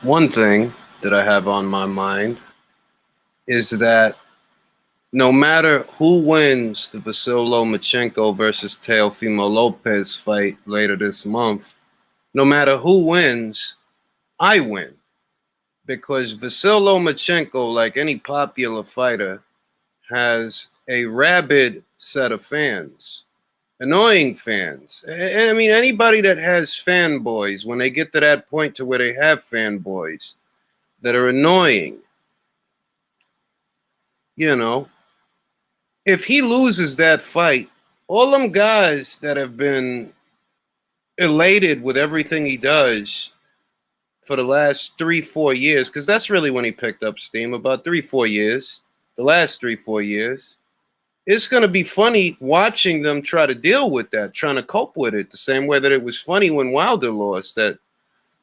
One thing that I have on my mind is that no matter who wins the Lomachenko versus Teofimo Lopez fight later this month, no matter who wins, I win. Because Vasyl Lomachenko, like any popular fighter, has a rabid set of fans. Annoying fans. And I mean, anybody that has fanboys, when they get to that point to where they have fanboys that are annoying, you know, if he loses that fight, all them guys that have been elated with everything he does for the last 3-4 years, because that's really when he picked up steam, about 3-4 years, the last 3-4 years, it's going to be funny watching them try to deal with that, trying to cope with it the same way that it was funny when Wilder lost.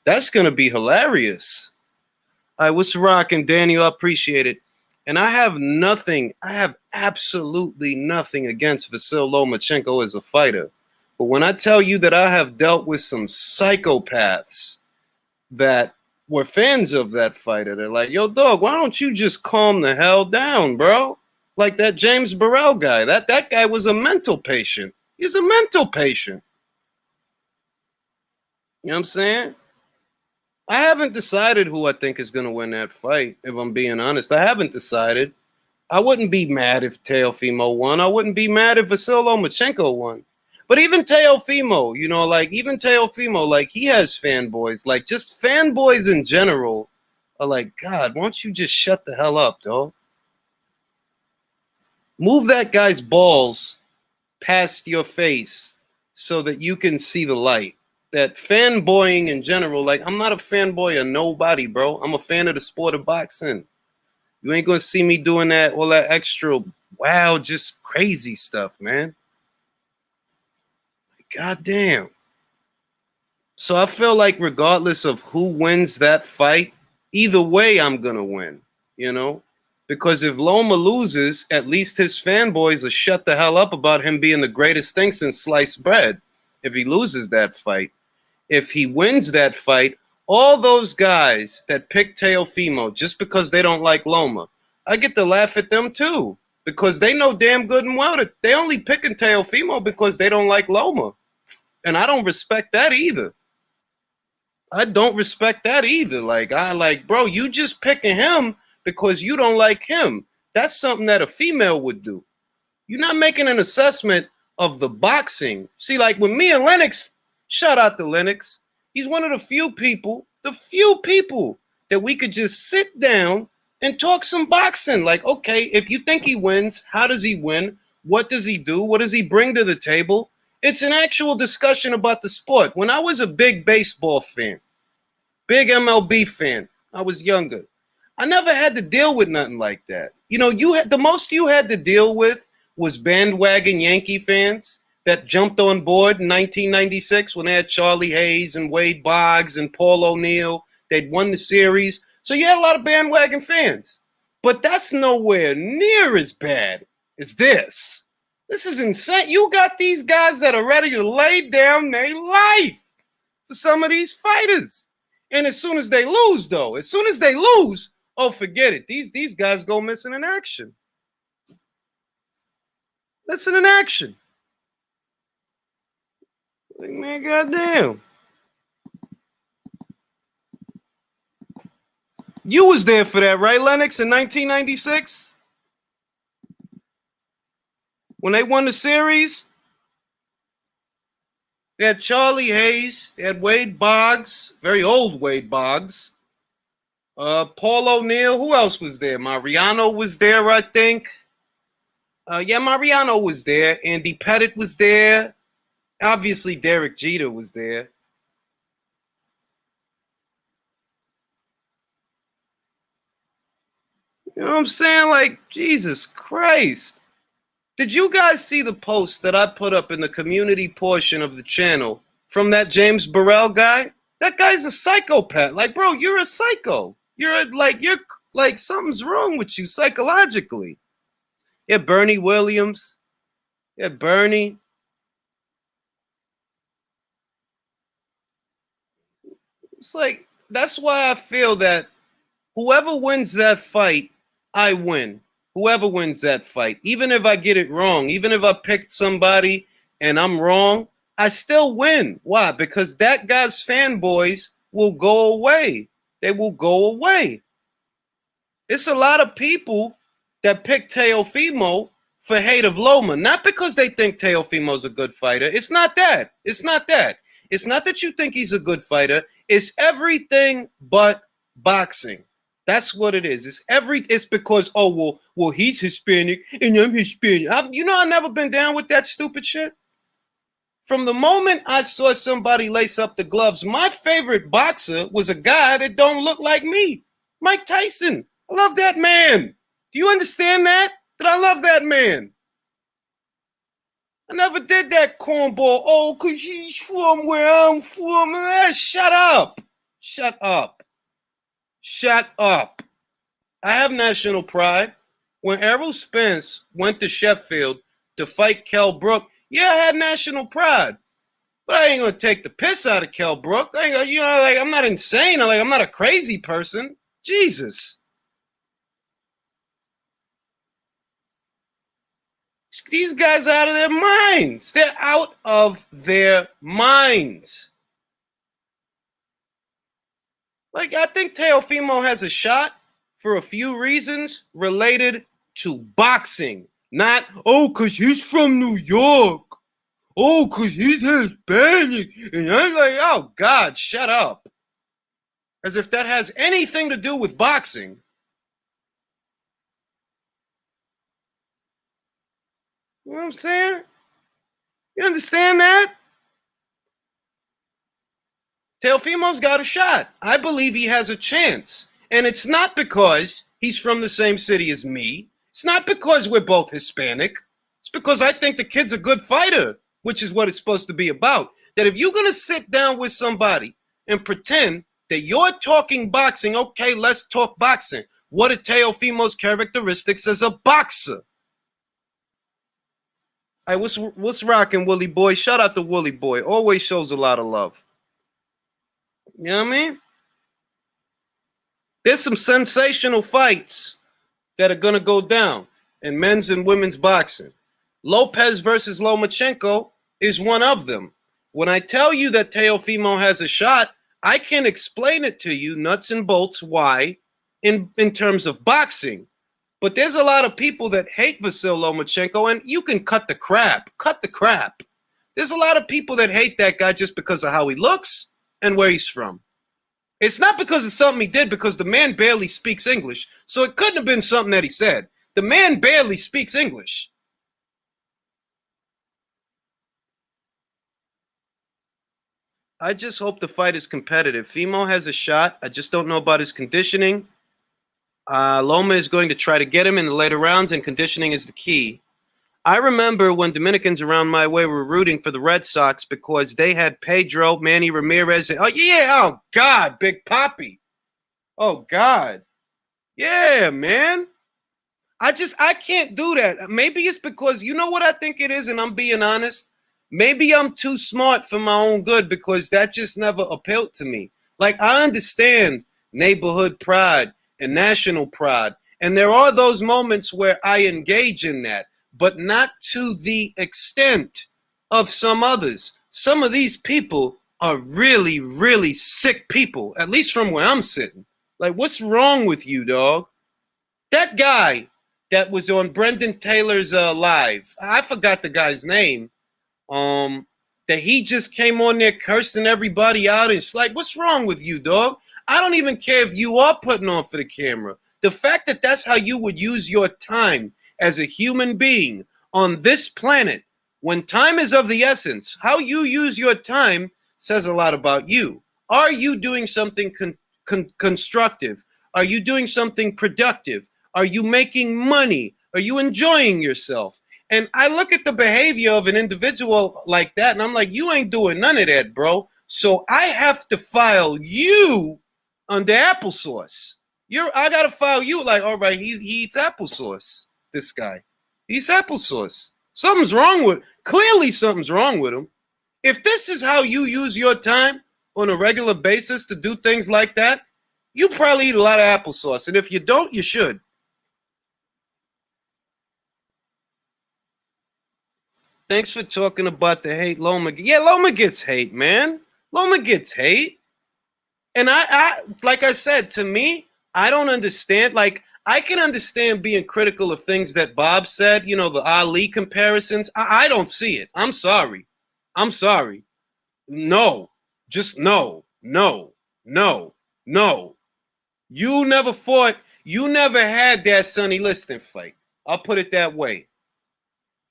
That's going to be hilarious. All right, what's rocking, Daniel? I appreciate it. And I have absolutely nothing against Vasyl Lomachenko as a fighter. But when I tell you that I have dealt with some psychopaths that were fans of that fighter, they're like, yo, dog, why don't you just calm the hell down, bro? Like that James Burrell guy. That guy was a mental patient. He's a mental patient. You know what I'm saying? I haven't decided who I think is going to win that fight, if I'm being honest. I haven't decided. I wouldn't be mad if Teofimo won. I wouldn't be mad if Vasyl Lomachenko won. But even Teofimo, like he has fanboys. Like just fanboys in general are like, God, why don't you just shut the hell up, dog? Move that guy's balls past your face so that you can see the light. That fanboying in general, like I'm not a fanboy of nobody, bro. I'm a fan of the sport of boxing. You ain't gonna see me doing that, all that extra, wow, just crazy stuff, man. God damn. So I feel like regardless of who wins that fight, either way I'm gonna win, you know? Because if Loma loses, at least his fanboys will shut the hell up about him being the greatest thing since sliced bread. If he loses that fight. If he wins that fight, all those guys that pick Teofimo just because they don't like Loma, I get to laugh at them too. Because they know damn good and well that they only picking Teofimo because they don't like Loma. And I don't respect that either. I don't respect that either. Bro, you just picking him because you don't like him. That's something that a female would do. You're not making an assessment of the boxing. See, like with me and Lennox, shout out to Lennox. He's one of the few people that we could just sit down and talk some boxing. Like, okay, if you think he wins, how does he win? What does he do? What does he bring to the table? It's an actual discussion about the sport. When I was a big baseball fan, big MLB fan, I was younger. I never had to deal with nothing like that. You know, the most you had to deal with was bandwagon Yankee fans that jumped on board in 1996 when they had Charlie Hayes and Wade Boggs and Paul O'Neill. They'd won the series. So you had a lot of bandwagon fans. But that's nowhere near as bad as this. This is insane. You got these guys that are ready to lay down their life for some of these fighters. And as soon as they lose, oh, forget it. These guys go missing in action. Missing in action. Like, man, goddamn. You was there for that, right, Lennox, in 1996? When they won the series? They had Charlie Hayes. They had Wade Boggs, very old Wade Boggs. Paul O'Neill. Who else was there? Mariano was there, I think. Mariano was there. Andy Pettit was there. Obviously, Derek Jeter was there. You know what I'm saying? Like, Jesus Christ. Did you guys see the post that I put up in the community portion of the channel from that James Burrell guy? That guy's a psychopath. Like, bro, you're a psycho. You're like something's wrong with you psychologically. Yeah, Bernie Williams. Yeah, Bernie. It's like, that's why I feel that whoever wins that fight, I win. Whoever wins that fight, even if I get it wrong, even if I picked somebody and I'm wrong, I still win. Why? Because that guy's fanboys will go away. They will go away. It's a lot of people that pick Teofimo for hate of Loma, not because they think Teofimo's a good fighter. It's not that. It's not that. It's not that you think he's a good fighter. It's everything but boxing. That's what it is. It's because, oh, well, he's Hispanic and I'm Hispanic. I've never been down with that stupid shit. From the moment I saw somebody lace up the gloves, my favorite boxer was a guy that don't look like me. Mike Tyson. I love that man. Do you understand that? That I love that man. I never did that cornball. Oh, because he's from where I'm from. Shut up. Shut up. Shut up. I have national pride. When Errol Spence went to Sheffield to fight Kell Brook, yeah, I had national pride. But I ain't gonna take the piss out of Kell Brook. I'm not insane. I'm not a crazy person. Jesus. These guys are out of their minds. They're out of their minds. Like, I think Teofimo has a shot for a few reasons related to boxing. Not, oh, because he's from New York. Oh, because he's Hispanic. And I'm like, oh, God, shut up. As if that has anything to do with boxing. You know what I'm saying? You understand that? Teofimo's got a shot. I believe he has a chance. And it's not because he's from the same city as me. It's not because we're both Hispanic. It's because I think the kid's a good fighter, which is what it's supposed to be about. That if you're going to sit down with somebody and pretend that you're talking boxing, okay, let's talk boxing. What are Teofimo's characteristics as a boxer? Hey, what's rocking, Willie Boy? Shout out to Willie Boy. Always shows a lot of love. You know what I mean? There's some sensational fights that are going to go down in men's and women's boxing. Lopez versus Lomachenko is one of them. When I tell you that Teofimo has a shot, I can explain it to you, nuts and bolts, why, in terms of boxing. But there's a lot of people that hate Vasyl Lomachenko, and you can cut the crap. Cut the crap. There's a lot of people that hate that guy just because of how he looks and where he's from. It's not because of something he did, because the man barely speaks English. So it couldn't have been something that he said. The man barely speaks English. I just hope the fight is competitive. Fimo has a shot. I just don't know about his conditioning. Loma is going to try to get him in the later rounds, and conditioning is the key. I remember when Dominicans around my way were rooting for the Red Sox because they had Pedro, Manny Ramirez. Oh, yeah. Oh, God, Big Papi. Oh, God. Yeah, man. I can't do that. Maybe it's because, you know what I think it is, and I'm being honest? Maybe I'm too smart for my own good because that just never appealed to me. Like, I understand neighborhood pride and national pride, and there are those moments where I engage in that, but not to the extent of some others. Some of these people are really, really sick people, at least from where I'm sitting. Like, what's wrong with you, dog? That guy that was on Brendan Taylor's live, I forgot the guy's name, that he just came on there cursing everybody out. It's like, what's wrong with you, dog? I don't even care if you are putting on for the camera. The fact that that's how you would use your time as a human being on this planet, when time is of the essence, how you use your time says a lot about you. Are you doing something constructive? Are you doing something productive? Are you making money? Are you enjoying yourself? And I look at the behavior of an individual like that, and I'm like, you ain't doing none of that, bro. So I have to file you under applesauce. I gotta file you like, all right, he eats applesauce. This guy, he eats applesauce. Clearly something's wrong with him. If this is how you use your time on a regular basis to do things like that, you probably eat a lot of applesauce. And if you don't, you should. Thanks for talking about the hate Loma. Yeah, Loma gets hate, man. Loma gets hate. And I like I said, to me, I don't understand. Like, I can understand being critical of things that Bob said, you know, the Ali comparisons. I don't see it. I'm sorry. I'm sorry. No. Just no. No. No. No. You never had that Sonny Liston fight. I'll put it that way.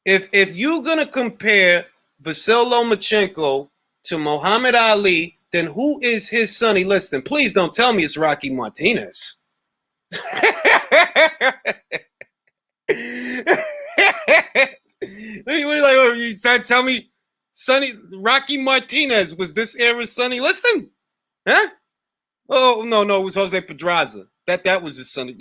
If you're gonna compare Vasyl Lomachenko to Muhammad Ali, then who is his Sonny Liston? Please don't tell me it's Rocky Martinez. You tell me Sonny Rocky Martinez was this era's Sonny Liston? Huh? Oh no, it was Jose Pedraza. That was his Sonny.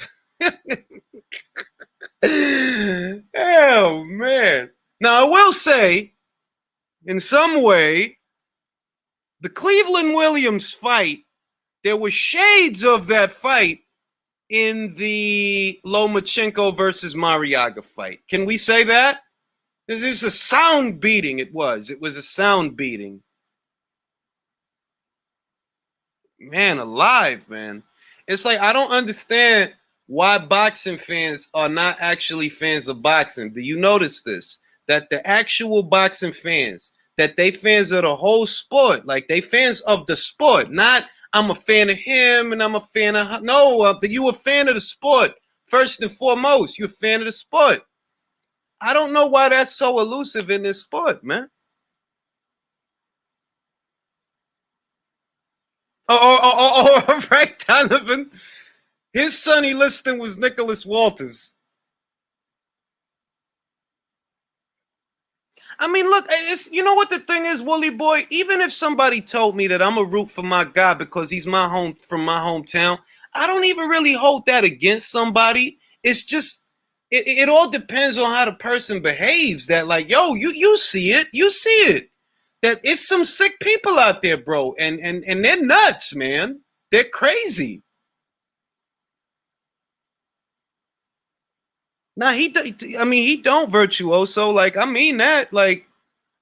Oh man. Now I will say, in some way, the Cleveland Williams fight, there were shades of that fight in the Lomachenko versus Mariaga fight. Can we say that? It was a sound beating. It was a sound beating. Man alive, man. It's like I don't understand why boxing fans are not actually fans of boxing. Do you notice this? That the actual boxing fans, that they fans of the whole sport, like they fans of the sport, not I'm a fan of him and I'm a fan of her. No, you a fan of the sport. First and foremost, you're a fan of the sport. I don't know why that's so elusive in this sport, man. Right, Donovan. His Sonny Liston was Nicholas Walters. I mean, look, it's you know what the thing is, Wooly Boy. Even if somebody told me that I'm a root for my guy because he's from my hometown, I don't even really hold that against somebody. It's just it all depends on how the person behaves. That like, yo, you see it. That it's some sick people out there, bro, and they're nuts, man. They're crazy. Nah, he don't virtuoso. Like, I mean that. Like,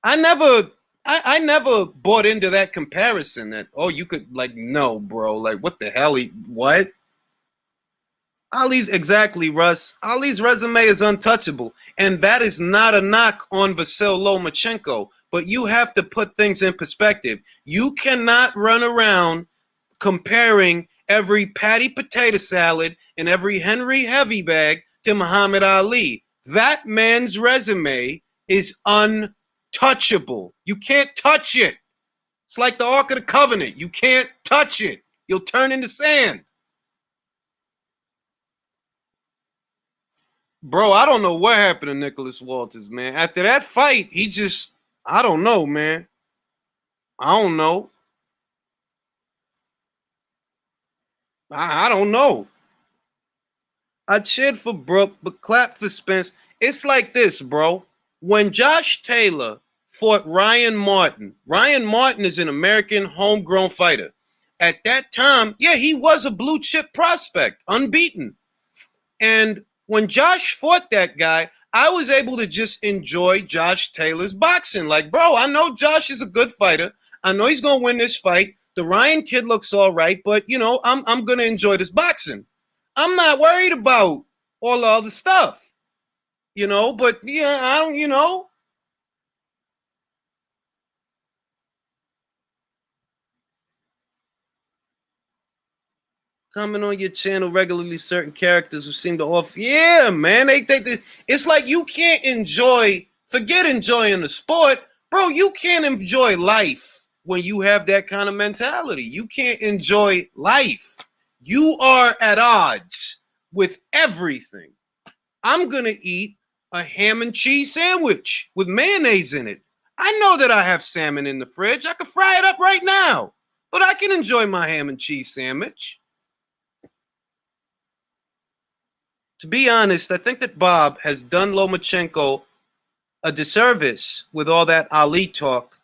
I never, I never bought into that comparison. That you could like, no, bro. Like, what the hell? What? Ali's exactly, Russ. Ali's resume is untouchable, and that is not a knock on Vasyl Lomachenko. But you have to put things in perspective. You cannot run around comparing every patty potato salad and every Henry Heavy bag to Muhammad Ali. That man's resume is untouchable. You can't touch it. It's like the Ark of the Covenant. You can't touch it. You'll turn into sand. Bro, I don't know what happened to Nicholas Walters, man. After that fight, I don't know, man. I don't know. I don't know. I cheered for Brooke, but clapped for Spence. It's like this, bro. When Josh Taylor fought Ryan Martin is an American homegrown fighter. At that time, yeah, he was a blue chip prospect, unbeaten. And when Josh fought that guy, I was able to just enjoy Josh Taylor's boxing. Like, bro, I know Josh is a good fighter. I know he's gonna win this fight. The Ryan kid looks all right, but you know, I'm gonna enjoy this boxing. I'm not worried about all the other stuff, you know. But yeah, I don't, you know. Comment on your channel regularly, certain characters who seem to off. Yeah, man, they it's like you can't forget enjoying the sport, bro. You can't enjoy life when you have that kind of mentality. You can't enjoy life. You are at odds with everything. I'm going to eat a ham and cheese sandwich with mayonnaise in it. I know that I have salmon in the fridge. I can fry it up right now, but I can enjoy my ham and cheese sandwich. To be honest, I think that Bob has done Lomachenko a disservice with all that Ali talk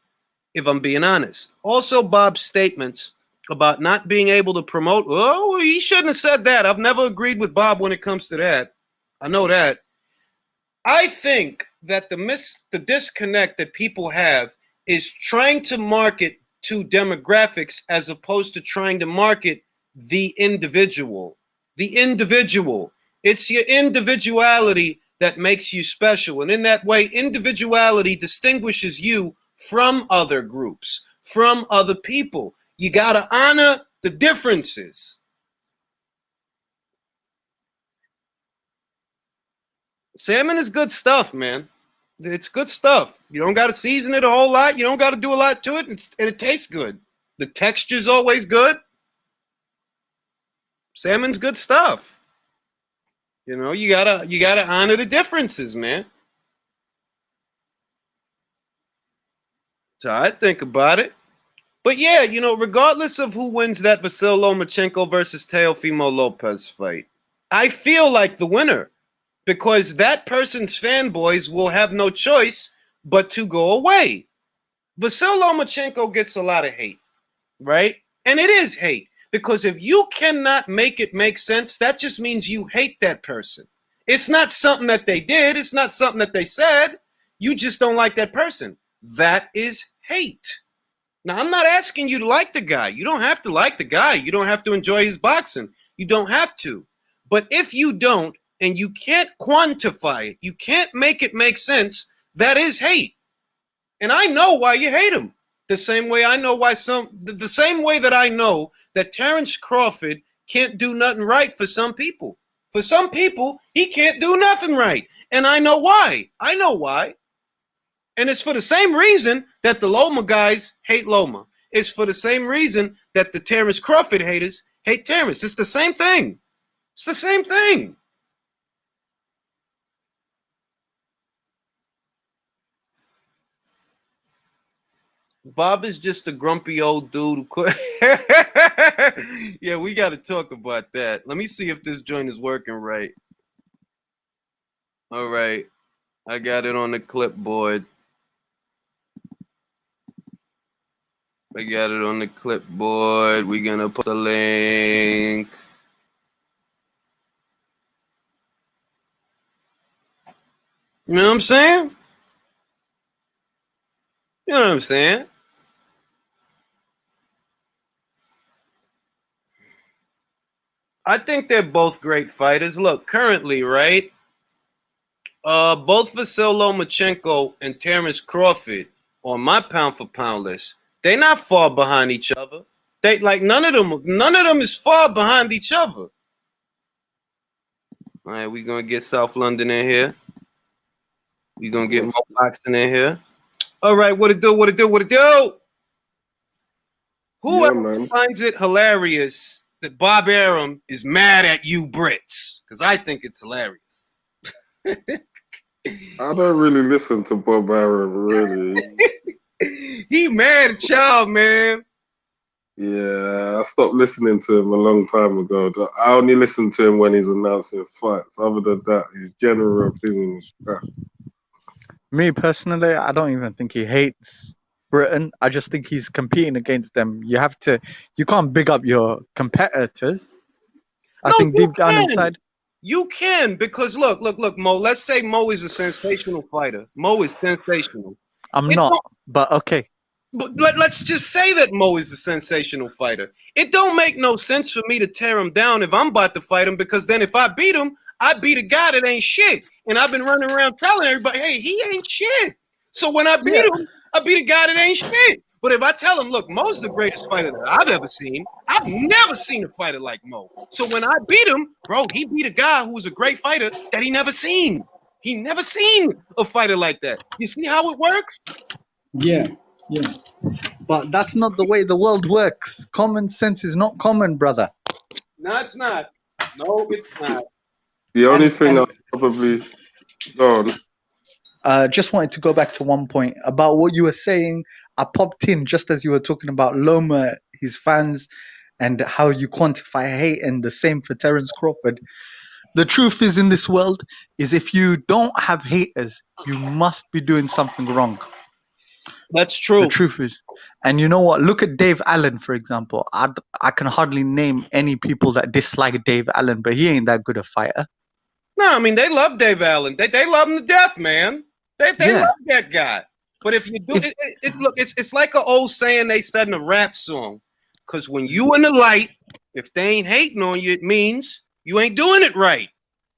if I'm being honest. Also, Bob's statements about not being able to promote. Oh, he shouldn't have said that. I've never agreed with Bob when it comes to that. I know that. I think that the disconnect that people have is trying to market to demographics as opposed to trying to market the individual. The individual. It's your individuality that makes you special. And in that way, individuality distinguishes you from other groups, from other people. You got to honor the differences. Salmon is good stuff, man. It's good stuff. You don't got to season it a whole lot. You don't got to do a lot to it, and it tastes good. The texture's always good. Salmon's good stuff. You know, you gotta honor the differences, man. So I think about it. But yeah, you know, regardless of who wins that Vasil Lomachenko versus Teofimo Lopez fight, I feel like the winner, because that person's fanboys will have no choice but to go away. Vasil Lomachenko gets a lot of hate, right? And it is hate, because if you cannot make it make sense, that just means you hate that person. It's not something that they did. It's not something that they said. You just don't like that person. That is hate. Now, I'm not asking you to like the guy. You don't have to like the guy. You don't have to enjoy his boxing. You don't have to. But if you don't, and you can't quantify it, you can't make it make sense, that is hate. And I know why you hate him. The same way I know why the same way that I know that Terrence Crawford can't do nothing right for some people. For some people, he can't do nothing right. And I know why. I know why. And it's for the same reason that the Loma guys hate Loma. It's for the same reason that the Terrence Crawford haters hate Terrence. It's the same thing. It's the same thing. Bob is just a grumpy old dude. Yeah, we got to talk about that. Let me see if this joint is working right. All right. I got it on the clipboard. I got it on the clipboard. We're going to put the link. You know what I'm saying? You know what I'm saying? I think they're both great fighters. Look, currently, right? Both Vasil Lomachenko and Terrence Crawford on my pound for pound list, they're not far behind each other. They like none of them is far behind each other. All right, we're gonna get South London in here. We're gonna get Mo Boxing in here. All right, what it do? What it do? What it do? Whoever finds it hilarious that Bob Arum is mad at you Brits, because I think it's hilarious. I don't really listen to Bob Arum, really. He mad at y'all, man. Yeah, I stopped listening to him a long time ago. I only listen to him when he's announcing fights. Other than that, his general opinion is crap. Me personally, I don't even think he hates Britain. I just think he's competing against them. You can't big up your competitors. I think deep down inside. You can, because look, Mo, let's say Mo is a sensational fighter. Mo is sensational. I'm not, but okay. But let's just say that Mo is a sensational fighter. It don't make no sense for me to tear him down if I'm about to fight him, because then if I beat him, I beat a guy that ain't shit. And I've been running around telling everybody, hey, he ain't shit. So when I beat him, I beat a guy that ain't shit. But if I tell him, look, Mo's the greatest fighter that I've ever seen, I've never seen a fighter like Mo. So when I beat him, bro, he beat a guy who was a great fighter that he never seen. He never seen a fighter like that. You see how it works? Yeah. But that's not the way the world works. Common sense is not common, brother. No, it's not. No, it's not. The only thing I'll probably go on. Just wanted to go back to one point about what you were saying. I popped in just as you were talking about Loma, his fans, and how you quantify hate, and the same for Terrence Crawford. The truth is, in this world, is if you don't have haters, you must be doing something wrong. That's The true. truth is. And you know what? Look at Dave Allen, for example. I can hardly name any people that dislike Dave Allen, but he ain't that good a fighter. No, I mean they love Dave Allen. They love him to death, man. They Yeah. love that guy. But if you do look, it's like an old saying they said in a rap song. Because when you in the light, if they ain't hating on you, it means you ain't doing it right.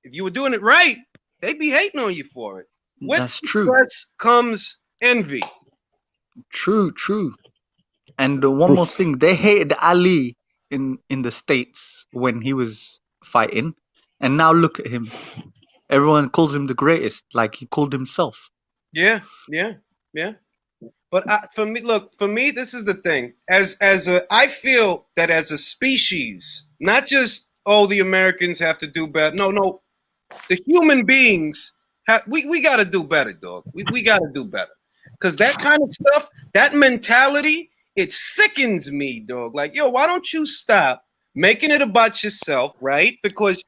If you were doing it right, they'd be hating on you for it. With That's true. success comes envy. True. And one more thing, they hated Ali in the States when he was fighting, and now look at him. Everyone calls him the greatest, like he called himself. Yeah. But for me, this is the thing. I feel that as a species, not just the Americans have to do better. No, the human beings we got to do better, dog. We got to do better because that kind of stuff, that mentality, it sickens me, dog. Like, yo, why don't you stop making it about yourself, right? Because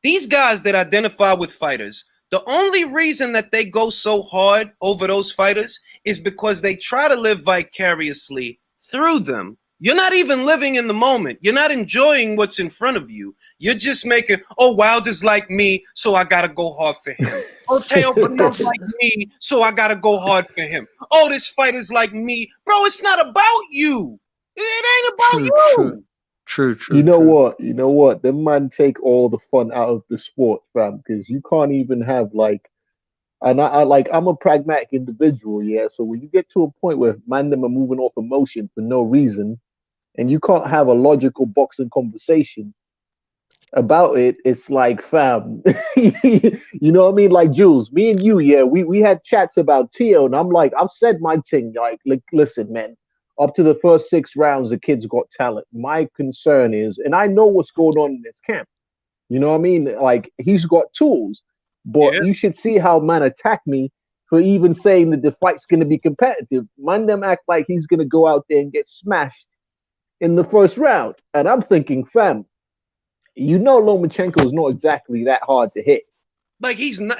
these guys that identify with fighters, the only reason that they go so hard over those fighters is because they try to live vicariously through them. You're not even living in the moment. You're not enjoying what's in front of you. You're just making, Wilder's like me, so I got to go hard for him. Teofimo's like me, so I got to go hard for him. This fighter's like me. Bro, it's not about you. It ain't about you. True. You know what? The man take all the fun out of the sport, fam, because you can't even have and I'm a pragmatic individual, yeah. So when you get to a point where man them are moving off emotion for no reason, and you can't have a logical boxing conversation about it, it's like, fam, you know what I mean? Like Jules, me and you, yeah, we had chats about Tio, and I'm like, I've said my thing, like listen, man. Up to the first 6 rounds, the kid's got talent. My concern is, and I know what's going on in this camp. You know what I mean? Like, he's got tools, but you should see how man attack me for even saying that the fight's going to be competitive. Man, them act like he's going to go out there and get smashed in the first round. And I'm thinking, fam, you know Lomachenko is not exactly that hard to hit. Like, he's not,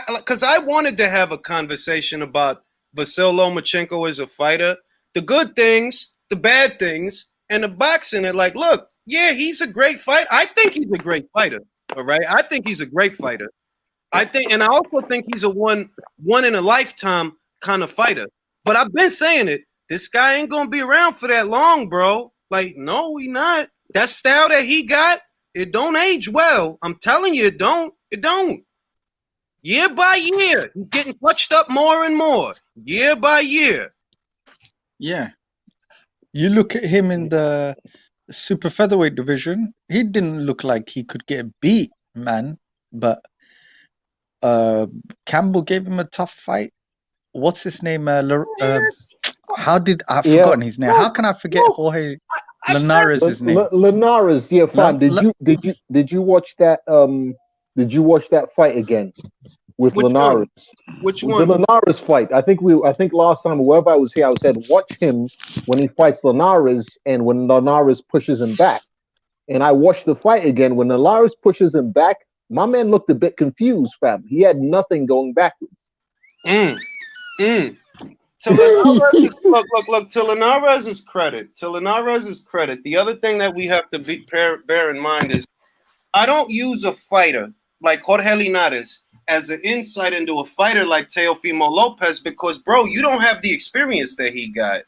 because I wanted to have a conversation about Vasyl Lomachenko as a fighter, the good things, the bad things, and the boxing. And like, look, yeah, he's a great fighter. I think he's a great fighter. All right, I think he's a great fighter. And I also think he's a one in a lifetime kind of fighter. But I've been saying it. This guy ain't gonna be around for that long, bro. Like, no, he not. That style that he got, it don't age well. I'm telling you, it don't. It don't. Year by year, he's getting touched up more and more. Year by year. Yeah. You look at him in the super featherweight division, he didn't look like he could get beat, man. But Campbell gave him a tough fight. What's his name? I've forgotten his name. How can I forget Jorge Linares' name? Linares, yeah, fam. Did you watch that did you watch that fight again with Linares? Which one? The Linares fight. I think last time, wherever I was here, I said watch him when he fights Linares and when Linares pushes him back. And I watched the fight again. When Linares pushes him back, my man looked a bit confused, fam. He had nothing going backwards. To Linares' credit, the other thing that we have to bear in mind is I don't use a fighter like Jorge Linares as an insight into a fighter like Teofimo Lopez because, bro, you don't have the experience that he got.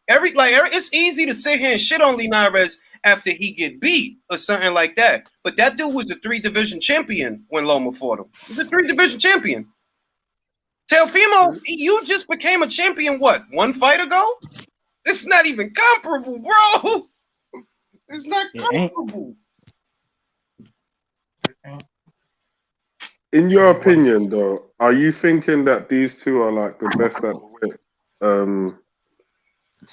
It's easy to sit here and shit on Linares after he get beat or something like that. But that dude was the 3-division champion when Loma fought him. He was a 3-division champion. Teofimo, you just became a champion, what, 1 fight ago? It's not even comparable, bro. It's not comparable. In your opinion, though, are you thinking that these two are like the best at the weight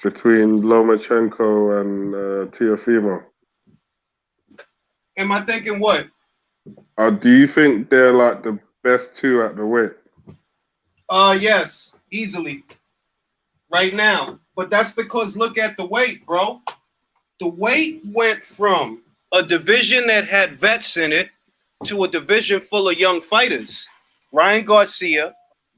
between Lomachenko and Teofimo? Am I thinking what? Do you think they're like the best 2 at the weight? Yes, easily. Right now. But that's because look at the weight, bro. The weight went from a division that had vets in it to a division full of young fighters. Ryan Garcia,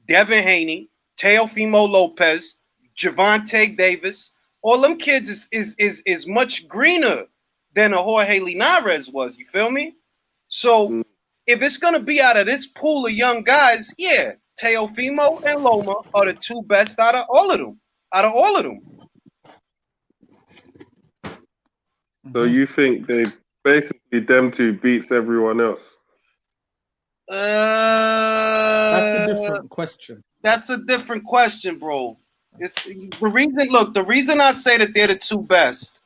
Devin Haney, Teofimo Lopez, Javante Davis, all them kids is much greener than a Jorge Linares was. You feel me? So if it's gonna be out of this pool of young guys, yeah, Teofimo and Loma are the two best out of all of them. So you think they basically them two beats everyone else? That's a different question. That's a different question, bro. It's the reason. Look, the reason I say that they're the two best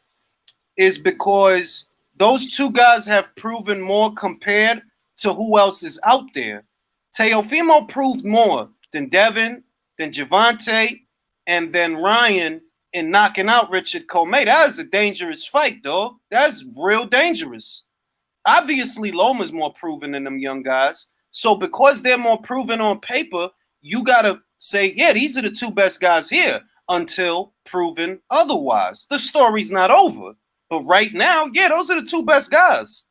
is because those two guys have proven more compared to who else is out there. Teofimo proved more than Devin, than Javante, and then Ryan in knocking out Richard Comey. That is a dangerous fight, dog. That's real dangerous. Obviously, Loma's more proven than them young guys. So because they're more proven on paper, you got to say, yeah, these are the two best guys here until proven otherwise. The story's not over. But right now, yeah, those are the two best guys.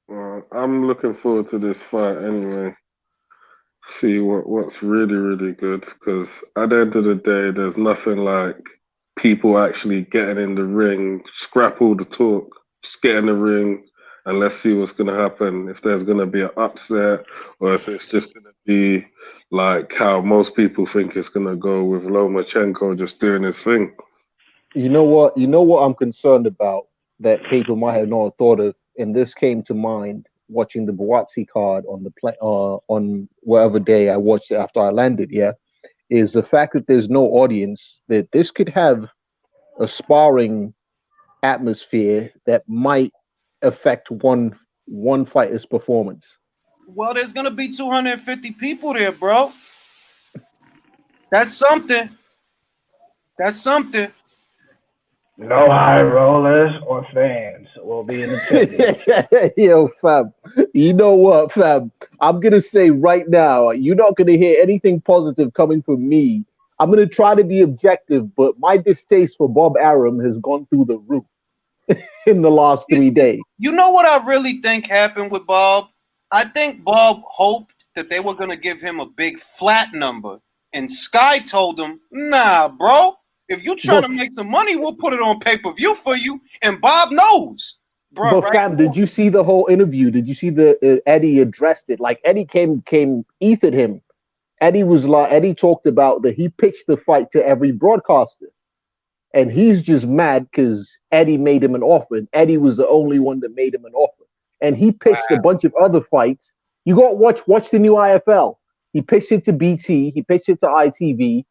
Well, I'm looking forward to this fight anyway. See what's really, really good. Because at the end of the day, there's nothing like people actually getting in the ring, scrap all the talk, just get in the ring, and let's see what's going to happen. If there's going to be an upset, or if it's just going to be like how most people think it's going to go with Lomachenko just doing his thing. You know what? I'm concerned about that people might have not thought of, and this came to mind watching the Buatsi card on the play on whatever day I watched it after I landed. Yeah, is the fact that there's no audience, that this could have a sparring atmosphere that might affect one fighter's performance. Well, there's gonna be 250 people there, bro. That's something. No high rollers or fans will be in attendance. Yo, fam. You know what, fam? I'm gonna say right now, you're not gonna hear anything positive coming from me. I'm gonna try to be objective, but my distaste for Bob Arum has gone through the roof in the last 3 days. You know what I really think happened with Bob? I think Bob hoped that they were gonna give him a big flat number, and Sky told him, "Nah, bro. If you trying to make some money, we'll put it on pay-per-view for you." And Bob knows, bro. But fam, did you see the whole interview? Did you see the Eddie addressed it? Like Eddie came ethered him. Eddie talked about that he pitched the fight to every broadcaster, and he's just mad because Eddie made him an offer, and Eddie was the only one that made him an offer, and he pitched a bunch of other fights. You got watch the new IFL. He pitched it to BT. He pitched it to ITV.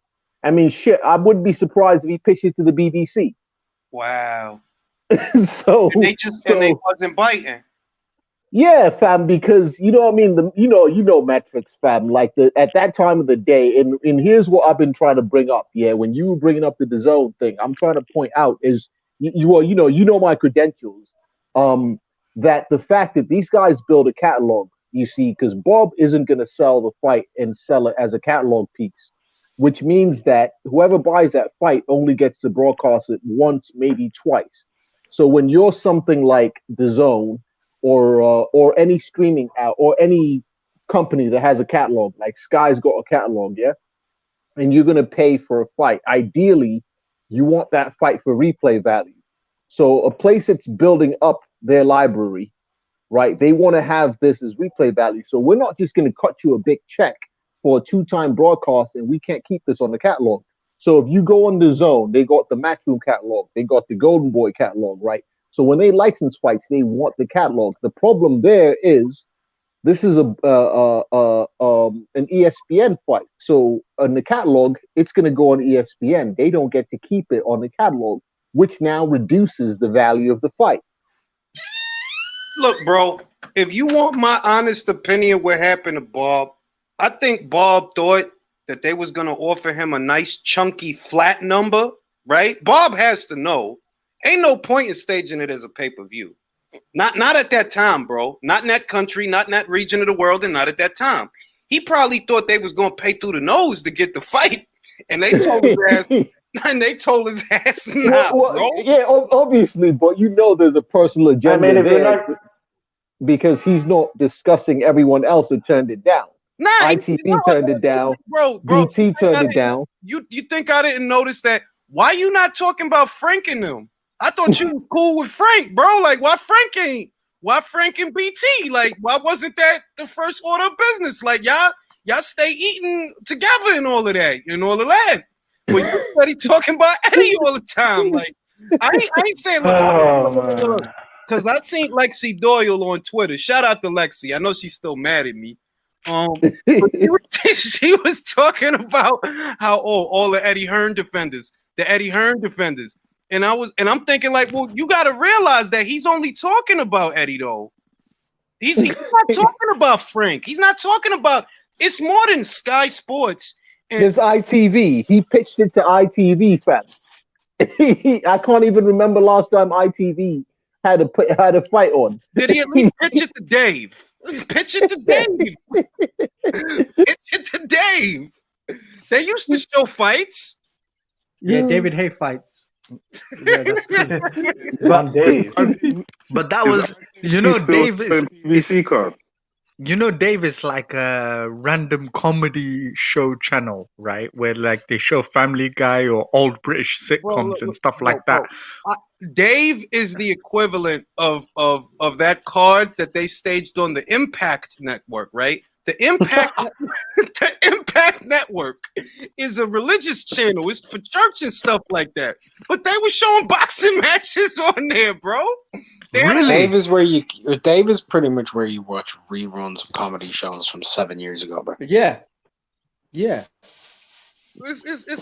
I mean, shit, I wouldn't be surprised if he pitched it to the BBC. Wow. So and they wasn't biting. Yeah, fam, because you know what I mean. You know metrics, fam. Like at that time of the day, and here's what I've been trying to bring up. Yeah, when you were bringing up the DAZN thing, I'm trying to point out is you know my credentials. That the fact that these guys build a catalog, you see, because Bob isn't going to sell the fight and sell it as a catalog piece, which means that whoever buys that fight only gets to broadcast it once, maybe twice. So when you're something like DAZN or any streaming out or any company that has a catalog, like Sky's got a catalog, yeah, and you're gonna pay for a fight, ideally you want that fight for replay value. So a place that's building up their library, right? They want to have this as replay value. So we're not just gonna cut you a big check for a 2-time broadcast and we can't keep this on the catalog. So if you go on DAZN, they got the Matchroom catalog, they got the Golden Boy catalog, right? So when they license fights, they want the catalog. The problem there is this is an ESPN fight. So in the catalog, it's going to go on ESPN. They don't get to keep it on the catalog, which now reduces the value of the fight. Look, bro, if you want my honest opinion what happened to Bob, I think Bob thought that they was going to offer him a nice chunky flat number, right? Bob has to know. Ain't no point in staging it as a pay-per-view. Not at that time, bro. Not in that country, not in that region of the world, and not at that time. He probably thought they was going to pay through the nose to get the fight, and they told his ass, nah, bro. Yeah, obviously, but you know there's a personal agenda there because he's not discussing everyone else that turned it down. Nah, ITV turned it down. bro. BT turned it down. You think I didn't notice that? Why you not talking about Frank and them? I thought you was cool with Frank, bro. Like, why Frank and BT? Like, why wasn't that the first order of business? Like, y'all stay eating together and all of that and all of that. But you study talking about Eddie all the time. Like, I ain't saying look, because I seen Lexi Doyle on Twitter. Shout out to Lexi. I know she's still mad at me. She was talking about how all the Eddie Hearn defenders, and I'm thinking like, well, you got to realize that he's only talking about Eddie though. He's not talking about Frank. He's not talking about. It's more than Sky Sports. There's ITV. He pitched it to ITV, fam. I can't even remember last time ITV had a fight on. Did he at least pitch it to Dave? Pitch it to Dave. Pitch it to Dave. They used to show fights. Yeah, David Hay fights. Yeah, that's true. But that was, Dave is PVC card. Dave is like a random comedy show channel, right? Where like they show Family Guy or old British sitcoms and stuff like that. Dave is the equivalent of that card that they staged on the Impact Network, right? The Impact Network is a religious channel. It's for church and stuff like that. But they were showing boxing matches on there, bro. Really? Dave is pretty much where you watch reruns of comedy shows from 7 years ago, bro. Yeah. It's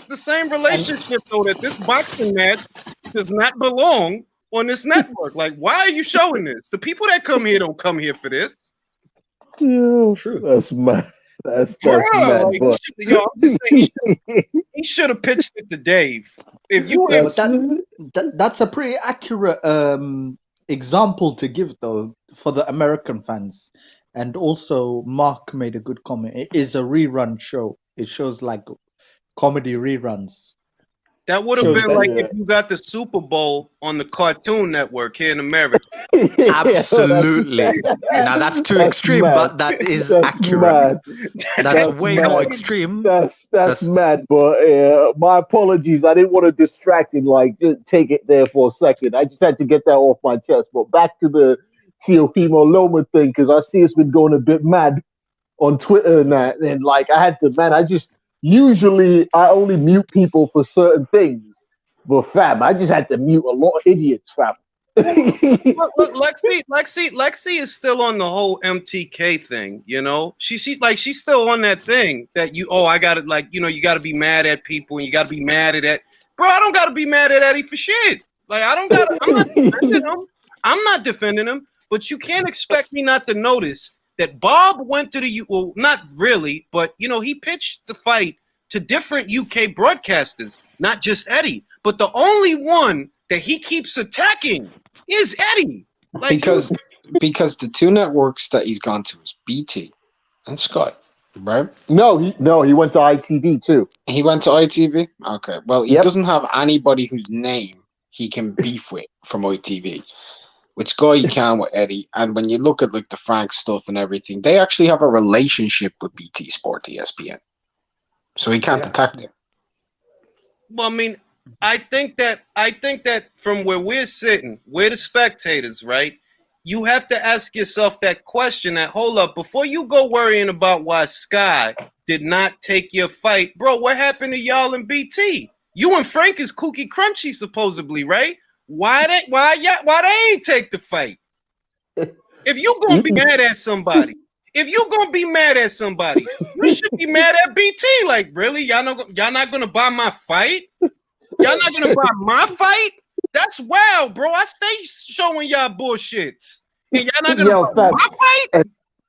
the same relationship though, that this boxing match does not belong on this network. Like, why are you showing this? The people that come here don't come here for this. True. That's mad. That's mad. Like, I'm just saying, he should have pitched it to Dave. But that's a pretty accurate example to give though for the American fans. And also Mark made a good comment. It is a rerun show. It shows like comedy reruns. That would have been like if you got the Super Bowl on the Cartoon Network here in America. Absolutely. Now that's too extreme, but that is accurate. That's way more extreme. That's mad, but my apologies. I didn't want to distract and just take it there for a second. I just had to get that off my chest. But back to the Teofimo Loma thing, because I see it's been going a bit mad on Twitter and that. And I had to, usually I only mute people for certain things. But fam, I just had to mute a lot of idiots, fam. Look, Lexi is still on the whole MTK thing, she's still on that thing that I got it, you got to be mad at people and you got to be mad at that. Bro, I don't got to be mad at Eddie for shit. I'm not defending him, but you can't expect me not to notice that Bob went to well, not really, but he pitched the fight to different UK broadcasters, not just Eddie, but the only one that he keeps attacking is Eddie. Because the two networks that he's gone to is BT and Sky, right? No, he went to ITV too. He went to ITV? Okay. Well, he doesn't have anybody whose name he can beef with from ITV. With Sky, you can with Eddie. And when you look at the Frank stuff and everything, they actually have a relationship with BT Sport, ESPN. So he can't attack them. Well, I think that from where we're sitting, we're the spectators, right? You have to ask yourself that question, that hold up, before you go worrying about why Sky did not take your fight. Bro, what happened to y'all in BT? You and Frank is kooky crunchy, supposedly, right? Why they ain't take the fight? If you gonna be mad at somebody, you should be mad at BT. Like, really? Y'all not gonna buy my fight? Y'all not gonna buy my fight? That's wild, bro. I stay showing y'all bullshits. And y'all not gonna buy my fight?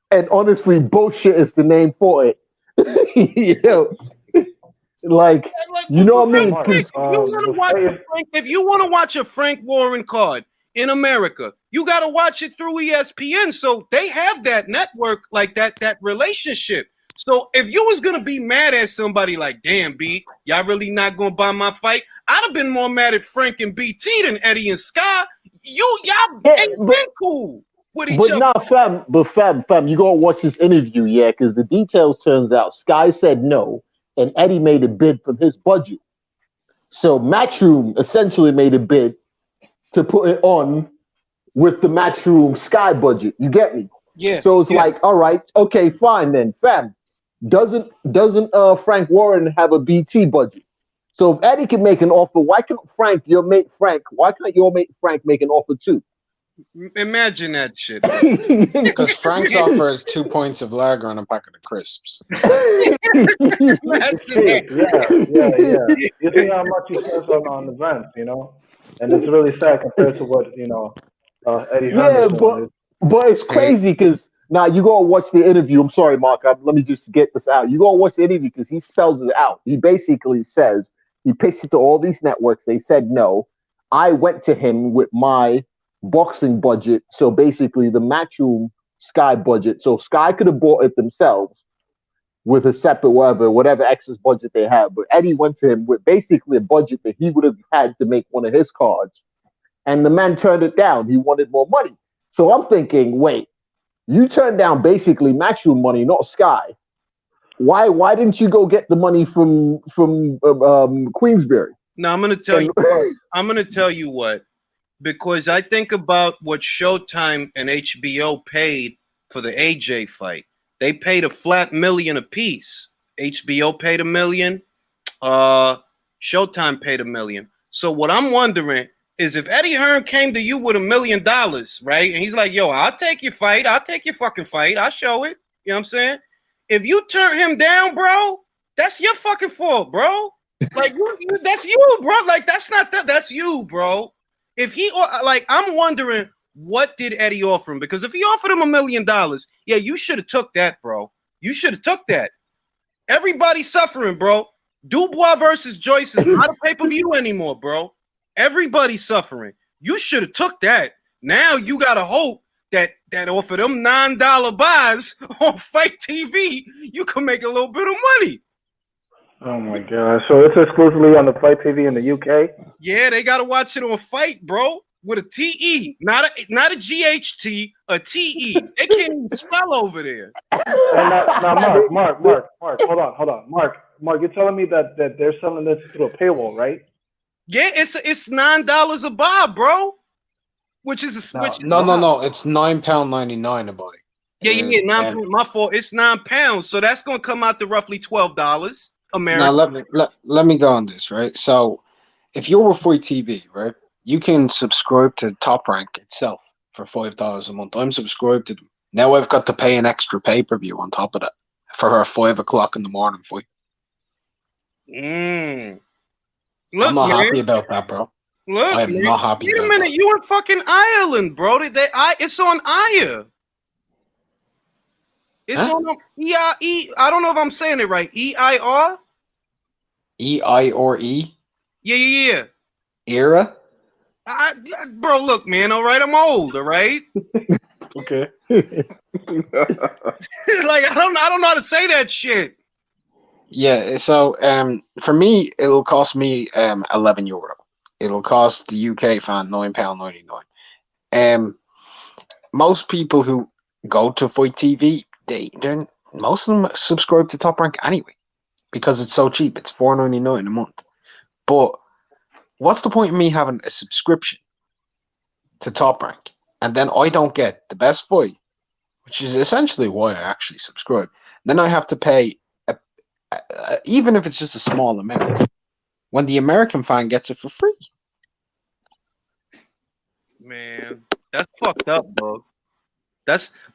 And honestly, bullshit is the name for it. You know what I mean? If you want to watch a Frank Warren card in America, you got to watch it through ESPN. So they have that network, like that relationship. So if you was going to be mad at somebody like, damn, B, y'all really not going to buy my fight? I'd have been more mad at Frank and BT than Eddie and Sky. Y'all ain't been cool. with each But other. nah, fam, you gotta watch this interview, yeah, because the details turns out Sky said no, and Eddie made a bid from his budget. So Matchroom essentially made a bid to put it on with the Matchroom Sky budget. You get me? Yeah, So it's yeah. like, all right, okay, fine then, fam. Doesn't Frank Warren have a BT budget? So if Eddie can make an offer, why can't your mate Frank make an offer too? Imagine that shit, bro. Because Frank's offer is 2 points of lager and a packet of crisps. Imagine that. Yeah. You see how much he spends on events, and it's really sad compared to what Eddie Hearn Yeah, is doing. but it's crazy because now you gotta watch the interview. I'm sorry, Mark. Let me just get this out. You gotta watch the interview because he spells it out. He basically says he pitched it to all these networks. They said no. I went to him with my boxing budget. So basically, the Matchroom Sky budget. So Sky could have bought it themselves with a separate whatever excess budget they have. But Eddie went to him with basically a budget that he would have had to make one of his cards. And the man turned it down. He wanted more money. So I'm thinking, wait, you turned down basically Matchroom money, not Sky. Why didn't you go get the money from Queensberry? Now I'm gonna tell you what, because I think about what Showtime and HBO paid for the AJ fight. They paid a flat $1 million apiece. HBO paid $1 million. Showtime paid $1 million. So what I'm wondering is if Eddie Hearn came to you with $1 million, right? And he's like, yo, I'll take your fight. I'll take your fucking fight. I'll show it. You know what I'm saying? If you turn him down, bro, that's your fucking fault, bro. Like, that's you, bro. Like, that's you, bro. If he, like, I'm wondering, what did Eddie offer him? Because if he offered him $1 million, yeah, you should have took that, bro. You should have took that. Everybody's suffering, bro. Dubois versus Joyce is not a pay-per-view anymore, bro. Everybody's suffering. You should have took that. Now you gotta hope that off of them $9 buys on Fight TV, you can make a little bit of money. Oh my god! So it's exclusively on the Fight TV in the UK. Yeah, they gotta watch it on Fight, bro, with a TE, not a GHT, a TE. They can't even spell over there. And now, Mark, hold on, Mark, you're telling me that they're selling this through a paywall, right? Yeah, it's $9 a buy, bro. Which is a switch. No. It's £9.99 a buy. Yeah. My fault. It's £9, so that's gonna come out to roughly $12 American. Now let me go on this, right? So if you're with Free TV, right, you can subscribe to Top Rank itself for $5 a month. I'm subscribed to them. Now I've got to pay an extra pay-per-view on top of that for her 5 o'clock in the morning fight. Look, I'm not man, happy about that, bro. Look, I am man, not happy. Wait a minute, that. you in fucking Ireland, bro. It's on Aya. It's on EIE. I don't know if I'm saying it right. EIR? EIRE? Yeah. Era? Bro, look, man, all right, I'm old, all right? Okay. Like, I don't know how to say that shit. Yeah, so for me, it'll cost me €11. It'll cost the UK fan £9.99. Most people who go to Fight TV, most of them subscribe to Top Rank anyway because it's so cheap. It's $4.99 a month. But what's the point of me having a subscription to Top Rank and then I don't get the best fight, which is essentially why I actually subscribe? Then I have to pay, even if it's just a small amount, when the American fan gets it for free. Man, that's fucked up, bro.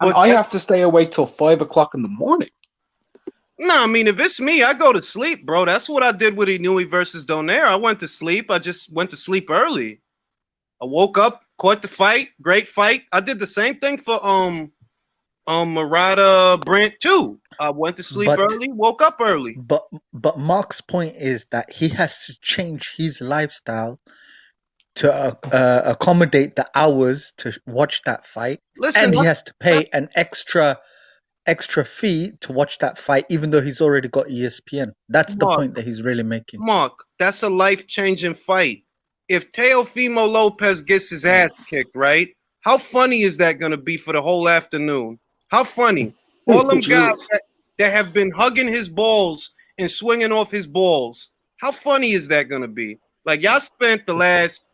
I have to stay awake till 5 o'clock in the morning. No, I mean, if it's me, I go to sleep, bro. That's what I did with Inouye versus Donaire. I went to sleep. I just went to sleep early. I woke up, caught the fight. Great fight. I did the same thing for Murata Brent too. I went to sleep early, woke up early. But Mark's point is that he has to change his lifestyle to accommodate the hours to watch that fight. Listen, and he has to pay an extra fee to watch that fight, even though he's already got ESPN. That's the point that he's really making. Mark, that's a life-changing fight. If Teofimo Lopez gets his ass kicked, right? How funny is that going to be for the whole afternoon? How funny? All them guys that have been hugging his balls and swinging off his balls. How funny is that going to be? Like, y'all spent the last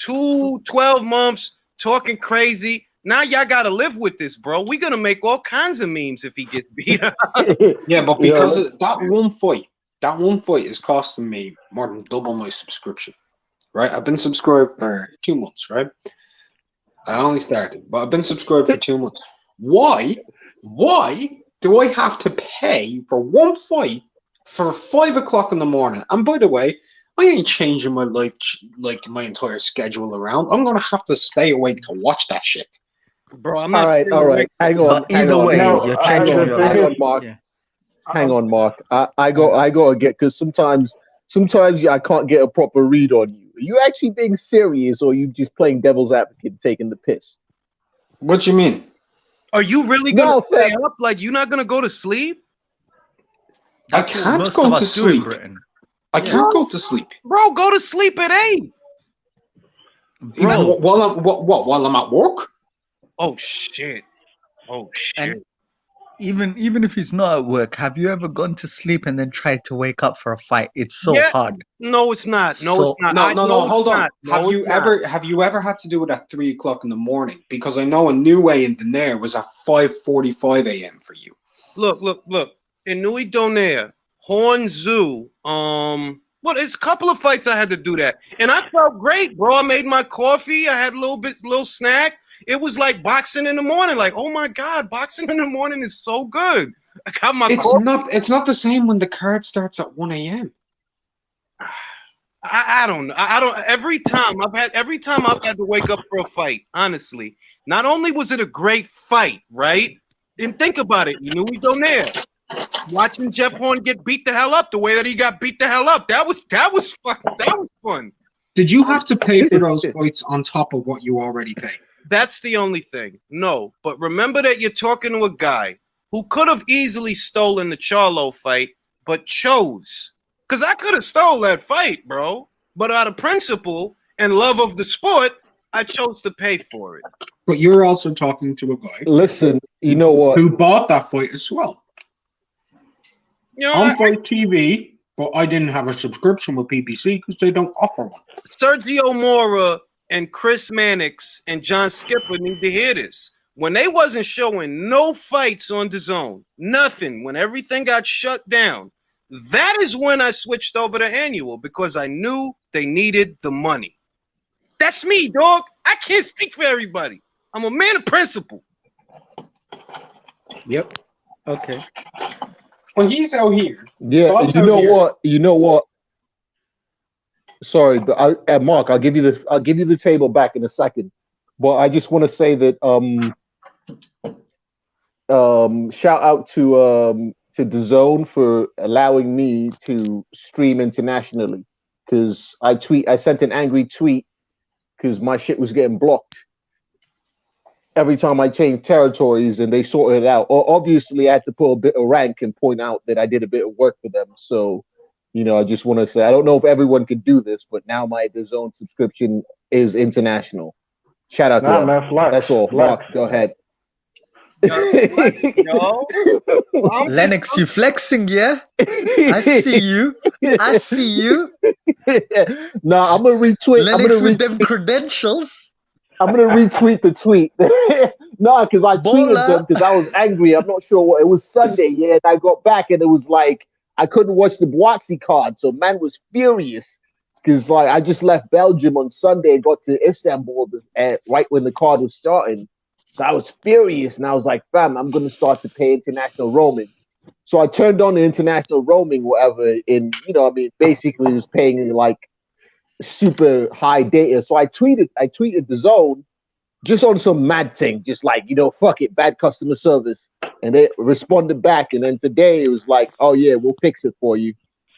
12 months talking crazy. Now y'all got to live with this, bro. We're going to make all kinds of memes if he gets beat up. Yeah, but because of that one fight is costing me more than double my subscription, right? I've been subscribed for 2 months, right? I only started, but I've been subscribed for 2 months. Why do I have to pay for one fight for 5 o'clock in the morning? And by the way, I ain't changing my life, like my entire schedule around. I'm going to have to stay awake to watch that shit. Bro, I'm not all right. Hang on. But either way, you're changing your life. Hang on, Mark. Yeah. Hang on, Mark. I go and get, because sometimes I can't get a proper read on you. Are you actually being serious, or are you just playing devil's advocate and taking the piss? What you mean? Are you really going to stay up? Like, you're not going to go to sleep? I can't go to sleep. I can't go to sleep. Bro, go to sleep at 8. Bro, while I'm at work? Oh, shit. And even if he's not at work, have you ever gone to sleep and then tried to wake up for a fight? It's so hard. No, it's not. No, it's not. No, hold on. Have you ever had to do it at 3 o'clock in the morning? Because I know a new way in Donaire was at 5:45 a.m. for you. Look. In Nui Donaire, Horn Zoo, it's a couple of fights I had to do that. And I felt great, bro. I made my coffee. I had a little snack. It was like boxing in the morning. Like, oh my God, boxing in the morning is so good. I got my coffee. It's not the same when the card starts at 1 a.m. I don't know. I don't. Every time I've had to wake up for a fight. Honestly, not only was it a great fight, right? And think about it. You know, we don't there. Watching Jeff Horn get beat the hell up the way that he got beat the hell up. That was fun. That was fun. Did you have to pay for those fights on top of what you already paid? That's the only thing. No, but remember that you're talking to a guy who could have easily stolen the Charlo fight, but chose. Because I could have stole that fight, bro. But out of principle and love of the sport, I chose to pay for it. But you're also talking to a guy. Listen, you know what? Who bought that fight as well. You know, on Fight TV, but I didn't have a subscription with PBC because they don't offer one. Sergio Mora and Chris Mannix and John Skipper need to hear this. When they wasn't showing no fights on DAZN, nothing, when everything got shut down, that is when I switched over to annual because I knew they needed the money. That's me, dog. I can't speak for everybody. I'm a man of principle. Yep. Okay. Well, he's out here. Yeah, you know what? Sorry, but Mark, I'll give you the table back in a second. But I just want to say that shout out to DAZN for allowing me to stream internationally, because I sent an angry tweet because my shit was getting blocked every time I changed territories, and they sorted it out. Obviously, I had to pull a bit of rank and point out that I did a bit of work for them. So, I just want to say, I don't know if everyone can do this, but now my DAZN subscription is international. Shout out to them. Man, flex, that's all. flex. Mark, go ahead. No. Lennox, you flexing, yeah? I see you. No, I'm gonna retweet. Lennox with them credentials. I'm gonna retweet the tweet. No, because I tweeted them because I was angry. I'm not sure what it was. Sunday, yeah, and I got back and it was like I couldn't watch the Boatsy card, so man was furious because like I just left Belgium on Sunday and got to Istanbul right when the card was starting. So I was furious, and I was like, "Fam, I'm gonna start to pay international roaming." So I turned on the international roaming, whatever. Basically, was paying like super high data. So I tweeted DAZN just on some mad thing, just like, fuck it, bad customer service. And they responded back. And then today it was like, oh yeah, we'll fix it for you.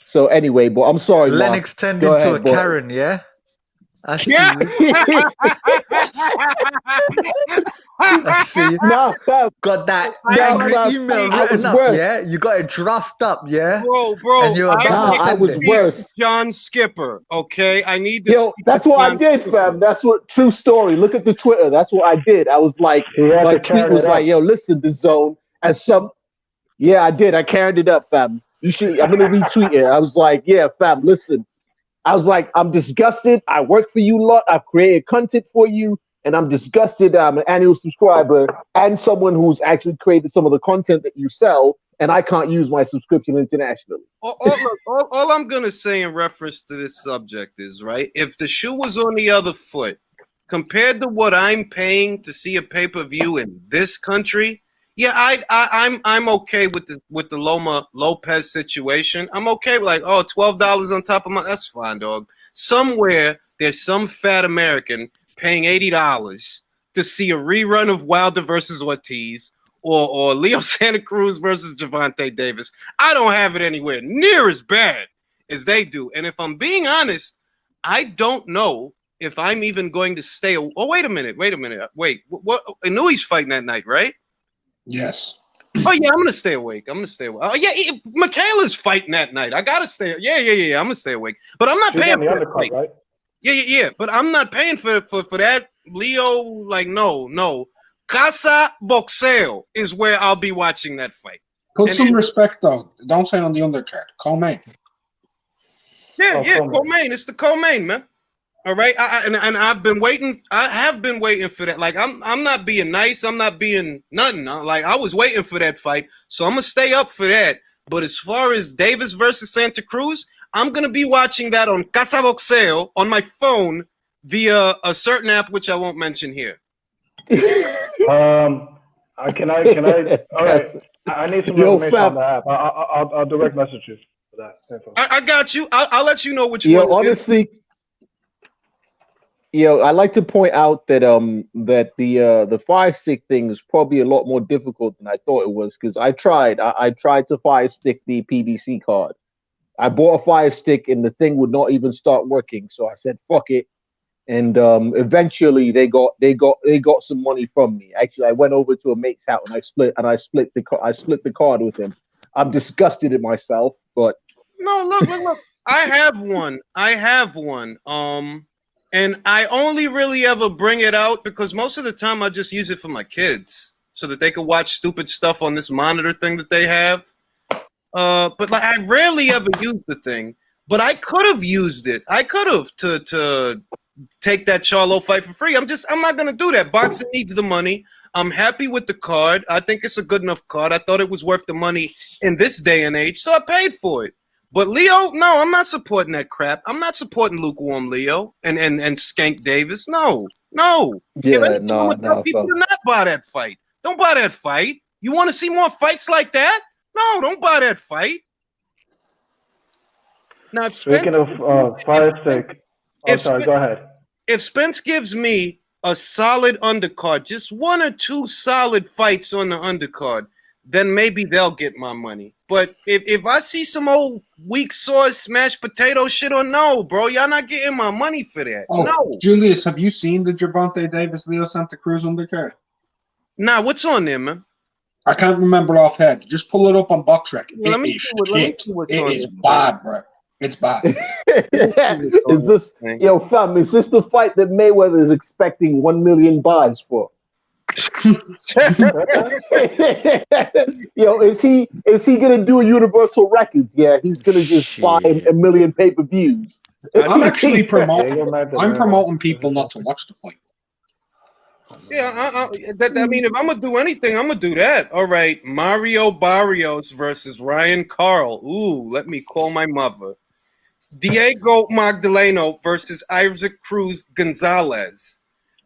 So anyway, but I'm sorry, Lennox turned into a Karen, yeah? I see you. I see. Nah, fam. Got that Nah, angry fam. email I written was up, worse. yeah? You got it draft up, yeah? Bro, And you're about to Nah, I send was it. worse. John Skipper, okay? I need to Yo, speak that's to what I John did, Skipper. fam. That's what true story. Look at the Twitter. That's what I did. I was like, He had my to tweet carry was it like, up. yo, listen, the zone. As some Yeah, I did. I carried it up, fam. You should I'm gonna retweet it. I was like, yeah, fam, listen. I was like, I'm disgusted. I work for you lot. I've created content for you, and I'm disgusted that I'm an annual subscriber and someone who's actually created some of the content that you sell, and I can't use my subscription internationally. All I'm gonna say in reference to this subject is, right, if the shoe was on the other foot, compared to what I'm paying to see a pay-per-view in this country, yeah, I'm okay with the Loma Lopez situation. I'm okay with like, oh, $12 on top of my, that's fine, dog. Somewhere there's some fat American paying $80 to see a rerun of Wilder versus Ortiz or Leo Santa Cruz versus Gervonta Davis. I don't have it anywhere near as bad as they do. And if I'm being honest, I don't know if I'm even going to stay. Oh, wait a minute. What? Inui's fighting that night, right? Yes. Oh yeah, I'm gonna stay awake. Oh yeah, Michaela's fighting that night. I gotta stay. Yeah. I'm gonna stay awake. But I'm not She's paying on the for that undercard, fight. right? Yeah. But I'm not paying for that. Leo, like, no. Casa Boxeo is where I'll be watching that fight. Put some respect, though. Don't say on the undercard. Co-main. Yeah, co-main. co-main. It's the co-main, man. All right, and I've been waiting. I have been waiting for that. Like I'm not being nice. I'm not being nothing. Like I was waiting for that fight, so I'm gonna stay up for that. But as far as Davis versus Santa Cruz, I'm gonna be watching that on Casa Boxeo on my phone via a certain app, which I won't mention here. Can I? All right. I need some information on the app. I'll direct message you for that info. I got you. I'll let you know which one. Honestly. I'd like to point out that that the fire stick thing is probably a lot more difficult than I thought it was, because I tried to fire stick the PBC card. I bought a fire stick and the thing would not even start working, so I said fuck it. And eventually they got some money from me. Actually, I went over to a mate's house and I split the card with him. I'm disgusted at myself, but no, look. I have one. And I only really ever bring it out because most of the time I just use it for my kids so that they can watch stupid stuff on this monitor thing that they have. But like I rarely ever use the thing. But I could have used it. I could have to take that Charlo fight for free. I'm not gonna do that. Boxing needs the money. I'm happy with the card. I think it's a good enough card. I thought it was worth the money in this day and age, so I paid for it. But Leo, no, I'm not supporting that crap. I'm not supporting lukewarm Leo and Skank Davis. No. Yeah, people do not buy that fight. Don't buy that fight. You want to see more fights like that? No, don't buy that fight. Now, speaking of fire stick, go ahead. If Spence gives me a solid undercard, just one or two solid fights on the undercard, then maybe they'll get my money. But if I see some old weak sauce mashed potato shit, or no, bro, y'all not getting my money for that. Oh, no. Julius, have you seen the Gervonta Davis Leo Santa Cruz undercard? Nah, what's on there, man? I can't remember offhand. Just pull it up on BoxRec. Let me see what's on It is bad, bro. It's bad. Is this fam? Is this the fight that Mayweather is expecting 1 million buys for? Is he gonna do a Universal Records? Yeah, he's gonna just buy 1 million pay-per-views. I'm actually promoting people not to watch the fight. Yeah, I mean, if I'm gonna do anything, I'm gonna do that. All right, Mario Barrios versus Ryan Carl. Ooh, let me call my mother. Diego Magdaleno versus Isaac Cruz Gonzalez.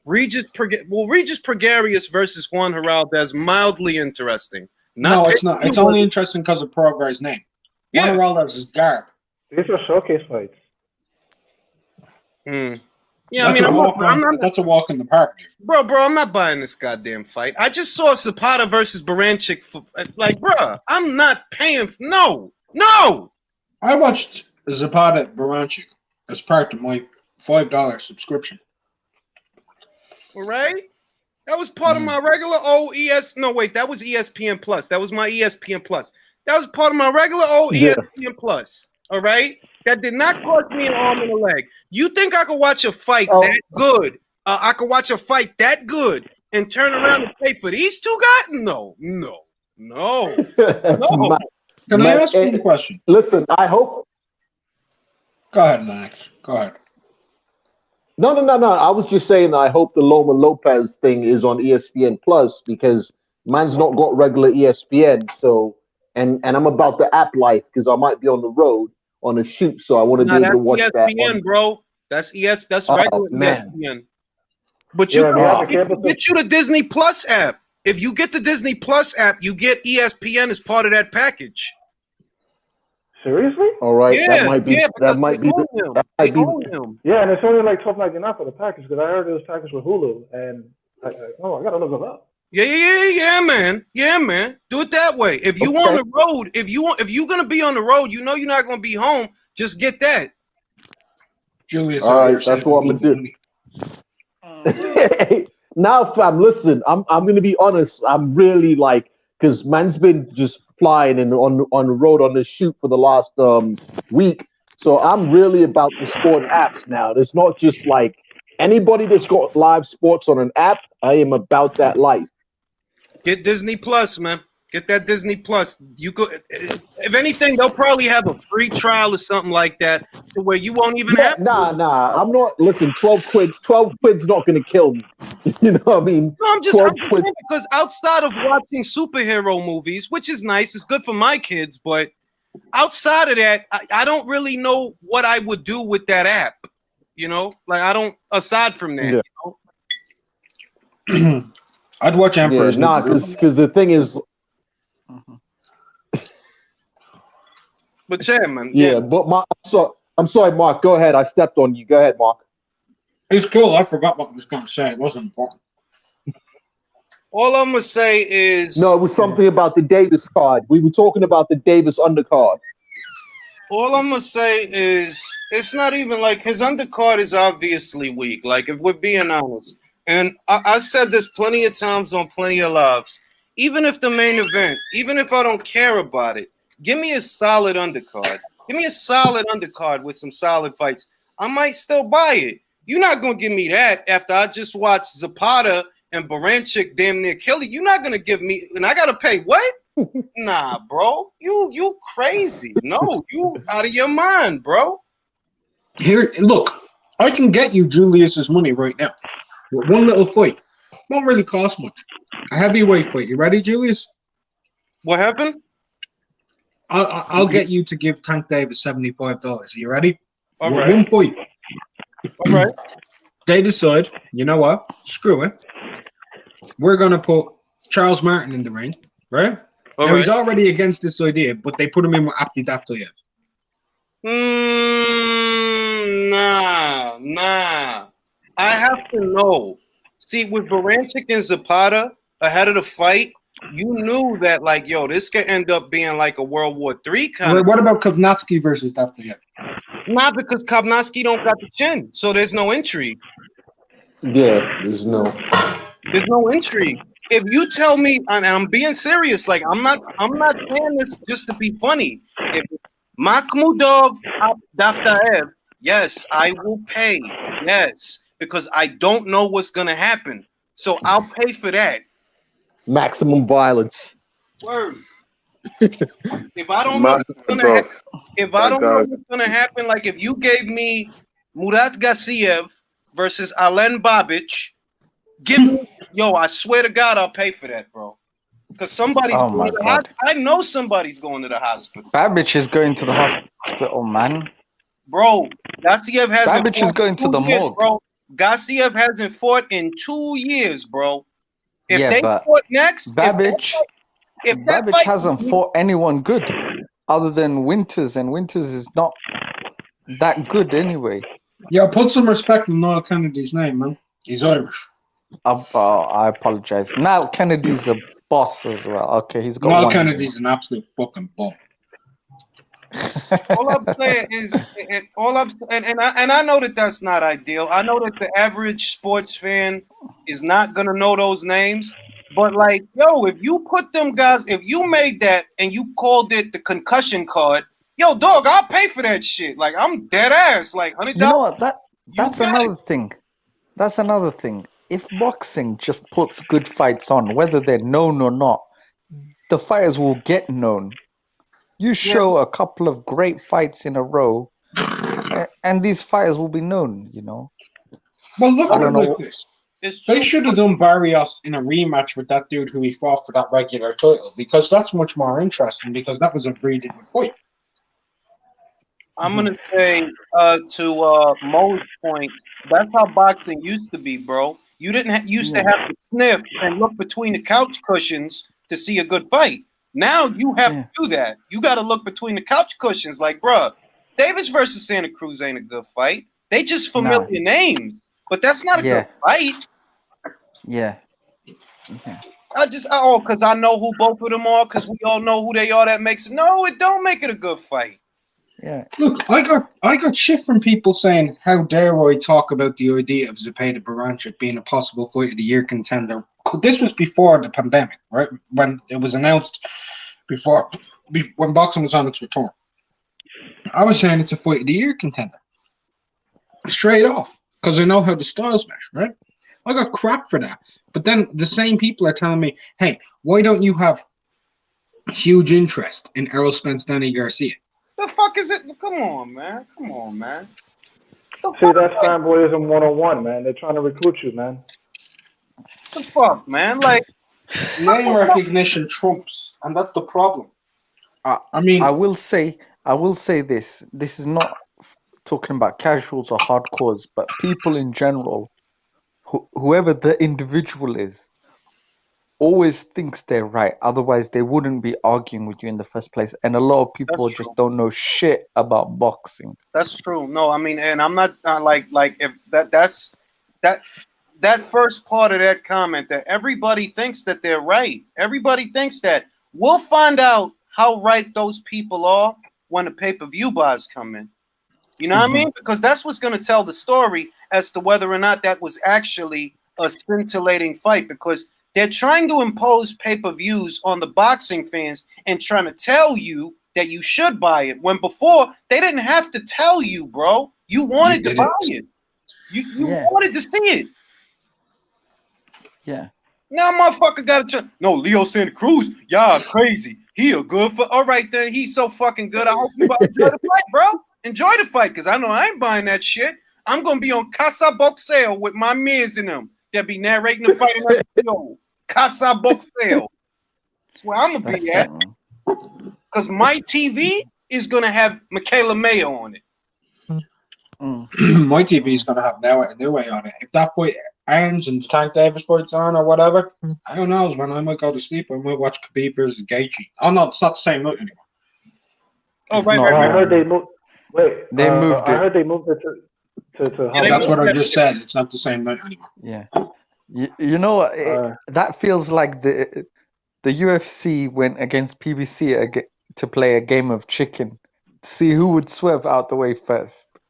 Regis Pregarius versus Juan Heraldez, mildly interesting. No, it's not. It's only interesting because of Pro Guy's name. Juan Heraldez is garb. These are showcase fights. Yeah, that's a walk in the park, bro. I'm not buying this goddamn fight. I just saw Zapata versus Baranchik. Bro, I'm not paying. No. I watched Zapata Baranchik as part of my $5 subscription. All right. That was part of my regular No, wait, that was ESPN Plus. That was my ESPN Plus. That was part of my regular ESPN Plus. All right, that did not cost me an arm and a leg. You think I could watch a fight that good? I could watch a fight that good and turn around and pay for these two guys? No. Can I ask you a question? Listen, I hope. Go ahead, Max. Go ahead. No. I was just saying that I hope the Loma Lopez thing is on ESPN Plus because man's not got regular ESPN. So, and I'm about the app life because I might be on the road on a shoot, so I want to be able to watch ESPN, that. bro. That's regular ESPN. But you get you the Disney Plus app. If you get the Disney Plus app, you get ESPN as part of that package. Seriously? All right, that might be. Yeah, that might be. Yeah, and it's only like $12.99 for the package because I heard it was packaged with Hulu, and I gotta look it up. Yeah, man. Do it that way. If you on the road, if you're gonna be on the road, you know you're not gonna be home. Just get that. Julius, all right, that's what I'm gonna do. Now, fam, listen. I'm gonna be honest. I'm really because man's been just flying and on the road on this shoot for the last week. So I'm really about the sport apps now. It's not just like anybody that's got live sports on an app. I am about that life. Get Disney Plus, man. Get that Disney Plus. You could, if anything, they'll probably have a free trial or something like that, to where you won't even have. Nah. I'm not. Listen, 12 quid's not gonna kill me. You know what I mean? No, I'm just saying because outside of watching superhero movies, which is nice, it's good for my kids, but outside of that, I don't really know what I would do with that app. You know, like I don't. Aside from that, you know? I'd watch Emperor's. Yeah, because the thing is. But yeah, man. Yeah, but I'm sorry, Mark. Go ahead. I stepped on you. Go ahead, Mark. It's cool. I forgot what I was going to say. It wasn't important. All I'm gonna say is no. It was something about the Davis card. We were talking about the Davis undercard. All I'm gonna say is it's not even like his undercard is obviously weak. Like if we're being honest, and I said this plenty of times on plenty of lives. Even if the main event, even if I don't care about it, give me a solid undercard. Give me a solid undercard with some solid fights. I might still buy it. You're not gonna give me that after I just watched Zapata and Baranchik damn near kill it. You're not gonna give me, and I gotta pay what? Nah, bro. You crazy. No, you out of your mind, bro. Here, look, I can get you Julius's money right now. With one little fight. Won't really cost much. A heavyweight fight. You ready, Julius? What happened? I'll get you to give Tank Davis $75. Are you ready? All right. One fight. All right. They decide, you know what? Screw it. We're going to put Charles Martin in the ring, right? Now, he's already against this idea, but they put him in with Abdi Daftoyev. Nah. I have to know. See, with Baranchik and Zapata ahead of the fight, you knew that, like, yo, this could end up being like a World War III kind of. What about Kovnatsky versus Daftoyev? Not because Kovnatsky don't got the chin, so there's no intrigue. Yeah, there's no intrigue. If you tell me, and I'm being serious, like I'm not saying this just to be funny. If Makhmudov Daftoyev, yes, I will pay. Yes, because I don't know what's gonna happen, so I'll pay for that. Maximum violence. Word. If I don't know what's gonna happen, know what's gonna happen, like if you gave me Murat Gassiev versus Alen Babic, give me, yo, I swear to God, I'll pay for that, bro. Because somebody's going to the hospital. I know somebody's going to the hospital. Babic is going to the hospital, man. Bro, Gassiev hasn't Babic is going to the morgue. Bro. Gassiev hasn't fought in 2 years, bro. If they fought next, Babic hasn't fought anyone good other than Winters, and Winters is not that good anyway. Yeah, put some respect on Niall Kennedy's name, man. He's Irish. I apologize. Niall Kennedy's a boss as well. Okay, he's got Niall Kennedy's an absolute fucking bum. All I'm saying is, and I know that that's not ideal. I know that the average sports fan is not gonna know those names. But like, yo, if you put them guys, if you made that and you called it the concussion card, yo, dog, I'll pay for that shit. Like, I'm dead ass. Like, $100. You know what? You That's got another it. thing. That's another thing. If boxing just puts good fights on, whether they're known or not, the fighters will get known. You show a couple of great fights in a row, and these fighters will be known, you know. Well, look I at it don't like know. this. It's They true. should have done Barrios in a rematch with that dude who he fought for that regular title, because that's much more interesting, because that was a really good fight. I'm gonna say to Mo's point, that's how boxing used to be, bro. You didn't used to have to sniff and look between the couch cushions to see a good fight. Now you have to do that. You got to look between the couch cushions. Like, bruh, Davis versus Santa Cruz ain't a good fight. They just familiar names, but that's not a good fight. Yeah. Because I know who both of them are, because we all know who they are. That makes it. No, it don't make it a good fight. Yeah. Look, I got shit from people saying, how dare I talk about the idea of Zepeda Baranchik being a possible fight of the year contender. This was before the pandemic, right? When it was announced when boxing was on its return. I was saying it's a fight of the year contender. Straight off. Because I know how the styles mesh, right? I got crap for that. But then the same people are telling me, hey, why don't you have huge interest in Errol Spence, Danny Garcia? The fuck is it? Come on, man. Come on, man. See, that's fanboyism 101, man. They're trying to recruit you, man. The fuck, man? Like, name recognition trumps, and that's the problem. I mean, I will say this. This is not talking about casuals or hardcores, but people in general, whoever the individual is, always thinks they're right. Otherwise, they wouldn't be arguing with you in the first place. And a lot of people just don't know shit about boxing. That's true. No, I mean, and I'm not like if that first part of that comment that everybody thinks that they're right. Everybody thinks that. We'll find out how right those people are when the pay-per-view buys come in. You know what I mean? Because that's what's going to tell the story as to whether or not that was actually a scintillating fight, because they're trying to impose pay-per-views on the boxing fans and trying to tell you that you should buy it, when before they didn't have to tell you, bro. You wanted to buy it. You wanted to see it. Yeah. Now motherfucker got to no, Leo Santa Cruz. Y'all crazy. He a good for all right then. He's so fucking good. I hope you enjoy the fight, bro. Enjoy the fight, because I know I ain't buying that shit. I'm gonna be on Casa Boxeo with my mans in them. They'll be narrating the fight in that video. Casa Boxeo. That's where I'm gonna be at. Because my TV is gonna have Michaela Mayo on it. My TV is gonna have a new way on it. If that fight ends and the Tank Davis fight's on or whatever, I don't know. When I might go to sleep, I might watch Khabib versus Gaethje. Oh no, it's not the same night anymore. Oh right. I heard they moved. Wait, they moved it. I heard they moved it to yeah, that's what I just said. It's not the same night anymore. Yeah. You know, that feels like the UFC went against PBC to play a game of chicken, to see who would swerve out the way first.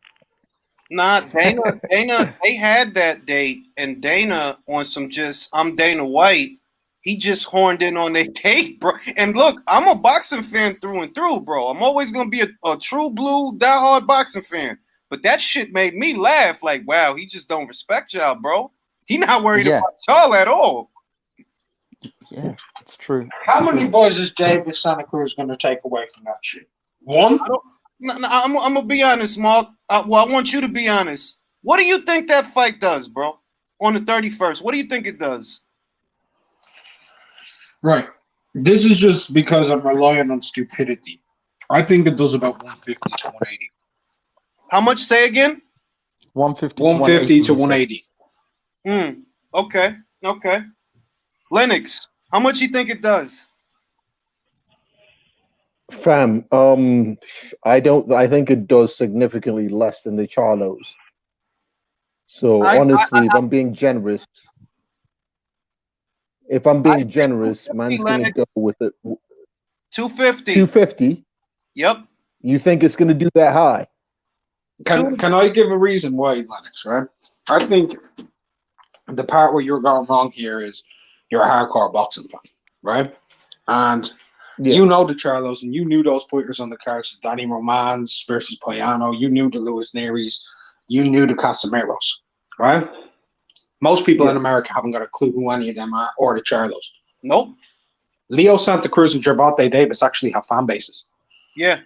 Nah, Dana, they had that date, and Dana on some just I'm Dana White. He just horned in on their date, bro. And look, I'm a boxing fan through and through, bro. I'm always gonna be a true blue, diehard boxing fan. But that shit made me laugh. Like, wow, he just don't respect y'all, bro. He not worried about y'all at all. Yeah, it's true. How many boys is Davis Santa Cruz gonna take away from that shit? One? I'm gonna be honest, Mark. I want you to be honest. What do you think that fight does, bro? On the 31st, what do you think it does? Right. This is just because I'm relying on stupidity. I think it does about 150 to 180. How much? Say again? 150 to 180. Okay. Lennox, how much you think it does? Fam, I think it does significantly less than the Charlos. So honestly, if I'm being generous, man's gonna go with it. 250. 250. Yep. You think it's gonna do that high? Can I give a reason why, Lennox? Right? I think the part where you're going wrong here is you're a hardcore boxing fan, right? And you know the Charlos, and you knew those fighters on the cards, Danny Romans versus Payano. You knew the Luis Neris. You knew the Casimiros, right? Most people in America haven't got a clue who any of them are or the Charlos. Nope. Leo Santa Cruz and Gervonta Davis actually have fan bases. Yeah.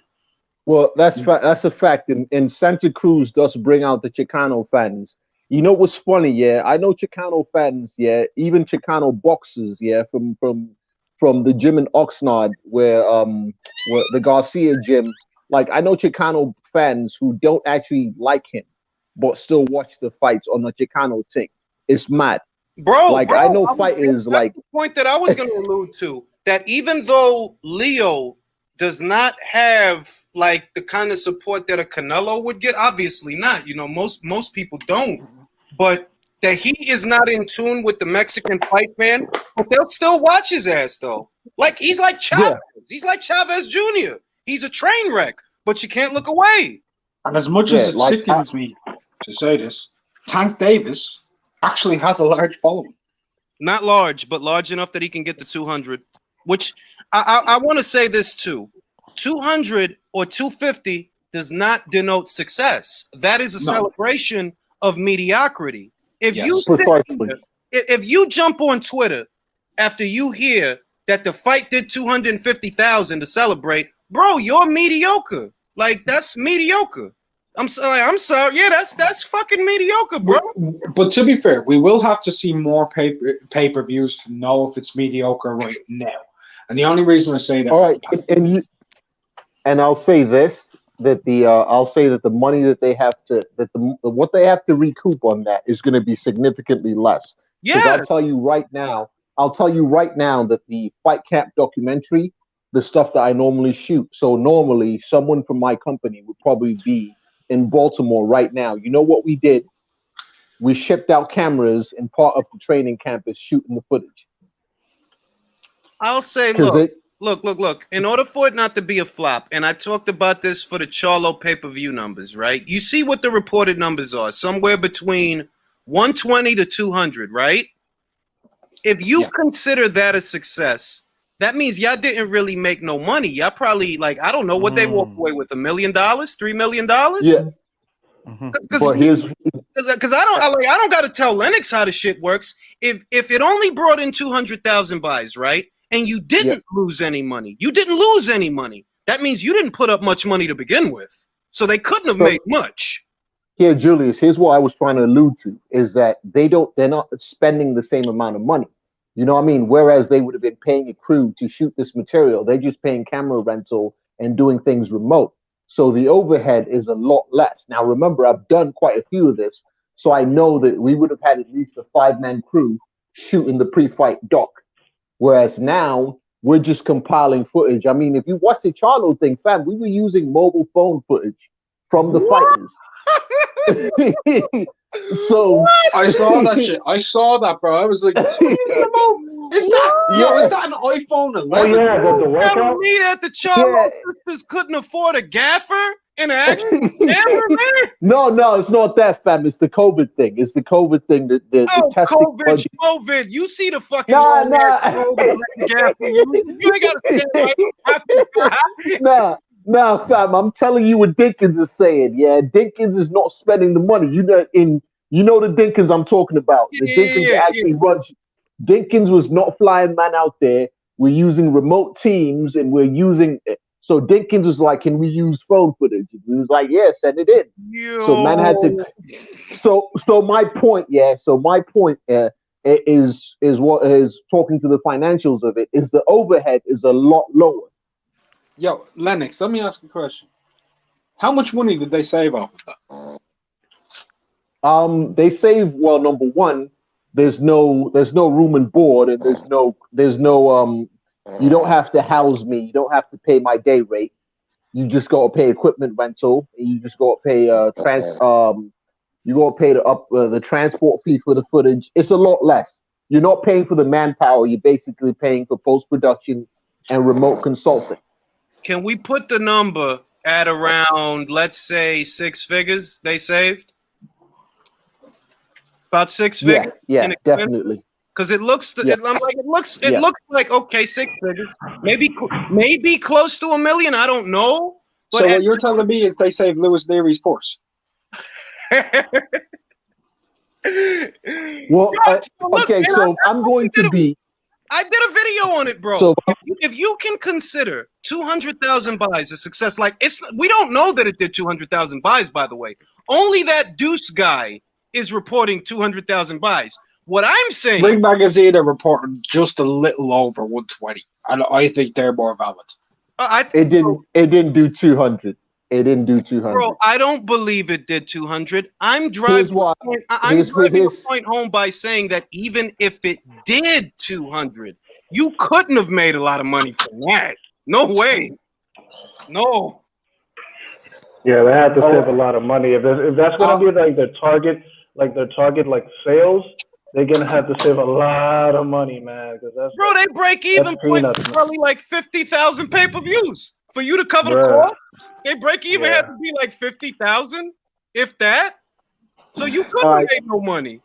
Well, that's a fact. And Santa Cruz does bring out the Chicano fans. You know what's funny? Yeah, I know Chicano fans. Yeah, even Chicano boxers. Yeah, from the gym in Oxnard, where the Garcia gym. Like, I know Chicano fans who don't actually like him, but still watch the fights on the Chicano thing. It's mad. Bro, I know fighters that's like the point that I was going to allude to. That even though Leo does not have like the kind of support that a Canelo would get, obviously not. You know, most people don't. But that he is not in tune with the Mexican fight fan, but they'll still watch his ass though. Like he's like Chavez. Yeah. He's like Chavez Jr. He's a train wreck, but you can't look away. And as much as it sickens me to say this, Tank Davis actually has a large following. Not large, but large enough that he can get the 200. Which I want to say this too: 200 or 250 does not denote success. That is a celebration of mediocrity. If you jump on Twitter after you hear that the fight did 250,000 to celebrate, bro, you're mediocre. Like that's mediocre. I'm sorry. Yeah, that's fucking mediocre, bro. But to be fair, we will have to see more pay-per-views to know if it's mediocre right now. And the only reason I say that, all right, and I'll say this: that the money that they have to what they have to recoup on that is going to be significantly less. Yeah, I'll tell you right now that the Fight Camp documentary, the stuff that I normally shoot. So normally, someone from my company would probably be in Baltimore right now. You know what we did? We shipped out cameras, and part of the training camp is shooting the footage. I'll say, look. In order for it not to be a flop, and I talked about this for the Charlo pay-per-view numbers, right? You see what the reported numbers are, somewhere between 120 to 200, right? If you consider that a success, that means y'all didn't really make no money. Y'all probably, like, I don't know what they walked away with, $1 million, $3 million? Yeah. Because I don't got to tell Lennox how the shit works. If it only brought in 200,000 buys, right? And you didn't lose any money. You didn't lose any money. That means you didn't put up much money to begin with. So they couldn't have made much. Here, Julius, here's what I was trying to allude to, is that they're not spending the same amount of money. You know what I mean? Whereas they would have been paying a crew to shoot this material, they're just paying camera rental and doing things remote. So the overhead is a lot less. Now, remember, I've done quite a few of this, so I know that we would have had at least a 5-man crew shooting the pre-fight doc. Whereas now, we're just compiling footage. I mean, if you watch the Charlo thing, fam, we were using mobile phone footage from the fighters. So I saw that shit. I saw that, bro. I was like, is that an iPhone 11? Oh yeah, the workout. Telling me that the Charlo sisters couldn't afford a gaffer and an actual camera, man? No, it's not that, fam. It's the COVID thing. It's the COVID thing. The testing budget. COVID. You see the fucking Nah. gaffer. You ain't got to stand right. Nah, fam. I'm telling you what Dinkins is saying. Yeah, Dinkins is not spending the money. You know the Dinkins I'm talking about. The Dinkins actually runs. Dinkins was not flying man out there. We're using remote teams, and we're using. So Dinkins was like, "Can we use phone footage?" And we was like, "Yeah, send it in." So man had to. So my point, is what is talking to the financials of it is the overhead is a lot lower. Yo, Lennox, let me ask you a question. How much money did they save off of that? They save, well, number one, there's no room and board, and there's no you don't have to house me, you don't have to pay my day rate. You just go pay equipment rental, and you just go pay the transport fee for the footage. It's a lot less. You're not paying for the manpower, you're basically paying for post-production and remote consulting. Can we put the number at around, let's say, 6 figures they saved? About 6 Yeah, figures. yeah, definitely. Because it looks, Yeah. it looks like okay, 6 figures, maybe close to $1 million. I don't know. But So what you're telling me is they saved Lewis Leary's purse. Well, Look, okay, man, so I'm going to be. I did a video on it, bro. So If you can consider 200,000 buys a success, like we don't know that it did 200,000 buys, by the way. Only that Deuce guy is reporting 200,000 buys. What I'm saying, Ring Magazine are reporting just a little over 120, and I think they're more valid. It didn't do 200. It didn't do 200. Bro, I don't believe it did 200. I'm driving the point home by saying that even if it did 200, you couldn't have made a lot of money from that. No way. No. Yeah, they had to save a lot of money. If that's gonna be like their target sales, they're gonna have to save a lot of money, man. Because bro, they break even point probably like 50,000 pay-per-views. For you to cover the costs, they break even had to be like 50,000, if that. So you couldn't have made no money.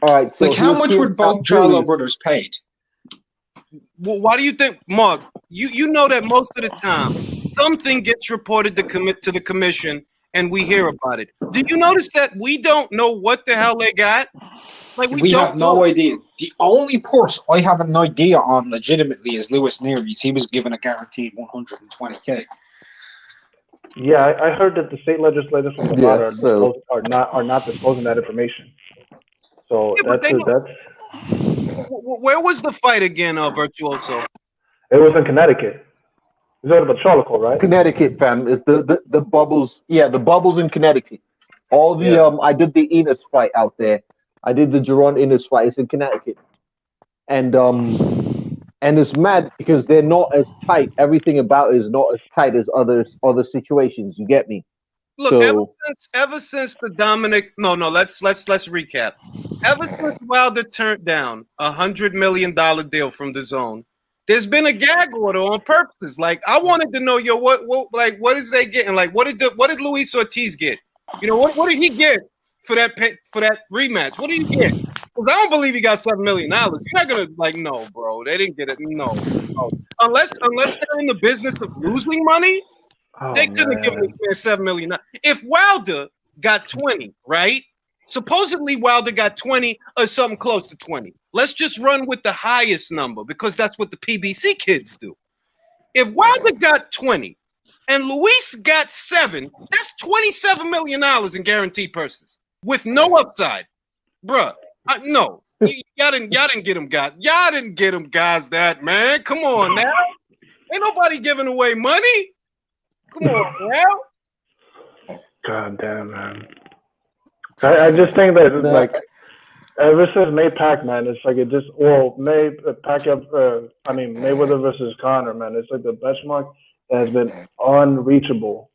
All right. So like, how much would both Charlo brothers paid? Well, why do you think, Mark? You know that most of the time something gets reported to the commission, and we hear about it. Did you notice that we don't know what the hell they got? Like we have no idea. The only purse I have an idea on legitimately is Lewis Neary's. He was given a guaranteed $120K. Yeah, I heard that the state legislators from Nevada are not disclosing that information. So that's. Where was the fight again, Virtuoso? It was in Connecticut. Is that about Charlotte, right? Connecticut, fam. Is the bubbles? Yeah, the bubbles in Connecticut. All the I did the Enos fight out there. I did the Jerron Enos fight. It's in Connecticut, and it's mad because they're not as tight. Everything about it is not as tight as other situations. You get me? Look, so, ever since the Dominic, let's recap. Ever since Wilder turned down $100 million deal from the Zone, there's been a gag order on purposes. Like, I wanted to know, what is they getting? Like, what did Luis Ortiz get? You know, what did he get for that rematch? What did he get? Because I don't believe he got $7 million. You're not gonna no, bro. They didn't get it. No. Unless they're in the business of losing money, they couldn't have given this man $7 million. If Wilder got 20, right? Supposedly Wilder got 20 or something close to 20. Let's just run with the highest number because that's what the PBC kids do. If Wilder got 20 and Luis got 7, that's $27 million in guaranteed purses with no upside, bruh. No, y'all didn't get them guys. Y'all didn't get them guys that, man. Come on now, ain't nobody giving away money. Come on now. God damn, man. I just think that like ever since Maypac, man, it's like it just Mayweather versus Conor, man. It's like the benchmark that has been unreachable.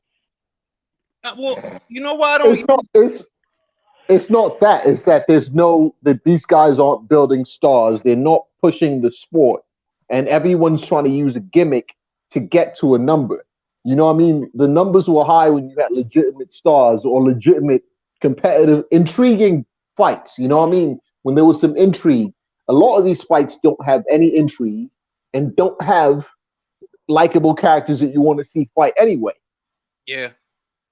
Well, you know why I don't. It's not that. It's that that these guys aren't building stars. They're not pushing the sport, and everyone's trying to use a gimmick to get to a number. You know what I mean? The numbers were high when you had legitimate stars or legitimate, competitive, intriguing fights. You know what I mean? When there was some intrigue. A lot of these fights don't have any intrigue and don't have likable characters that you want to see fight anyway. Yeah.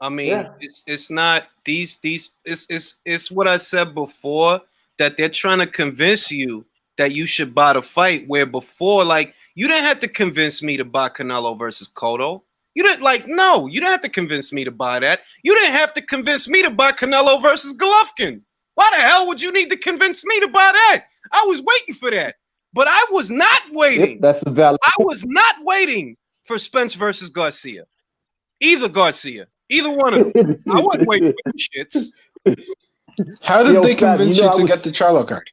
I mean, it's not it's what I said before, that they're trying to convince you that you should buy the fight, where before, like, you didn't have to convince me to buy Canelo versus Cotto. You didn't you didn't have to convince me to buy that. You didn't have to convince me to buy Canelo versus Golovkin. Why the hell would you need to convince me to buy that? I was waiting for that. But I was not waiting. Yep, that's a valid point. I was not waiting for Spence versus Garcia. Either one of them. I wasn't waiting for these shits. How did they convince you to get the Charlo card?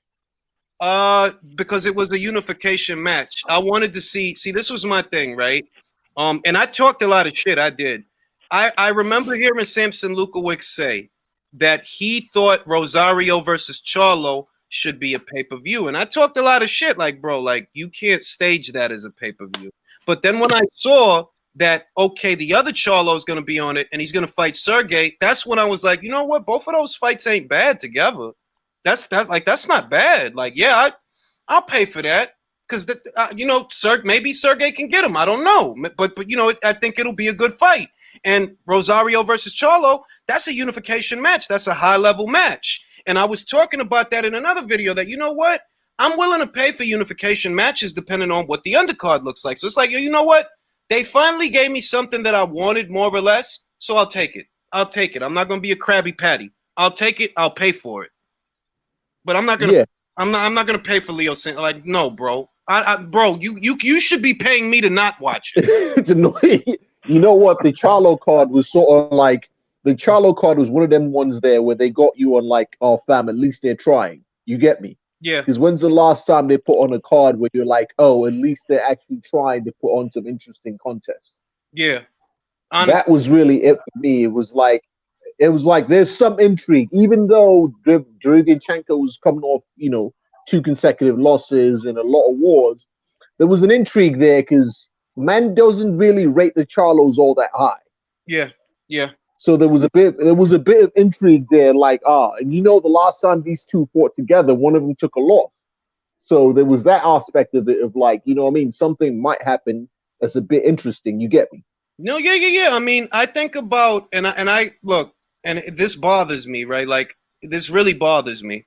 Because it was a unification match. I wanted to see, this was my thing, right? And I talked a lot of shit. I did. I remember hearing Samson Lukowicz say that he thought Rosario versus Charlo should be a pay-per-view. And I talked a lot of shit, like, bro, like, you can't stage that as a pay-per-view. But then when I saw that, okay, the other Charlo is going to be on it and he's going to fight Sergey, that's when I was like, you know what? Both of those fights ain't bad together. That's not bad. Like, yeah, I'll pay for that because maybe Sergey can get him. I don't know, but I think it'll be a good fight. And Rosario versus Charlo, that's a unification match. That's a high level match. And I was talking about that in another video. That, you know what, I'm willing to pay for unification matches depending on what the undercard looks like. So it's like, you know what, they finally gave me something that I wanted more or less. So I'll take it. I'm not going to be a Krabby Patty. I'll take it. I'll pay for it. But I'm not gonna. Yeah. I'm not gonna pay for Leo. Like, no, bro. Bro, you should be paying me to not watch it. You know what? The Charlo card was sort of like the Charlo card was one of them ones there where they got you on like, oh fam, at least they're trying. You get me? Yeah. Because when's the last time they put on a card where you're like, oh, at least they're actually trying to put on some interesting contests? Yeah. Honestly. That was really it for me. It was like there's some intrigue, even though Lomachenko was coming off, 2 consecutive losses and a lot of wars. There was an intrigue there because man doesn't really rate the Charlos all that high. Yeah, yeah. So there was a bit of intrigue there, like and the last time these two fought together, one of them took a loss. So there was that aspect of it, of like, something might happen that's a bit interesting. You get me? No, yeah. I mean, I think about and I look. And this bothers me, right? Like, this really bothers me.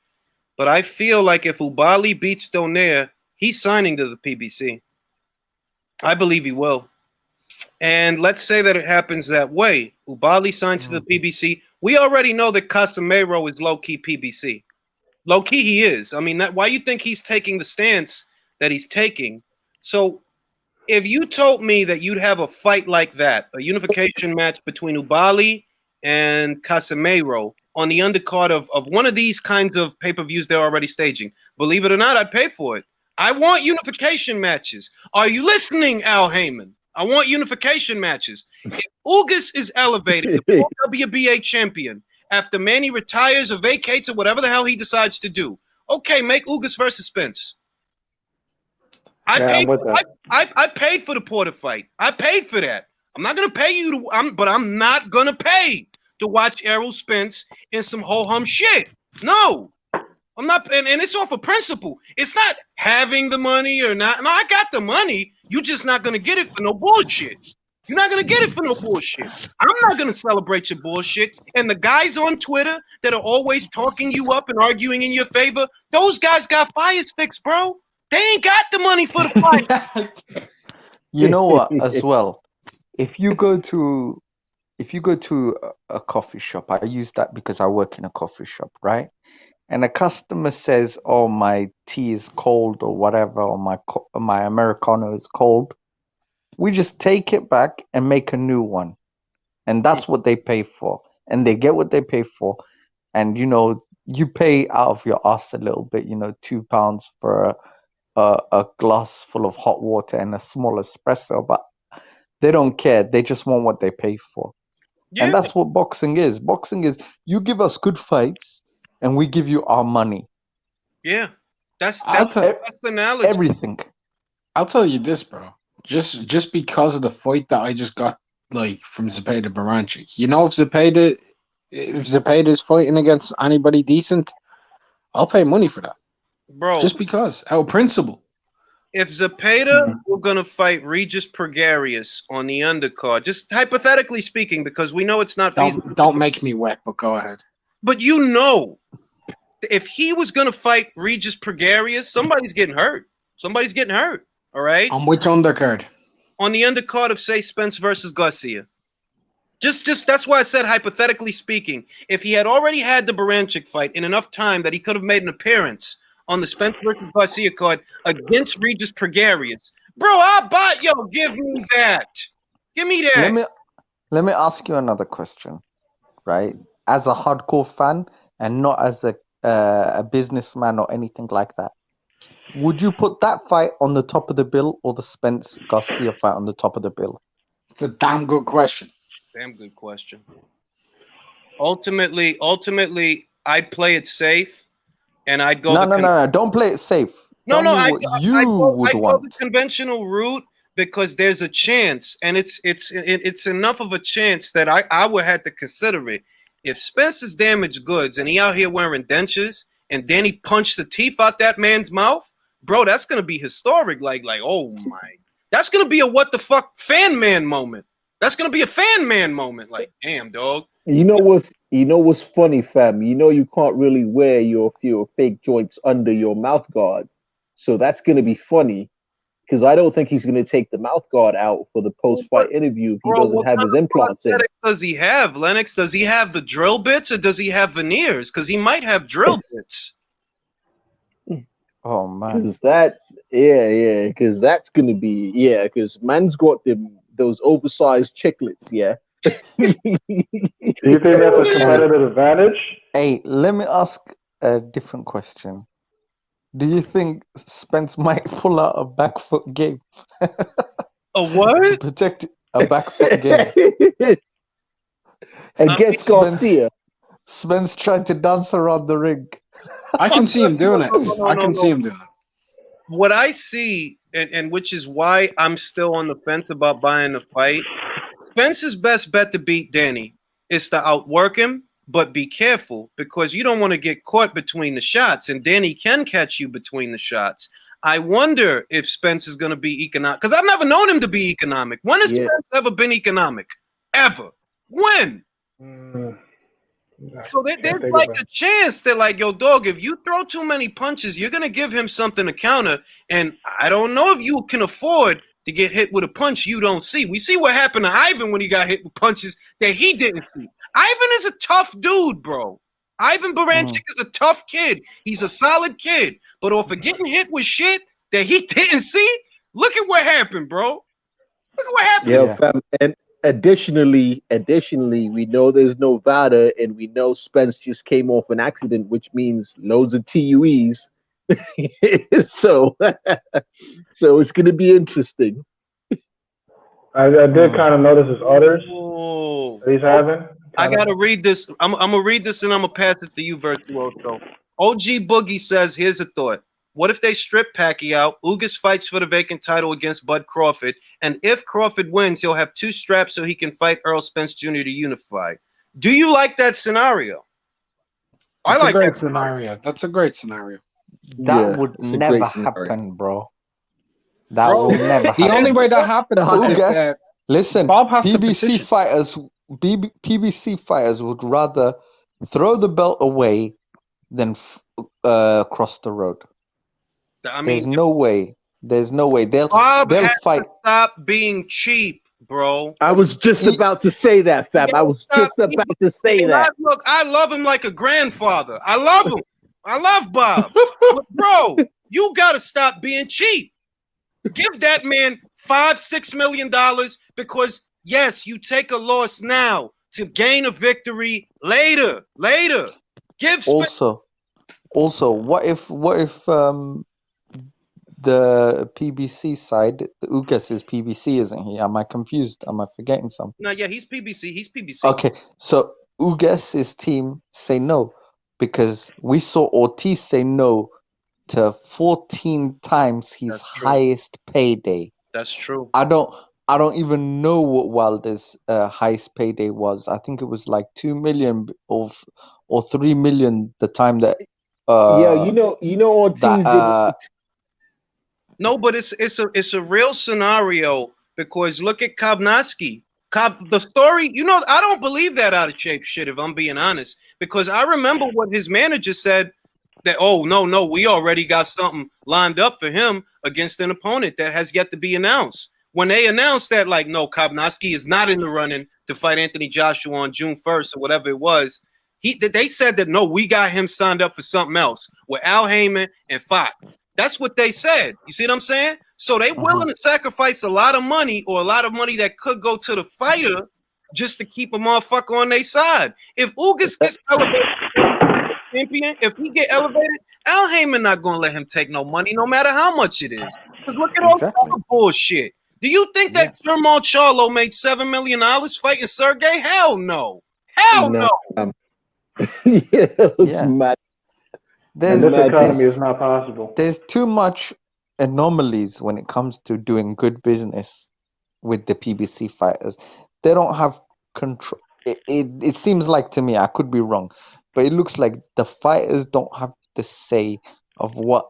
But I feel like if Ubali beats Donaire, he's signing to the PBC. I believe he will. And let's say that it happens that way. Ubali signs to the PBC. We already know that Casemiro is low-key PBC. Low-key he is. I mean, why you think he's taking the stance that he's taking? So if you told me that you'd have a fight like that, a unification match between Ubali and Casemiro on the undercard of one of these kinds of pay-per-views they're already staging, believe it or not, I'd pay for it. I want unification matches. Are you listening, Al Heyman? I want unification matches. If Ugas is elevated to WBA champion after Manny retires or vacates or whatever the hell he decides to do, okay, make Ugas versus Spence. I paid for the Porter fight. I paid for that. I'm not gonna pay you but I'm not gonna pay to watch Errol Spence in some ho-hum shit. No, I'm not, and it's off of principle. It's not having the money or not. No, I got the money. You're just not gonna get it for no bullshit. You're not gonna get it for no bullshit. I'm not gonna celebrate your bullshit. And the guys on Twitter that are always talking you up and arguing in your favor, those guys got fire sticks, bro. They ain't got the money for the fight. You know what? As well, if you go to a coffee shop, I use that because I work in a coffee shop, right? And a customer says, "Oh, my tea is cold," or whatever, or my Americano is cold. We just take it back and make a new one, and that's what they pay for, and they get what they pay for. And you pay out of your ass a little bit, £2 for a glass full of hot water and a small espresso, but they don't care. They just want what they pay for. Yeah. And that's what boxing is. Boxing is you give us good fights and we give you our money. Yeah. That's the analogy. Everything. I'll tell you this, bro. Just because of the fight that I just got, like, from Zepeda Baranchik. If Zepeda is fighting against anybody decent, I'll pay money for that. Bro. Just because. Out of principle. If Zepeda were going to fight Regis Pregarius on the undercard, just hypothetically speaking, because we know it's not feasible. Don't make me wet, but go ahead. But if he was going to fight Regis Pregarius, somebody's getting hurt. Somebody's getting hurt, all right? On which undercard? On the undercard of, say, Spence versus Garcia. Just that's why I said hypothetically speaking, if he had already had the Baranchik fight in enough time that he could have made an appearance on the Spence versus Garcia card against Regis Pregarius. Bro, give me that. Give me that. Let me ask you another question, right? As a hardcore fan and not as a businessman or anything like that, would you put that fight on the top of the bill or the Spence Garcia fight on the top of the bill? It's a damn good question. Damn good question. Ultimately, I play it safe. And I'd go. No. Don't play it safe. Tell me what you would want. Go the conventional route because there's a chance, and it's enough of a chance that I would have to consider it. If Spence is damaged goods and he out here wearing dentures and Danny punched the teeth out that man's mouth, bro, that's gonna be historic. Like, oh my, that's gonna be a what the fuck fan man moment. That's gonna be a fan man moment. Like, damn, dog. You know what's funny, fam? You know you can't really wear your fake joints under your mouth guard, so that's gonna be funny. Because I don't think he's going to take the mouth guard out for the post-fight interview if he doesn't have his implants in. Does he have, Lennox? Does he have the drill bits or does he have veneers? Because he might have drill bits. Oh man, because because that's going to be because man's got those oversized chiclets. Yeah. Do you think that's a competitive advantage? Hey, let me ask a different question. Do you think Spence might pull out a back foot game? A what? To protect a back foot game. Against Garcia. Spence tried to dance around the ring. I can see him doing it. I can see him doing it. What I see, and which is why I'm still on the fence about buying the fight, Spence's best bet to beat Danny is to outwork him, but be careful because you don't want to get caught between the shots, and Danny can catch you between the shots. I wonder if Spence is going to be economic because I've never known him to be economic. When has Spence ever been economic? Ever? When? So there's like a chance that, like, yo, dog, if you throw too many punches, you're going to give him something to counter. And I don't know if you can afford to get hit with a punch you don't see. We see what happened to Ivan when he got hit with punches that he didn't see. Ivan is a tough dude, bro. Ivan Baranchik is a tough kid. He's a solid kid. But for getting hit with shit that he didn't see, look at what happened, bro. Look at what happened. Yeah, fam. And additionally, we know there's no VADA, and we know Spence just came off an accident, which means loads of TUEs. so it's going to be interesting. I did kind of notice his orders he's having. I gotta read this. I'm gonna read this and I'm gonna pass it to you, Virtuoso. OG Boogie says, here's a thought. What if they strip Pacquiao? Ugas fights for the vacant title against Bud Crawford, and if Crawford wins, he'll have 2 straps so he can fight Errol Spence Jr. to unify. Do you like that scenario? That's a great scenario. That's a great scenario. That would never happen, bro. That will never happen. The only way that happens is if, listen, Bob has PBC fighters would rather throw the belt away than cross the road. I mean, there's no way. They'll fight. Stop being cheap, bro. I was just about to say that, fam. I was just about to say that. Look, I love him like a grandfather. I love him. I love Bob. But bro, you gotta stop being cheap. Give that man $5-6 million because yes, you take a loss now to gain a victory later. Give also, what if the PBC side, the Ugas is PBC, isn't he? Am I confused? Am I forgetting something? No, yeah, he's PBC. He's PBC. Okay, so Ugas' team say no because we saw Ortiz say no to 14 times his highest payday. That's true. I don't even know what Wilder's highest payday was. I think it was like 2 million or 3 million the time that. You know Ortiz. No, but it's a real scenario because look at Kovnatski. The story, I don't believe that out of shape shit, if I'm being honest, because I remember what his manager said that, oh, no, we already got something lined up for him against an opponent that has yet to be announced. When they announced that, like, no, Kovnatski is not in the running to fight Anthony Joshua on June 1st or whatever it was, they said that, no, we got him signed up for something else with Al Heyman and Fox. That's what they said. You see what I'm saying? So they willing to sacrifice a lot of money or a lot of money that could go to the fighter just to keep a motherfucker on their side. If Ugas gets elevated, champion, if he get elevated, Al Heyman not going to let him take no money no matter how much it is. Because look at all the other bullshit. Do you think that Jermall Charlo made $7 million fighting Sergey? Hell no. Hell no. Mad. This economy is not possible. There's too much anomalies when it comes to doing good business with the PBC fighters. They don't have control. It seems like to me, I could be wrong, but it looks like the fighters don't have the say of what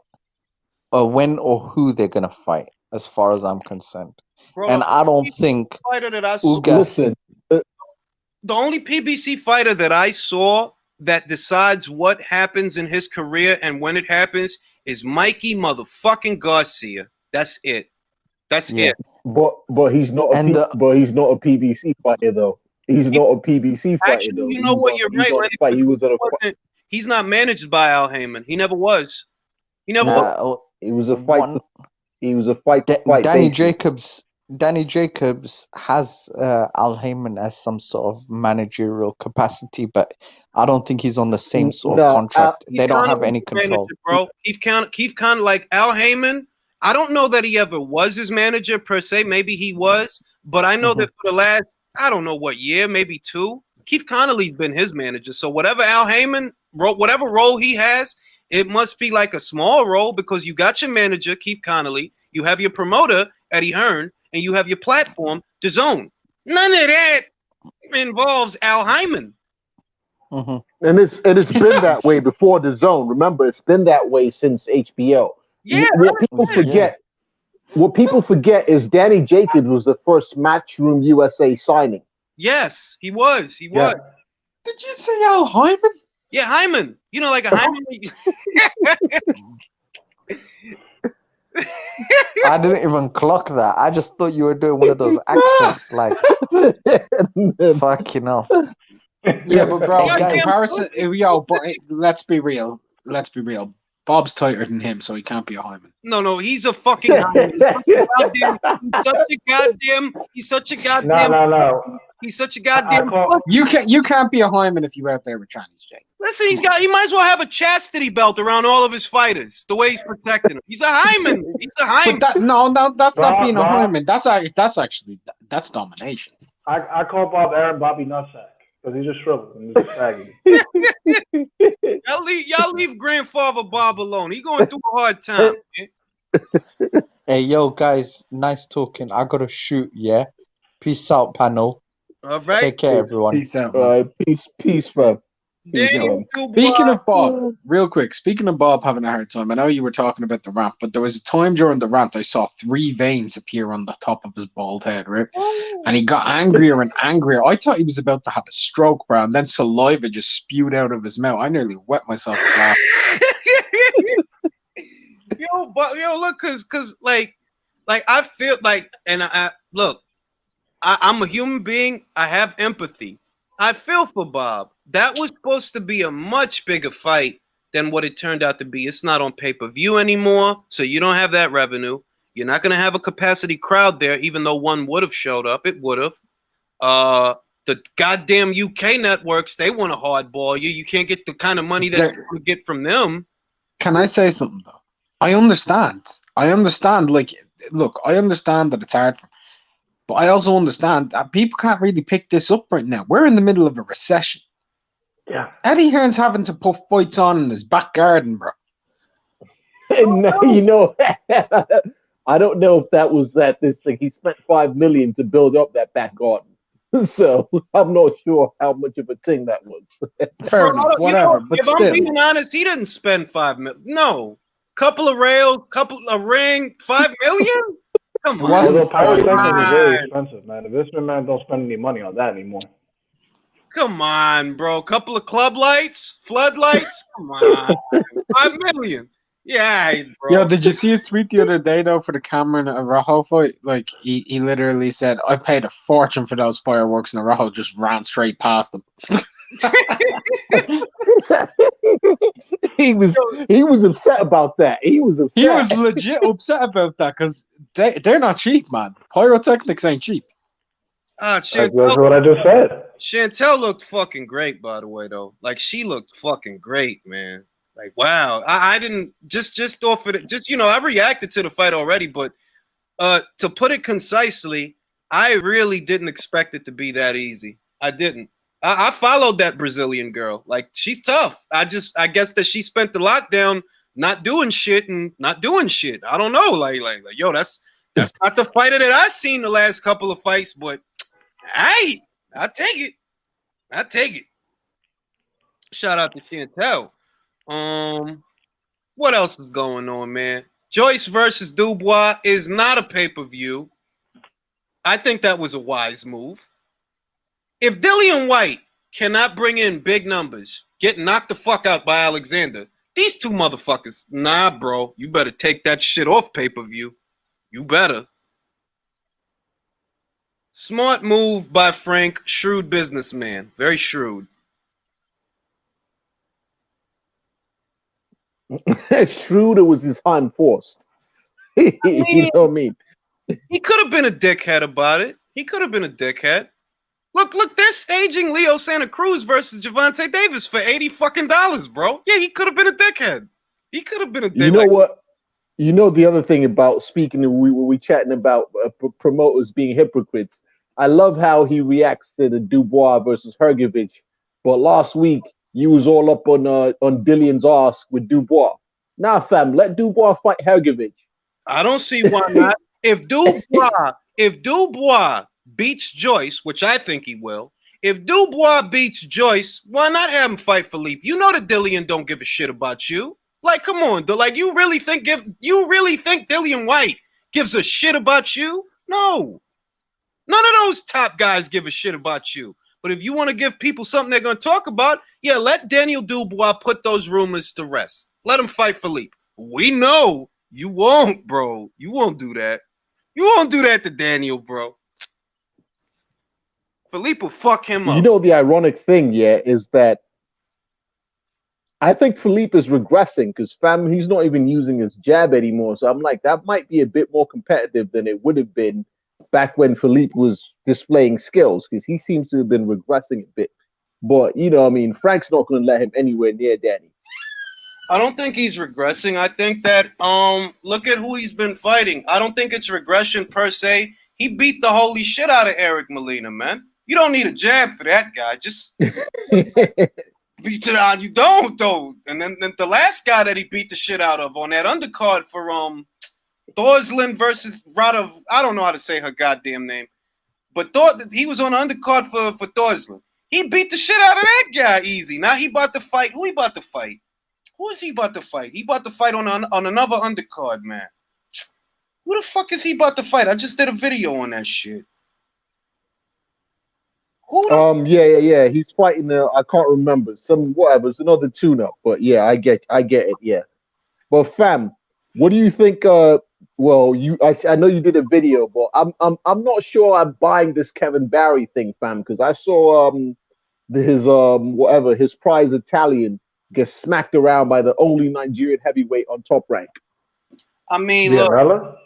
or when or who they're gonna fight, as far as I'm concerned. Bro, And I don't think fighter that I saw, Ugas. Listen, the only PBC fighter that I saw that decides what happens in his career and when it happens is Mikey motherfucking Garcia. That's it. That's Yeah. it. but he's not And but he's not a PBC fighter though. He's not a PBC fighter Actually, though. you know what? You're right, Lenny. Fight. He was on a fight. He's not managed by Al Heyman. He never was. He never was. Nah, He was a fight. one, He was a fight. To fight Danny basis. Jacobs has Al Heyman as some sort of managerial capacity, but I don't think he's on the same sort of contract. They don't have any control. Bro. Keith kind of like Al Heyman. I don't know that he ever was his manager per se. Maybe he was, but I know that for the last, I don't know what year, maybe 2, Keith Connolly's been his manager. So whatever Al Heyman, whatever role he has, it must be like a small role because you got your manager, Keith Connolly, you have your promoter, Eddie Hearn, and you have your platform, DAZN. None of that involves Al Heyman. And it's been that way before DAZN. Remember, it's been that way since HBO. Yeah. What people forget is Danny Jacobs was the first Matchroom USA signing. Yes, he was. He was. Did you say Al Heyman? Yeah, Hyman. You know, like a Hyman. I didn't even clock that. I just thought you were doing one of those accents, like fucking hell. Yeah, but bro, Hey, guys. comparison, but let's be real. Let's be real. Bob's tighter than him, so he can't be a Hyman. No, he's a fucking Hyman. He's such a goddamn. No. He's such a goddamn. You can't be a Hyman if you're out there with Chinese Jake. Listen, he might as well have a chastity belt around all of his fighters. The way he's protecting them, he's a Hyman. He's a Hyman. But that's not being a Hyman. That's domination. I call Bob Aaron Bobby Nutsack because he's just shriveled and he's just saggy. Y'all leave grandfather Bob alone. He going through a hard time. Man. Hey, yo, guys, nice talking. I gotta shoot. Yeah, peace out, panel. All right. Take care, everyone. Peace out. Peace, fam. Speaking of Bob, real quick, speaking of Bob having a hard time, I know you were talking about the rant, but there was a time during the rant I saw 3 veins appear on the top of his bald head, right? And he got angrier and angrier. I thought he was about to have a stroke, bro, and then saliva just spewed out of his mouth. I nearly wet myself laughing. Yo, look, cause like I feel like, and I'm a human being. I have empathy. I feel for Bob. That was supposed to be a much bigger fight than what it turned out to be. It's not on pay-per-view anymore, so you don't have that revenue. You're not going to have a capacity crowd there, even though one would have showed up. It would have. The goddamn UK networks, they want to hardball you. You can't get the kind of money that you get from them. Can I say something, though? I understand. Like, look, I understand that it's hard for him. But I also understand that people can't really pick this up right now. We're in the middle of a recession. Yeah. Eddie Hearn's having to put fights on in his back garden, bro. You know, I don't know if that was this thing. He spent $5 million to build up that back garden. So I'm not sure how much of a thing that was. Fair enough, whatever. But if still. I'm being honest, he didn't spend $5 million. No. Couple of rails, a ring, $5 million? Come on. Although pyrotechnics is very expensive, man. The Visman man don't spend any money on that anymore. Come on, bro. Couple of club lights, floodlights. Come on. $5 million. Yeah, bro. Yo, did you see his tweet the other day though for the Cameron and Rajo fight? Like he literally said, "I paid a fortune for those fireworks," and Rajo just ran straight past them. He was upset about that. He was legit upset about that because they're not cheap, man. Pyrotechnics ain't cheap. That's what I just said. Chantel looked fucking great, by the way, though. Like, she looked fucking great, man. Like, wow. I didn't just off of it. Just, I reacted to the fight already, but to put it concisely, I really didn't expect it to be that easy. I didn't. I followed that Brazilian girl. Like, she's tough. I guess that she spent the lockdown not doing shit and not doing shit. I don't know. Like, yo, that's not the fighter that I've seen the last couple of fights, but I'll take it. Shout out to Chantel. What else is going on, man? Joyce versus Dubois is not a pay-per-view. I think that was a wise move. If Dillian White cannot bring in big numbers, get knocked the fuck out by Alexander, these two motherfuckers, nah, bro, you better take that shit off pay-per-view. You better. Smart move by Frank, shrewd businessman, very shrewd. Schroeder was his hand forced. You know what I mean? He could have been a dickhead about it. He could have been a dickhead. Look, they're staging Leo Santa Cruz versus Javante Davis for $80 fucking, bro. Yeah, he could have been a dickhead. He could have been a dickhead. You know what? You know the other thing about speaking of we chatting about promoters being hypocrites. I love how he reacts to the Dubois versus Hergovich. But last week you was all up on Dillian's ass with Dubois. Nah, fam, let Dubois fight Hergovich. I don't see why not. If Dubois beats Joyce, which I think he will, if Dubois beats Joyce, why not have him fight Philippe? You know that Dillian don't give a shit about you. Like, come on, like you really think Dillian White gives a shit about you? No. None of those top guys give a shit about you. But if you want to give people something they're going to talk about, yeah, let Daniel Dubois put those rumors to rest. Let him fight Philippe. We know you won't, bro. You won't do that. You won't do that to Daniel, bro. Philippe will fuck him up. You know the ironic thing, yeah, is that I think Philippe is regressing because, fam, he's not even using his jab anymore. So I'm like, that might be a bit more competitive than it would have been back when Philippe was displaying skills, because he seems to have been regressing a bit. But, you know, I mean, Frank's not going to let him anywhere near Danny. I don't think he's regressing. I think that, look at who he's been fighting. I don't think it's regression per se. He beat the holy shit out of Eric Molina, man. You don't need a jab for that guy. Just... You don't, though. And then the last guy that he beat the shit out of on that undercard for Thorslin versus Radov, I don't know how to say her goddamn name, but he was on the undercard for Thorslin. He beat the shit out of that guy easy. Now he about to fight. Who he about to fight? Who is he about to fight? He about to fight on another undercard, man. Who the fuck is he about to fight? I just did a video on that shit. Yeah. He's fighting. I can't remember whatever. It's another tune-up, but yeah, I get it. Yeah, but fam, what do you think? I know you did a video, but I'm not sure I'm buying this Kevin Barry thing, fam, because I saw his prize Italian get smacked around by the only Nigerian heavyweight on Top Rank. I mean, look.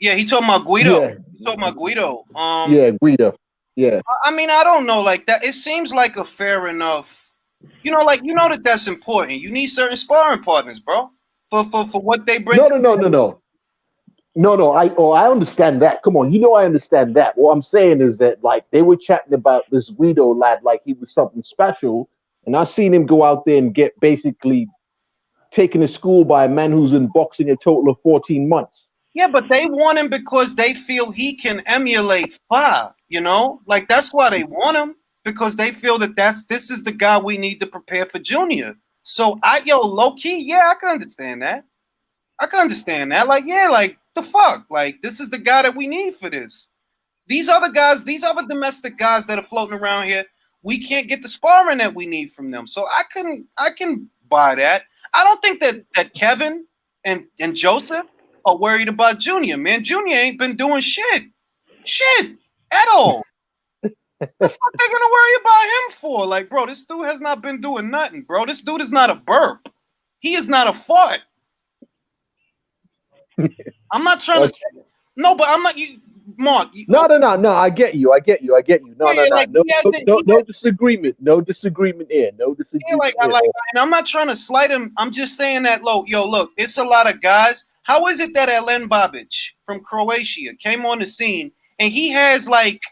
Yeah, he talking about Guido. Yeah. He talking about Guido. Yeah, Guido. Yeah. I mean, I don't know, like that. It seems like a fair enough. You know that's important. You need certain sparring partners, bro, for what they bring. No. I understand that. Come on, I understand that. What I'm saying is that, like, they were chatting about this Guido lad like he was something special, and I seen him go out there and get basically taken to school by a man who's been boxing a total of 14 months. Yeah, but they want him because they feel he can emulate Fa, you know? Like, that's why they want him, because they feel that this is the guy we need to prepare for Junior. So, low-key, yeah, I can understand that. Like, yeah, like, the fuck? Like, this is the guy that we need for this. These other domestic guys that are floating around here, we can't get the sparring that we need from them. So, I can buy that. I don't think that Kevin and Joseph are worried about Junior, man. Junior ain't been doing shit at all. The fuck they gonna worry about him for? Like, bro, this dude has not been doing nothing, bro. This dude is not a burp. He is not a fart. I'm not trying to say, no, but I'm not you, Mark. No. I get you. No disagreement. No disagreement here. No disagreement. Yeah, and I'm not trying to slight him. I'm just saying that, look, it's a lot of guys. How is it that Alen Babic from Croatia came on the scene and he has like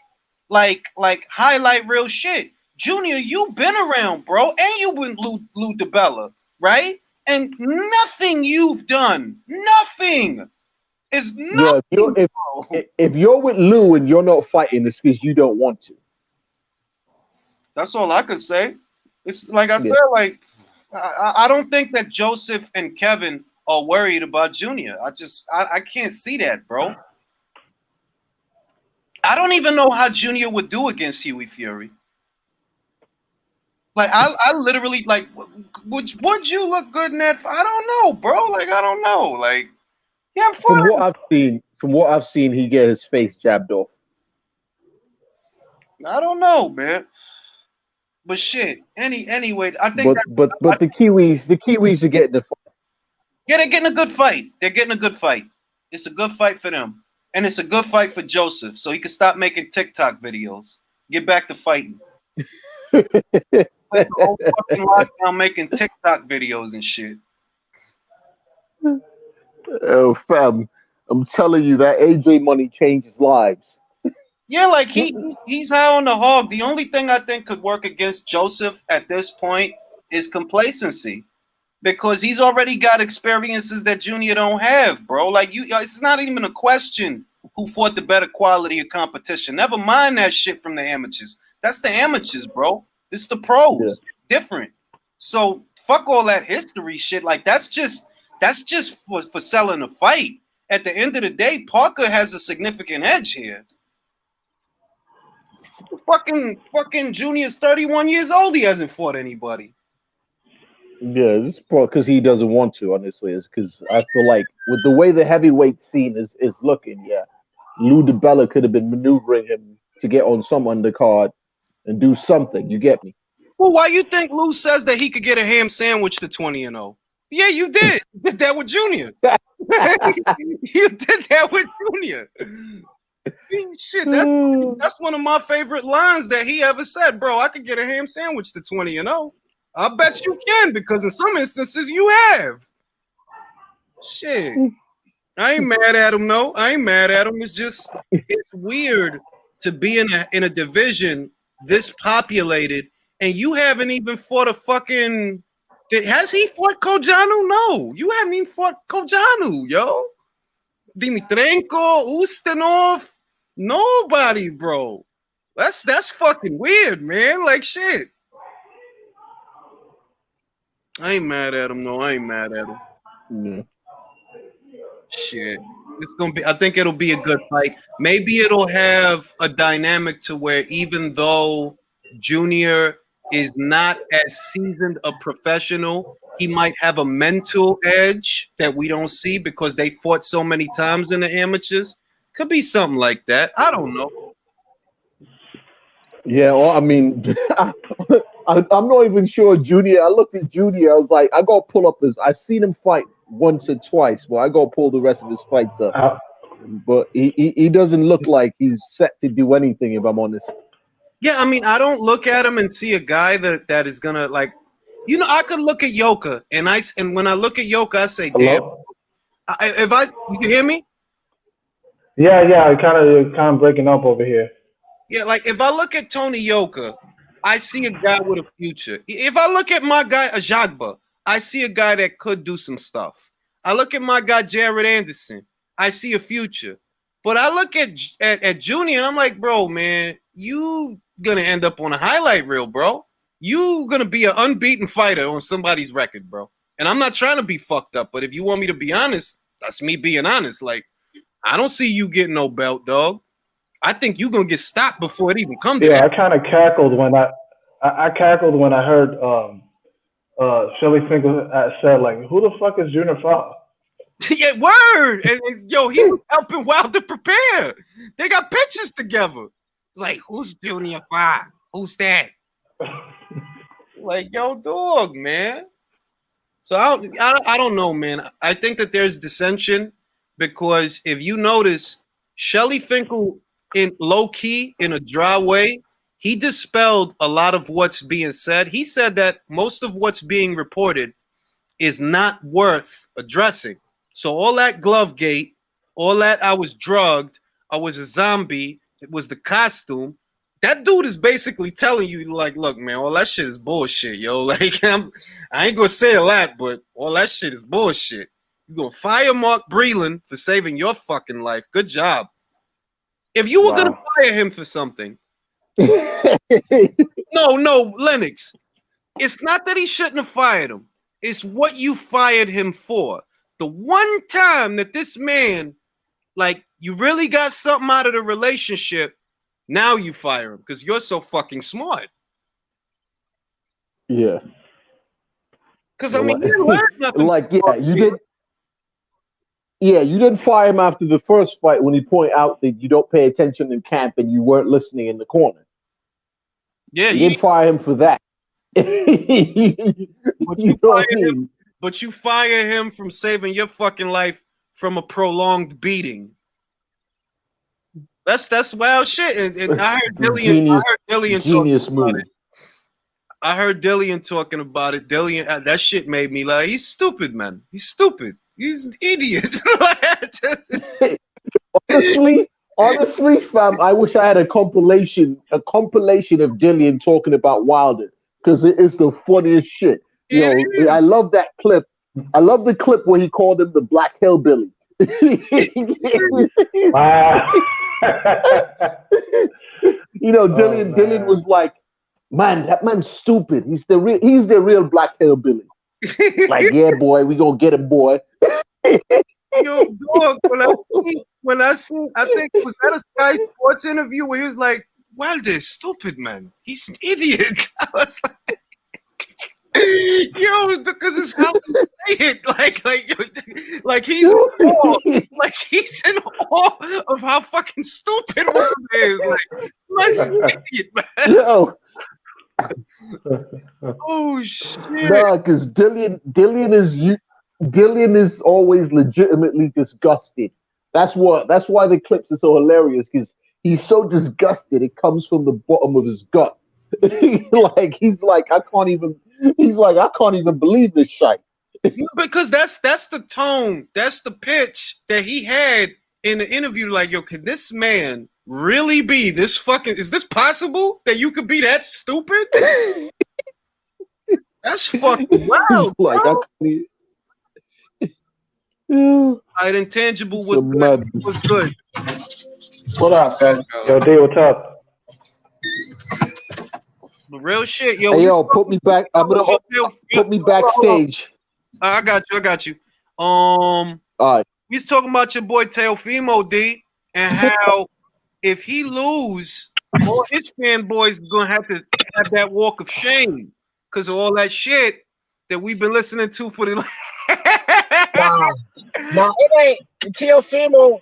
highlight real shit? Junior, you've been around, bro, and you went Lou DiBella, right? And nothing you've done, nothing is nothing. Yeah, if you're with Lou and you're not fighting, it's because you don't want to. That's all I could say. It's like I said, like, I don't think that Joseph and Kevin are worried about Junior. I can't see that, bro. I don't even know how Junior would do against Huey Fury. Like I literally like would you look good in that? I don't know, bro. Like I don't know. Like yeah, from what I've seen, he get his face jabbed off. I don't know, man. But shit. Anyway, I think. But the Kiwis are getting the fight. Yeah, they're getting a good fight. They're getting a good fight. It's a good fight for them, and it's a good fight for Joseph, so he can stop making TikTok videos. Get back to fighting. The whole fucking lockdown making TikTok videos and shit. Oh, fam, I'm telling you that AJ money changes lives. Yeah, like he's high on the hog. The only thing I think could work against Joseph at this point is complacency, because he's already got experiences that Junior don't have, bro. Like it's not even a question who fought the better quality of competition. Never mind that shit from the amateurs. That's the amateurs, bro. It's the pros. Yeah. It's different. So fuck all that history shit. Like that's just for selling a fight. At the end of the day, Parker has a significant edge here. Fucking Junior's 31 years old. He hasn't fought anybody. Yeah, this is probably because he doesn't want to. Honestly, it's because I feel like with the way the heavyweight scene is looking, yeah, Lou DiBella could have been maneuvering him to get on some undercard and do something. You get me? Well, why you think Lou says that he could get a ham sandwich to 20-0? Yeah, you did. You did that with Junior. You did that with Junior. Shit, that's one of my favorite lines that he ever said, bro. I could get a ham sandwich to 20-0. I bet you can, because in some instances you have. Shit. I ain't mad at him, no. I ain't mad at him. It's just it's weird to be in a division this populated and you haven't even fought a fucking. Has he fought Kojanu? No, you haven't even fought Kojanu, yo. Dimitrenko, Ustinov, nobody, bro. That's fucking weird, man. Like shit. I ain't mad at him, no. I ain't mad at him. Yeah. Shit. It's gonna be. I think it'll be a good fight. Maybe it'll have a dynamic to where even though Junior is not as seasoned a professional, he might have a mental edge that we don't see because they fought so many times in the amateurs. Could be something like that. I don't know. Yeah, well, I mean, I'm not even sure Junior. I looked at Junior. I was like, I gotta pull up his. I've seen him fight once or twice, but I gotta pull the rest of his fights up. But he doesn't look like he's set to do anything, if I'm honest. Yeah, I mean, I don't look at him and see a guy that is gonna like, you know, I could look at Yoka and when I look at Yoka, I say, damn. You can hear me? Yeah, kind of breaking up over here. Yeah, like if I look at Tony Yoka, I see a guy with a future. If I look at my guy Ajagba, I see a guy that could do some stuff. I look at my guy Jared Anderson, I see a future. But I look at Junior and I'm like, bro, man, you gonna end up on a highlight reel, bro. You gonna be an unbeaten fighter on somebody's record, bro. And I'm not trying to be fucked up, but if you want me to be honest, that's me being honest. Like, I don't see you getting no belt, dog. I think you're gonna get stopped before it even comes to that. I kind of cackled when I heard Shelly Finkel said, like, who the fuck is Junior Fa? Yeah, word. And yo, he was helping Wilder prepare. They got pictures together. Like, who's Junior Fa? Who's that? Like, yo, dog, man. So I don't know, man. I think that there's dissension because if you notice, Shelly Finkel in low key in a dry way, he dispelled a lot of what's being said. He said that most of what's being reported is not worth addressing. So all that glove gate, all that I was drugged, I was a zombie, it was the costume. That dude is basically telling you, like, look, man, all that shit is bullshit, yo. Like, I ain't gonna say a lot, but all that shit is bullshit. You gonna fire Mark Breland for saving your fucking life. Good job. If you were gonna fire him for something, no, Lennox. It's not that he shouldn't have fired him. It's what you fired him for. The one time that this man, like, you really got something out of the relationship, now you fire him because you're so fucking smart. Yeah. Because I mean, you didn't learn nothing. Like, yeah, you did. Yeah, you didn't fire him after the first fight when he pointed out that you don't pay attention in camp and you weren't listening in the corner. Yeah, you didn't fire him for that. But you fire him from saving your fucking life from a prolonged beating. That's wild shit. And I heard Dillian genius move. I heard Dillian talking about it. Dillian, that shit made me like, he's stupid, man. He's stupid. He's an idiot. honestly, fam, I wish I had a compilation of Dillian talking about Wilder because it is the funniest shit. I love that clip. I love the clip where he called him the black hillbilly. Wow. Dillian was like, man, that man's stupid. He's the real black hillbilly. Like, yeah, boy, we gonna get him, boy. Yo, dog, when I see, I think, was that a Sky Sports interview where he was like, Wilder's stupid, man. He's an idiot. I was like, yo, because it's how you say it. Like he's in awe. Like he's in awe of how fucking stupid Wilder is. Like, that's an idiot, man. Yo. Oh shit! Nah, because Dillian is always legitimately disgusted. That's why the clips are so hilarious because he's so disgusted it comes from the bottom of his gut. he's like I can't even believe this shit. Because that's the tone, that's the pitch that he had in the interview. Like, yo, can this man really be this fucking? Is this possible that you could be that stupid? That's fucking wild. Like, Intangible was good. Was good. What up, fam? Yo, D, what's up? The real shit, yo. Hey, yo, put me back. I'm gonna put me backstage. I got you. All right. We was talking about your boy Teofimo, D, and how if he lose, all his fanboys gonna have to have that walk of shame because of all that shit that we've been listening to for the. Nah, it ain't Teofimo.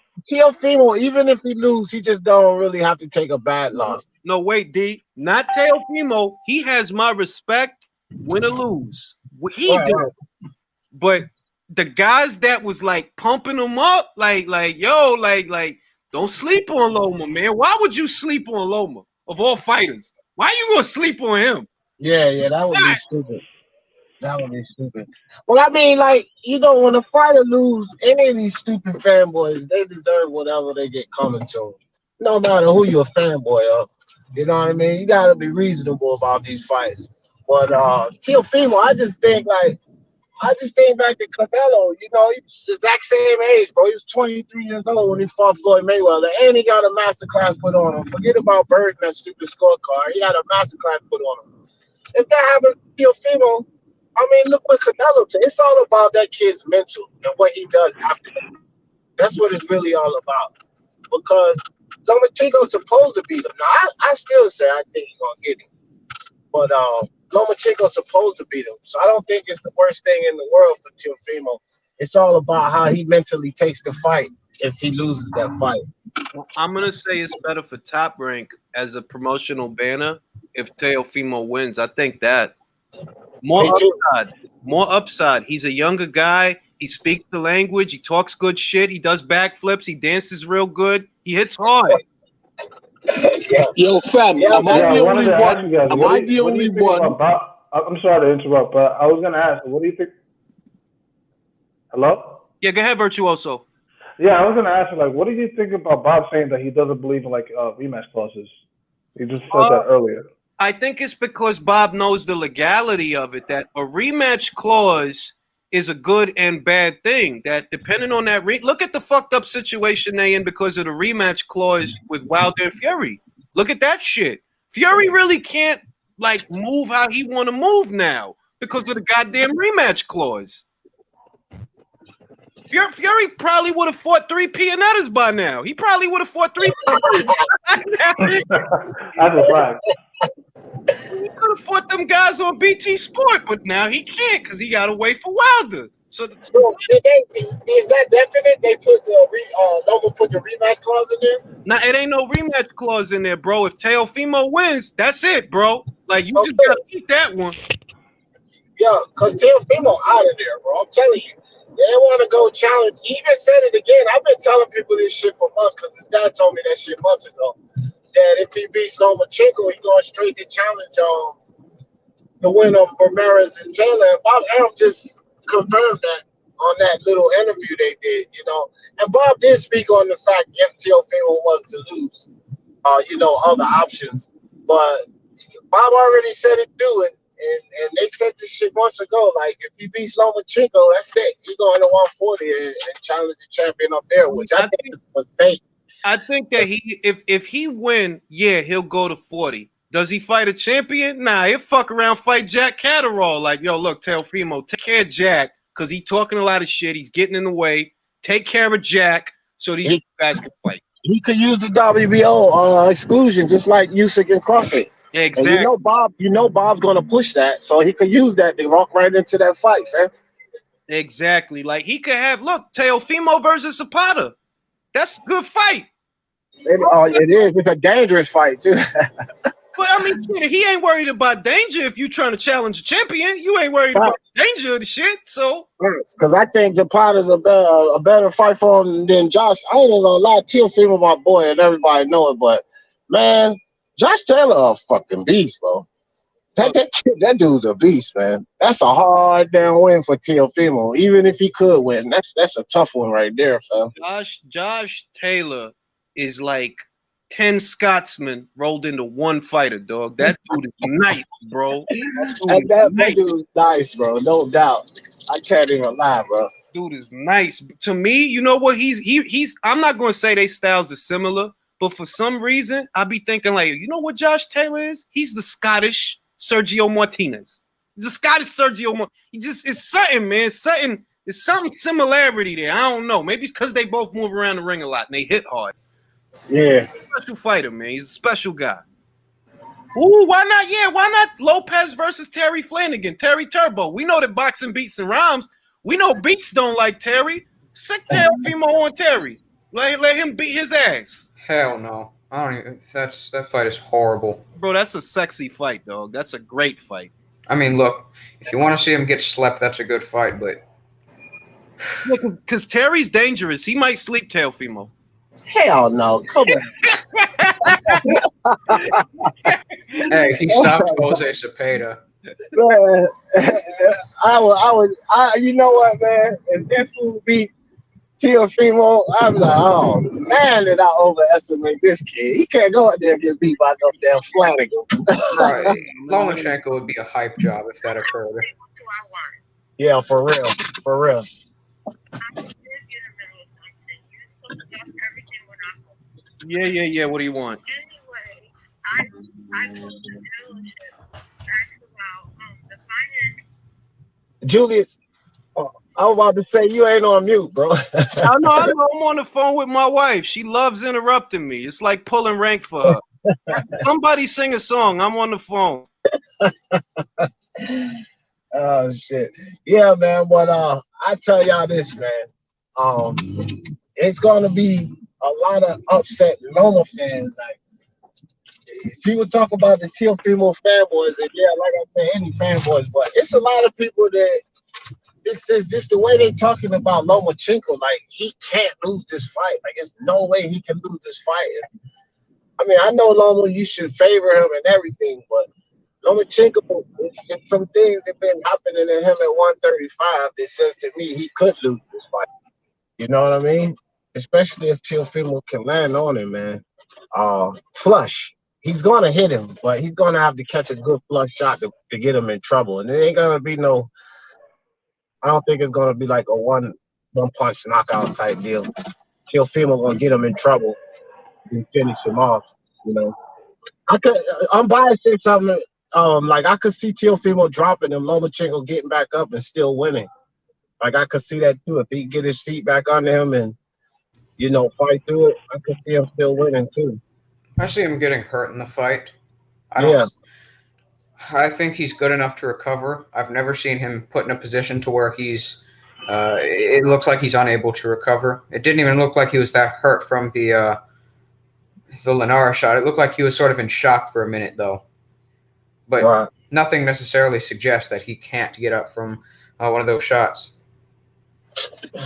Even if he lose, he just don't really have to take a bad loss. No, wait, D. Not Teofimo. He has my respect, win or lose. He does. Right. But the guys that was like pumping him up, like, don't sleep on Loma, man. Why would you sleep on Loma of all fighters? Why you gonna sleep on him? Yeah, that would be stupid. That would be stupid. Well, I mean, like, when a fighter lose, any of these stupid fanboys, they deserve whatever they get coming to them. No matter who you're a fanboy of. You know what I mean? You got to be reasonable about these fights. But Teofimo, I just think back to Canelo. He's the exact same age, bro. He was 23 years old when he fought Floyd Mayweather, and he got a masterclass put on him. Forget about Bird and that stupid scorecard. He got a masterclass put on him. If that happens to Teofimo, I mean, look what Canelo did. It's all about that kid's mental and what he does after that. That's what it's really all about. Because Lomachenko's supposed to beat him. Now, I still say I think he's going to get him. But Lomachenko's supposed to beat him. So I don't think it's the worst thing in the world for Teofimo. It's all about how he mentally takes the fight if he loses that fight. I'm going to say it's better for Top Rank as a promotional banner if Teofimo wins. I think that. More upside. He's a younger guy. He speaks the language. He talks good shit. He does backflips. He dances real good. He hits hard. Yo, fam, am I the only one? Am I the only one? I'm sorry to interrupt, but I was going to ask, what do you think? Hello? Yeah, go ahead, Virtuoso. Yeah, I was going to ask you, what do you think about Bob saying that he doesn't believe in, rematch clauses? He just said that earlier. I think it's because Bob knows the legality of it, that a rematch clause is a good and bad thing. That depending on that, look at the fucked up situation they in because of the rematch clause with Wilder and Fury. Look at that shit. Fury really can't like move how he want to move now because of the goddamn rematch clause. Fury probably would have fought 3 Pianettas by now. He probably would have fought 3 That's a fact. He could have fought them guys on BT Sport, but now he can't because he got to wait for Wilder. So is that definite? They put Loma put the rematch clause in there? now it ain't no rematch clause in there, bro. If Teofimo wins, that's it, bro. Like you just gotta beat that one. Yeah, because Teofimo out of there, bro. I'm telling you. They want to go challenge. He even said it again. I've been telling people this shit for months because his dad told me that shit months ago. That if he beats Lomachenko, he going straight to challenge the winner of Ramirez and Taylor. And Bob Arum just confirmed that on that little interview they did, you know. And Bob did speak on the fact if Teofimo was to lose, other options. But Bob already said it too, and they said this shit months ago. Like, if he beats Lomachenko, that's it. He's going to 140 and challenge the champion up there, which I think was fake. I think that if he win, yeah, he'll go to 40. Does he fight a champion? Nah, he'll fuck around, fight Jack Catterall. Like, yo, look, Teofimo, take care of Jack because he's talking a lot of shit. He's getting in the way. Take care of Jack so these guys can fight. He could use the WBO exclusion just like Usyk and Crawford. Yeah, exactly. And Bob's going to push that, so he could use that to walk right into that fight, fam. Exactly. Like, he could have, look, Teofimo versus Zapata. That's a good fight. It is. It's a dangerous fight, too. But, I mean, he ain't worried about danger if you trying to challenge a champion. You ain't worried about danger of the shit, so. Because I think Zapata's a better fight for him than Josh. I ain't gonna lie, Teofimo, my boy, and everybody know it, but, man, Josh Taylor a fucking beast, bro. That dude's a beast, man. That's a hard damn win for Teofimo. Even if he could win, that's a tough one right there, fam. Josh Taylor is like 10 Scotsmen rolled into one fighter, dog. That dude is nice, bro. That dude is nice, bro. No doubt. I can't even lie, bro. Dude is nice. To me, you know what? He's. I'm not gonna say they styles are similar, but for some reason, I be thinking like, you know what Josh Taylor is? He's the Scottish Sergio Martinez. He's the Scottish Sergio. He just it's something, man. It's something similarity there. I don't know. Maybe it's because they both move around the ring a lot and they hit hard. Yeah. Special fighter, man. He's a special guy. Ooh, why not? Yeah, why not Lopez versus Terry Flanagan? Terry Turbo. We know that boxing beats and rhymes. We know beats don't like Terry. Sick Teofimo on Terry. Let him beat his ass. Hell no. I don't even. That fight is horrible. Bro, that's a sexy fight, dog. That's a great fight. I mean, look, if you want to see him get slept, that's a good fight, but. Yeah, because Terry's dangerous. He might sleep Teofimo. Hell no. Come on. Hey, he stopped Jose Cepeda. Man, you know what, man? If that fool beat Teofimo, I'm like, oh man, did I overestimate this kid? He can't go out there and get beat by no damn Flanagan. Right. Lomachenko would be a hype job if that occurred. Yeah, for real. For real. Yeah. What do you want? Anyway, I told the dealership asked about the finance. Julius, I was about to say you ain't on mute, bro. I know. I'm on the phone with my wife. She loves interrupting me. It's like pulling rank for her. Somebody sing a song. I'm on the phone. Oh shit. Yeah, man. But I tell y'all this, man. It's gonna be a lot of upset Loma fans. Like, people talk about the Teofimo fanboys, and yeah, like I said, any fanboys, but it's a lot of people that it's just the way they talking about Lomachenko. Like, he can't lose this fight. Like, there's no way he can lose this fight. I mean, I know Loma, you should favor him and everything, but Lomachenko, there's some things that been happening to him at 135 that says to me he could lose this fight. You know what I mean? Especially if Teofimo can land on him, man. Flush. He's going to hit him, but he's going to have to catch a good flush shot to get him in trouble. And it ain't going to be no – I don't think it's going to be like a one-punch knockout type deal. Teofimo going to get him in trouble and finish him off, you know. I'm biased to something Like I could see Teofimo dropping and Lomachenko getting back up and still winning. Like I could see that too. If he get his feet back under him and fight through it, I could see him still winning too. I see him getting hurt in the fight. Yeah. I think he's good enough to recover. I've never seen him put in a position to where he's. It looks like he's unable to recover. It didn't even look like he was that hurt from the Lenara shot. It looked like he was sort of in shock for a minute, though. But nothing necessarily suggests that he can't get up from one of those shots.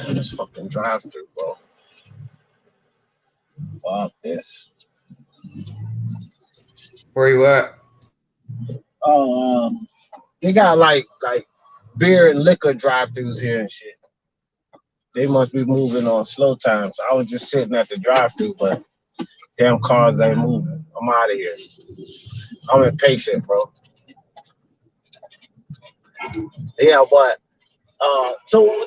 This fucking drive-through, bro. Fuck this. Where you at? Oh, they got like beer and liquor drive-throughs here and shit. They must be moving on slow times. I was just sitting at the drive-through, but damn cars ain't moving. I'm out of here. I'm impatient, bro. Yeah, but so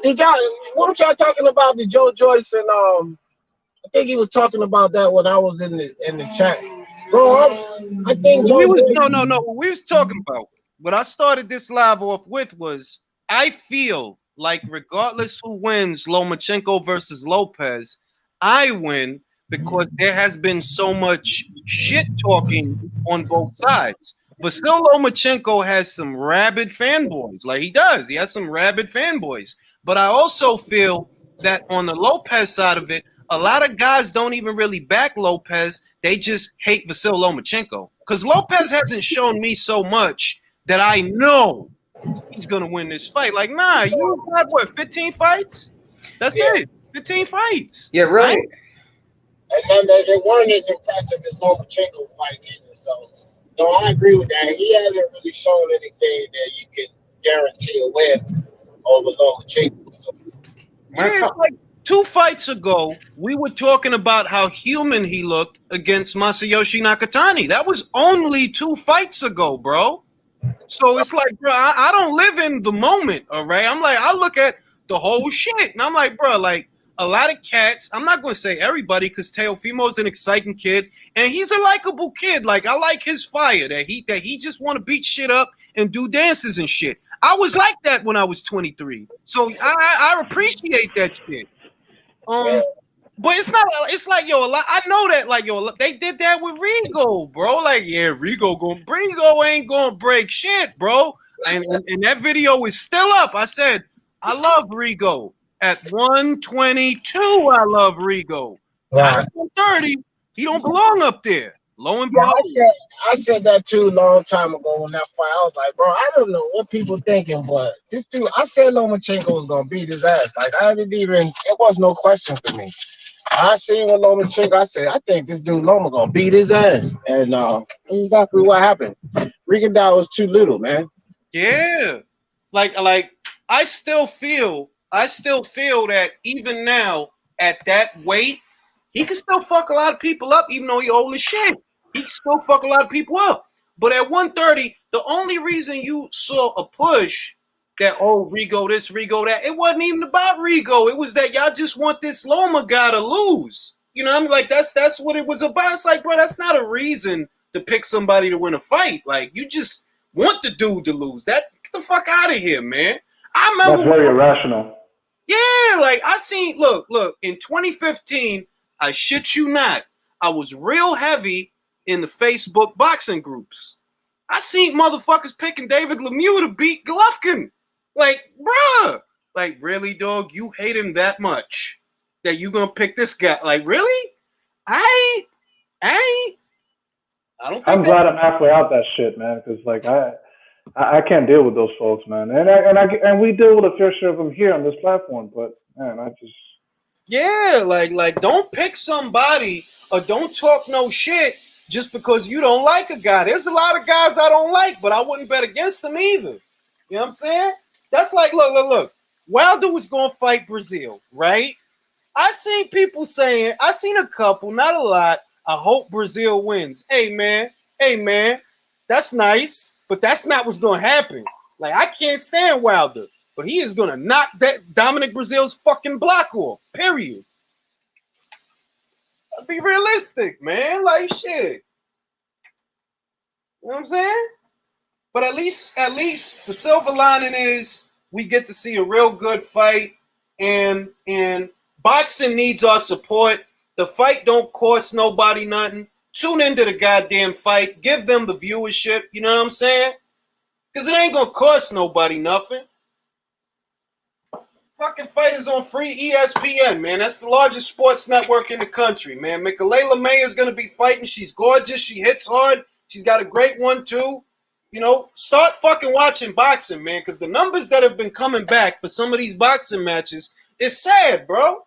what y'all talking about the Joe Joyce and I think he was talking about that when I was in the chat. Bro, I think Joe we was talking about what I started this live off with was I feel like regardless who wins Lomachenko versus Lopez, I win because there has been so much shit talking on both sides. But still, Lomachenko has some rabid fanboys. Like he does. He has some rabid fanboys. But I also feel that on the Lopez side of it, a lot of guys don't even really back Lopez. They just hate Vasil Lomachenko. Because Lopez hasn't shown me so much that I know he's going to win this fight. Like, nah, you got what, 15 fights? That's it. 15 fights. Yeah, right. And then they weren't as impressive as Lomachenko fights either. So, no, I agree with that. He hasn't really shown anything that you can guarantee a win over Lomachenko. So, yeah, like 2 fights ago, we were talking about how human he looked against Masayoshi Nakatani. That was only 2 fights ago, bro. So it's like, bro, I don't live in the moment, all right? I'm like, I look at the whole shit, and I'm like, bro, like, a lot of cats, I'm not going to say everybody, because Teofimo's an exciting kid, and he's a likable kid. Like, I like his fire, that he just want to beat shit up and do dances and shit. I was like that when I was 23. So I appreciate that shit. But it's not. It's like, yo, I know that, like, yo, they did that with Rigo, bro. Like, yeah, Rigo ain't gonna break shit, bro. And that video is still up. I said, I love Rigo at 122. I love Rigo. Not at 130. He don't belong up there. Lo and behold. I said that too a long time ago when that fight. I was like, bro, I don't know what people thinking, but this dude, I said Lomachenko was gonna beat his ass. Like it was no question for me. I seen with Lomachenko, I said, I think this dude Loma gonna beat his ass, and exactly what happened. Rigondeaux was too little, man. Yeah, like I still feel that even now at that weight, he can still fuck a lot of people up, even though he old as shit. He can still fuck a lot of people up. But at 130, the only reason you saw a push that, oh, Rigo this, Rigo that, it wasn't even about Rigo. It was that y'all just want this Loma guy to lose. You know what I mean? Like, that's what it was about. It's like, bro, that's not a reason to pick somebody to win a fight. Like, you just want the dude to lose. Get the fuck out of here, man. I remember. That's very irrational. Yeah, like, I seen, look, in 2015, I shit you not, I was real heavy in the Facebook boxing groups. I seen motherfuckers picking David Lemieux to beat Golovkin. Like, bruh. Like, really, dog? You hate him that much that you gonna pick this guy? Like, really? I don't think I'm glad I'm halfway out that shit, man, because, like, I can't deal with those folks, man. And we deal with a fair share of them here on this platform, but, man, I just... Yeah, like don't pick somebody or don't talk no shit just because you don't like a guy. There's a lot of guys I don't like, but I wouldn't bet against them either. You know what I'm saying? That's like, look. Wilder was going to fight Brazil, right? I seen people saying, I seen a couple, not a lot, I hope Brazil wins. Hey, man, that's nice, but that's not what's going to happen. Like, I can't stand Wilder, but he is going to knock that Dominic Brazil's fucking block off, period. I'll be realistic, man. Like, shit. You know what I'm saying? But at least the silver lining is we get to see a real good fight, and boxing needs our support. The fight don't cost nobody nothing. Tune into the goddamn fight. Give them the viewership. You know what I'm saying? Because it ain't gonna cost nobody nothing. Fucking fight is on free ESPN, man. That's the largest sports network in the country, man. Mikaela May is gonna be fighting. She's gorgeous. She hits hard. She's got a great 1-2. You know, start fucking watching boxing, man, because the numbers that have been coming back for some of these boxing matches is sad, bro.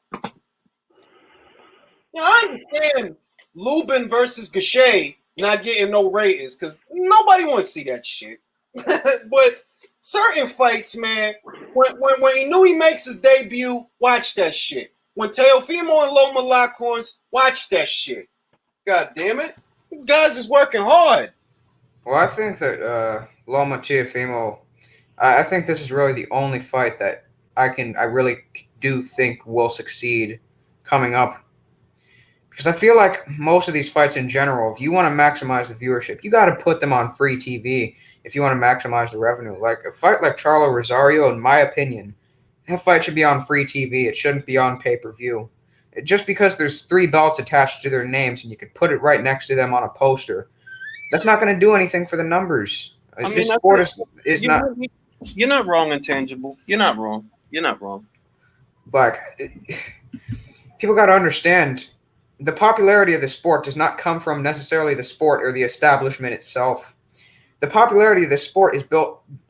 You know, I understand Lubin versus Gachet not getting no ratings because nobody wants to see that shit. But certain fights, man, when he knew he makes his debut, watch that shit. When Teofimo and Loma lock horns, watch that shit. God damn it. You guys is working hard. Well, I think that Loma Teofimo, I think this is really the only fight that I really do think will succeed coming up. Because I feel like most of these fights in general, if you want to maximize the viewership, you got to put them on free TV if you want to maximize the revenue. Like a fight like Charlo Rosario, in my opinion, that fight should be on free TV. It shouldn't be on pay-per-view. Just because there's 3 belts attached to their names and you could put it right next to them on a poster, that's not going to do anything for the numbers. I mean, this sport is not. You're not wrong, Intangible. You're not wrong. You're not wrong. Like, people got to understand, the popularity of the sport does not come from necessarily the sport or the establishment itself. The popularity of the sport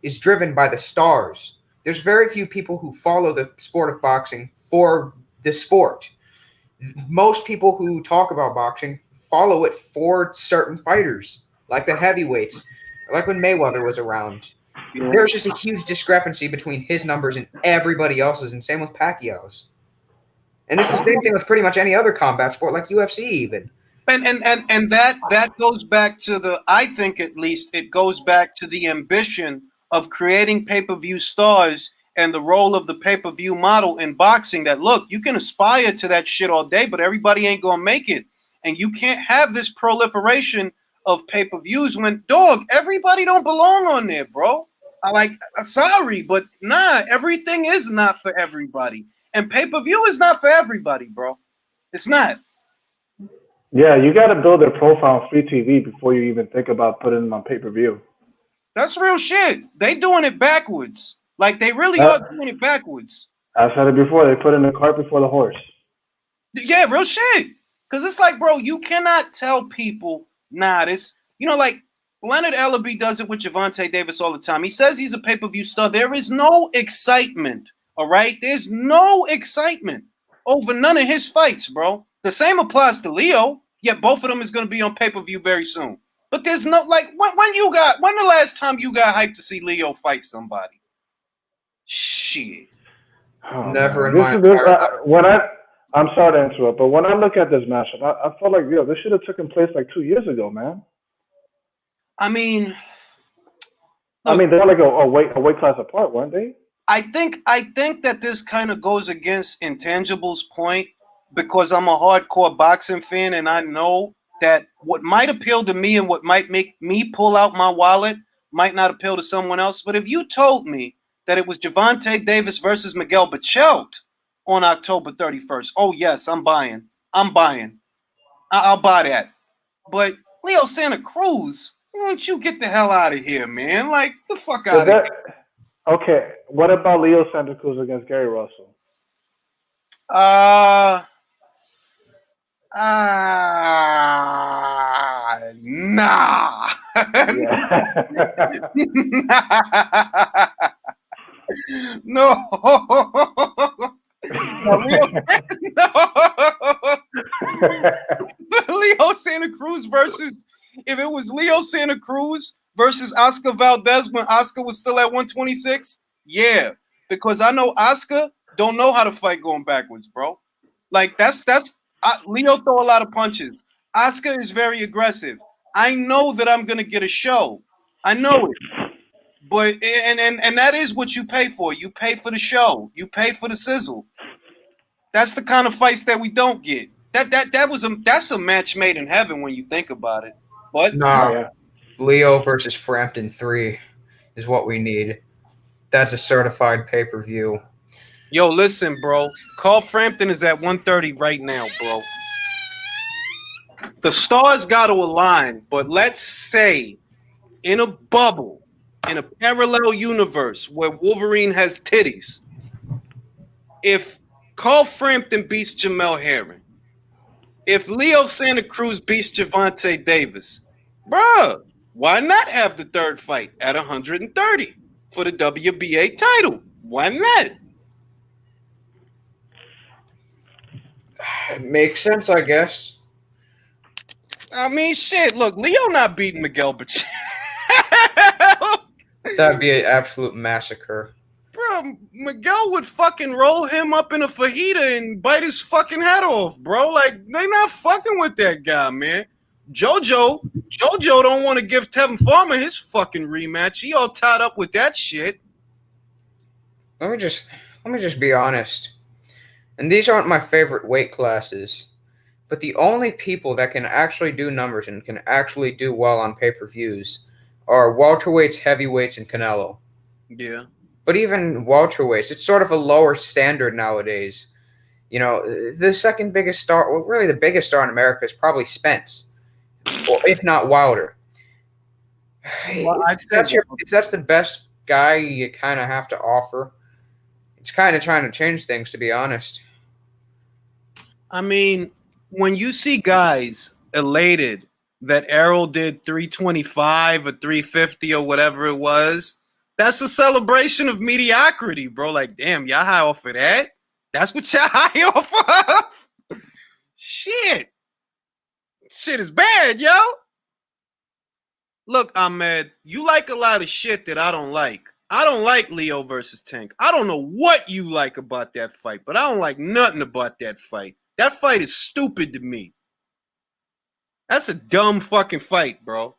is driven by the stars. There's very few people who follow the sport of boxing for the sport. Most people who talk about boxing follow it for certain fighters, like the heavyweights, like when Mayweather was around. Yeah. There's just a huge discrepancy between his numbers and everybody else's, and same with Pacquiao's. And it's the same thing with pretty much any other combat sport, like UFC even. And that goes back to I think at least it goes back to the ambition of creating pay-per-view stars and the role of the pay-per-view model in boxing, that look, you can aspire to that shit all day, but everybody ain't gonna make it. And you can't have this proliferation of pay-per-views when, dog, everybody don't belong on there, bro. I'm sorry, but nah, everything is not for everybody. And pay-per-view is not for everybody, bro. It's not. Yeah, you got to build a profile on free TV before you even think about putting it on pay-per-view. That's real shit. They doing it backwards. Like, they really are doing it backwards. I said it before. They put in the cart before the horse. Yeah, real shit. Because it's like, bro, you cannot tell people, nah, this, you know, like, Leonard Ellaby does it with Gervonta Davis all the time. He says he's a pay-per-view star. There is no excitement, all right? There's no excitement over none of his fights, bro. The same applies to Leo, yet both of them is going to be on pay-per-view very soon. But there's no, like, when the last time you got hyped to see Leo fight somebody? Shit. Oh, Never man. in my entire I'm sorry to interrupt, but when I look at this matchup, I feel like, this should have taken place like 2 years ago, man. I mean, they're like a weight class apart, weren't they? I think that this kind of goes against Intangible's point, because I'm a hardcore boxing fan and I know that what might appeal to me and what might make me pull out my wallet might not appeal to someone else. But if you told me that it was Gervonta Davis versus Miguel Bachelt on October 31st, oh yes, I'm buying. I'll buy that. But Leo Santa Cruz, why don't you get the hell out of here, man? Like, the fuck out of here. Okay, what about Leo Santa Cruz against Gary Russell? Nah. No. Leo Santa Cruz versus, if it was Leo Santa Cruz versus Oscar Valdez when Oscar was still at 126, yeah, because I know Oscar don't know how to fight going backwards, bro. Like, Leo throw a lot of punches. Oscar is very aggressive. I know that I'm gonna get a show. I know it. But and that is what you pay for. You pay for the show. You pay for the sizzle. That's the kind of fights that we don't get. That's a match made in heaven when you think about it. But Leo versus Frampton 3. is what we need. That's a certified pay-per-view. Yo, listen, bro. Carl Frampton is at 130 right now, bro. The stars got to align, but let's say in a bubble, in a parallel universe where Wolverine has titties, if Carl Frampton beats Jamel Herring, if Leo Santa Cruz beats Gervonta Davis, bruh, why not have the third fight at 130 for the WBA title? Why not? It makes sense, I guess. I mean, shit. Look, Leo not beating Miguel Pacheco. That'd be an absolute massacre. Bro, Miguel would fucking roll him up in a fajita and bite his fucking head off, bro. Like, they not fucking with that guy, man. Jojo don't want to give Tevin Farmer his fucking rematch. He all tied up with that shit. Let me just be honest. And these aren't my favorite weight classes, but the only people that can actually do numbers and can actually do well on pay-per-views are welterweights, heavyweights, and Canelo. Yeah. But even welterweights, it's sort of a lower standard nowadays. You know, the second biggest star, well, really the biggest star in America is probably Spence, or if not Wilder. Well, if that's the best guy you kind of have to offer, it's kind of trying to change things, to be honest. I mean, when you see guys elated that Errol did 325 or 350 or whatever it was, that's a celebration of mediocrity, bro. Like, damn, y'all high off of that? That's what y'all high off of? Shit. Shit is bad, yo. Look, Ahmed, you like a lot of shit that I don't like. I don't like Leo versus Tank. I don't know what you like about that fight, but I don't like nothing about that fight. That fight is stupid to me. That's a dumb fucking fight, bro.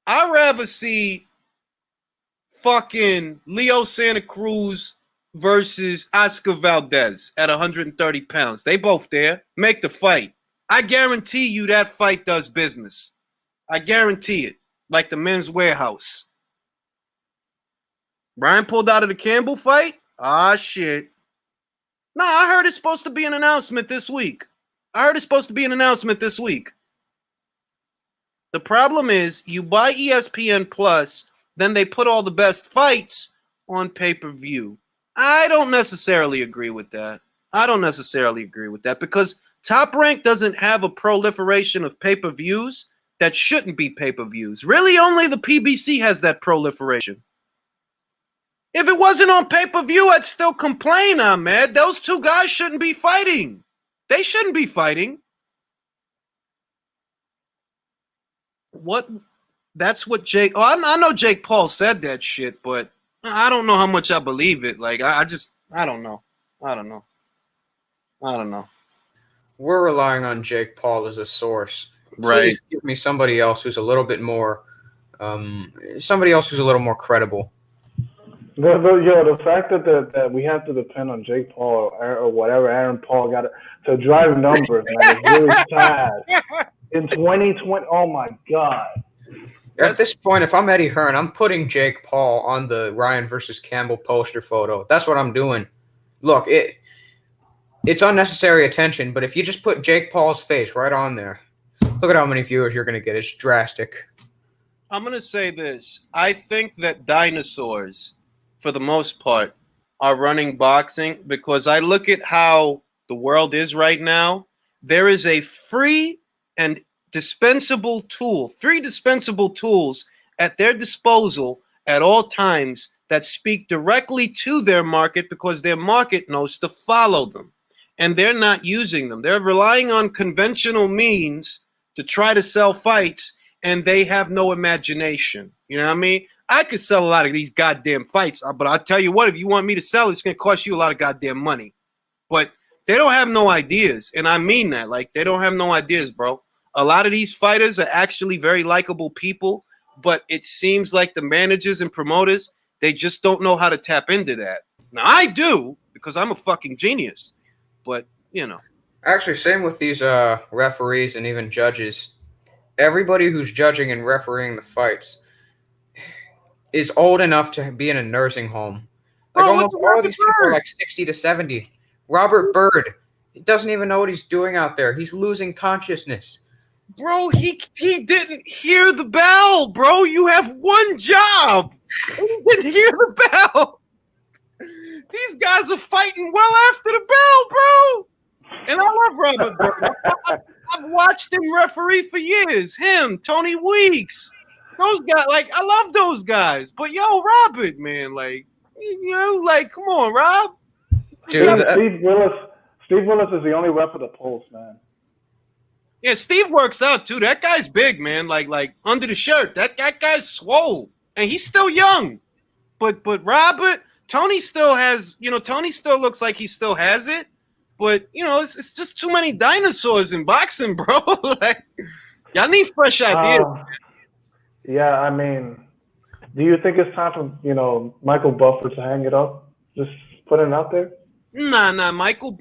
I'd rather see fucking Leo Santa Cruz versus Oscar Valdez at 130 pounds. They both there. Make the fight. I guarantee you that fight does business. I guarantee it. Like the Men's Warehouse. Brian pulled out of the Campbell fight? Ah, shit. No, I heard it's supposed to be an announcement this week. The problem is you buy ESPN Plus, then they put all the best fights on pay-per-view. I don't necessarily agree with that. Because Top Rank doesn't have a proliferation of pay-per-views that shouldn't be pay-per-views. Really, only the PBC has that proliferation. If it wasn't on pay-per-view, I'd still complain, Ahmed. Those two guys shouldn't be fighting. They shouldn't be fighting. What? That's what Jake... Oh, I know Jake Paul said that shit, but I don't know how much I believe it. Like, I don't know. I don't know. We're relying on Jake Paul as a source. Right. Please give me somebody else who's a little bit more... somebody else who's a little more credible. The fact that we have to depend on Jake Paul or whatever Aaron Paul got to drive numbers, man, is really sad. In 2020, oh my God. At this point, if I'm Eddie Hearn, I'm putting Jake Paul on the Ryan versus Campbell poster photo. That's what I'm doing. Look, it's unnecessary attention, but if you just put Jake Paul's face right on there, look at how many viewers you're going to get. It's drastic. I'm going to say this. I think that dinosaurs, for the most part, are running boxing because I look at how the world is right now. There is a free and dispensable tool, 3 dispensable tools at their disposal at all times that speak directly to their market because their market knows to follow them. And they're not using them. They're relying on conventional means to try to sell fights, and they have no imagination. You know what I mean? I could sell a lot of these goddamn fights, but I'll tell you what, if you want me to sell it, it's going to cost you a lot of goddamn money. But they don't have no ideas, and I mean that. Like, they don't have no ideas, bro. A lot of these fighters are actually very likable people, but it seems like the managers and promoters, they just don't know how to tap into that. Now, I do, because I'm a fucking genius, but, you know. Actually, same with these referees and even judges. Everybody who's judging and refereeing the fights, is old enough to be in a nursing home. Like Bro, almost look at all of Robert these people are Byrd. like 60 to 70. Robert Byrd, he doesn't even know what he's doing out there. He's losing consciousness. Bro, he didn't hear the bell, bro. You have one job. He didn't hear the bell. These guys are fighting well after the bell, bro. And I love Robert Byrd. I've watched him referee for years. Him, Tony Weeks. Those guys, like, I love those guys. But yo, Robert, man, like, you know, like, come on, Rob. Dude, Steve Willis is the only rep for the Pulse, man. Yeah, Steve works out too. That guy's big, man. Like under the shirt. That guy's swole. And he's still young. But Robert, Tony still has, you know, Tony still looks like he still has it. But, you know, it's just too many dinosaurs in boxing, bro. Like, y'all need fresh ideas. Yeah, I mean, do you think it's time for, you know, Michael Buffer to hang it up? Just put it out there? Nah, Michael's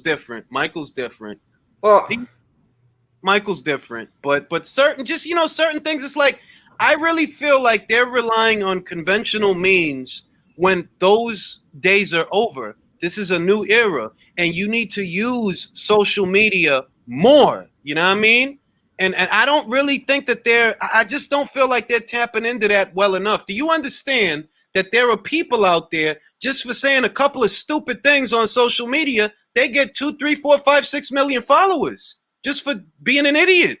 different. Michael's different. well, Michael's different. But certain things, it's like, I really feel like they're relying on conventional means when those days are over. This is a new era, and you need to use social media more. You know what I mean? And I don't really think that I just don't feel like they're tapping into that well enough. Do you understand that there are people out there just for saying a couple of stupid things on social media, they get 2, 3, 4, 5, 6 million followers just for being an idiot?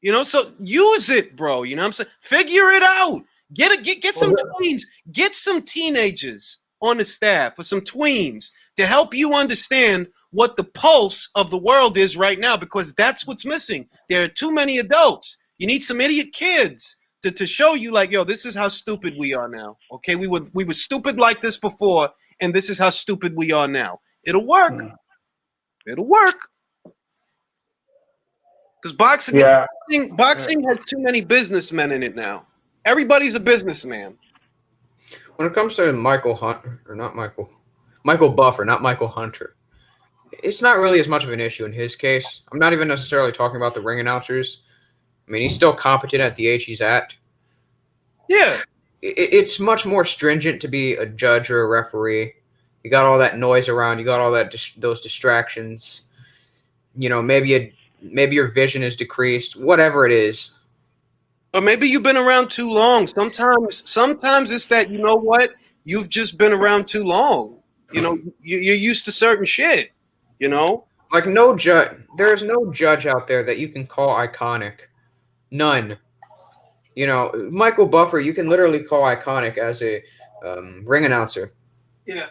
You know, so use it, bro. You know what I'm saying? Figure it out. Get some tweens. Get some teenagers on the staff or some tweens to help you understand what the pulse of the world is right now, because that's what's missing. There are too many adults. You need some idiot kids to show you, like, yo, this is how stupid we are now. Okay, we were stupid like this before, and this is how stupid we are now. It'll work. It'll work. Because boxing has too many businessmen in it now. Everybody's a businessman. when it comes to Michael Buffer, not Michael Hunter, it's not really as much of an issue in his case. I'm not even necessarily talking about the ring announcers. I mean, he's still competent at the age he's at. Yeah. It's much more stringent to be a judge or a referee. You got all that noise around. You got all that those distractions. You know, maybe your vision is decreased. Whatever it is. Or maybe you've been around too long. Sometimes it's that, you know what? You've just been around too long. You know, you're used to certain shit. You know, like no judge. There is no judge out there that you can call iconic. None. You know, Michael Buffer, you can literally call iconic as a ring announcer. Yeah.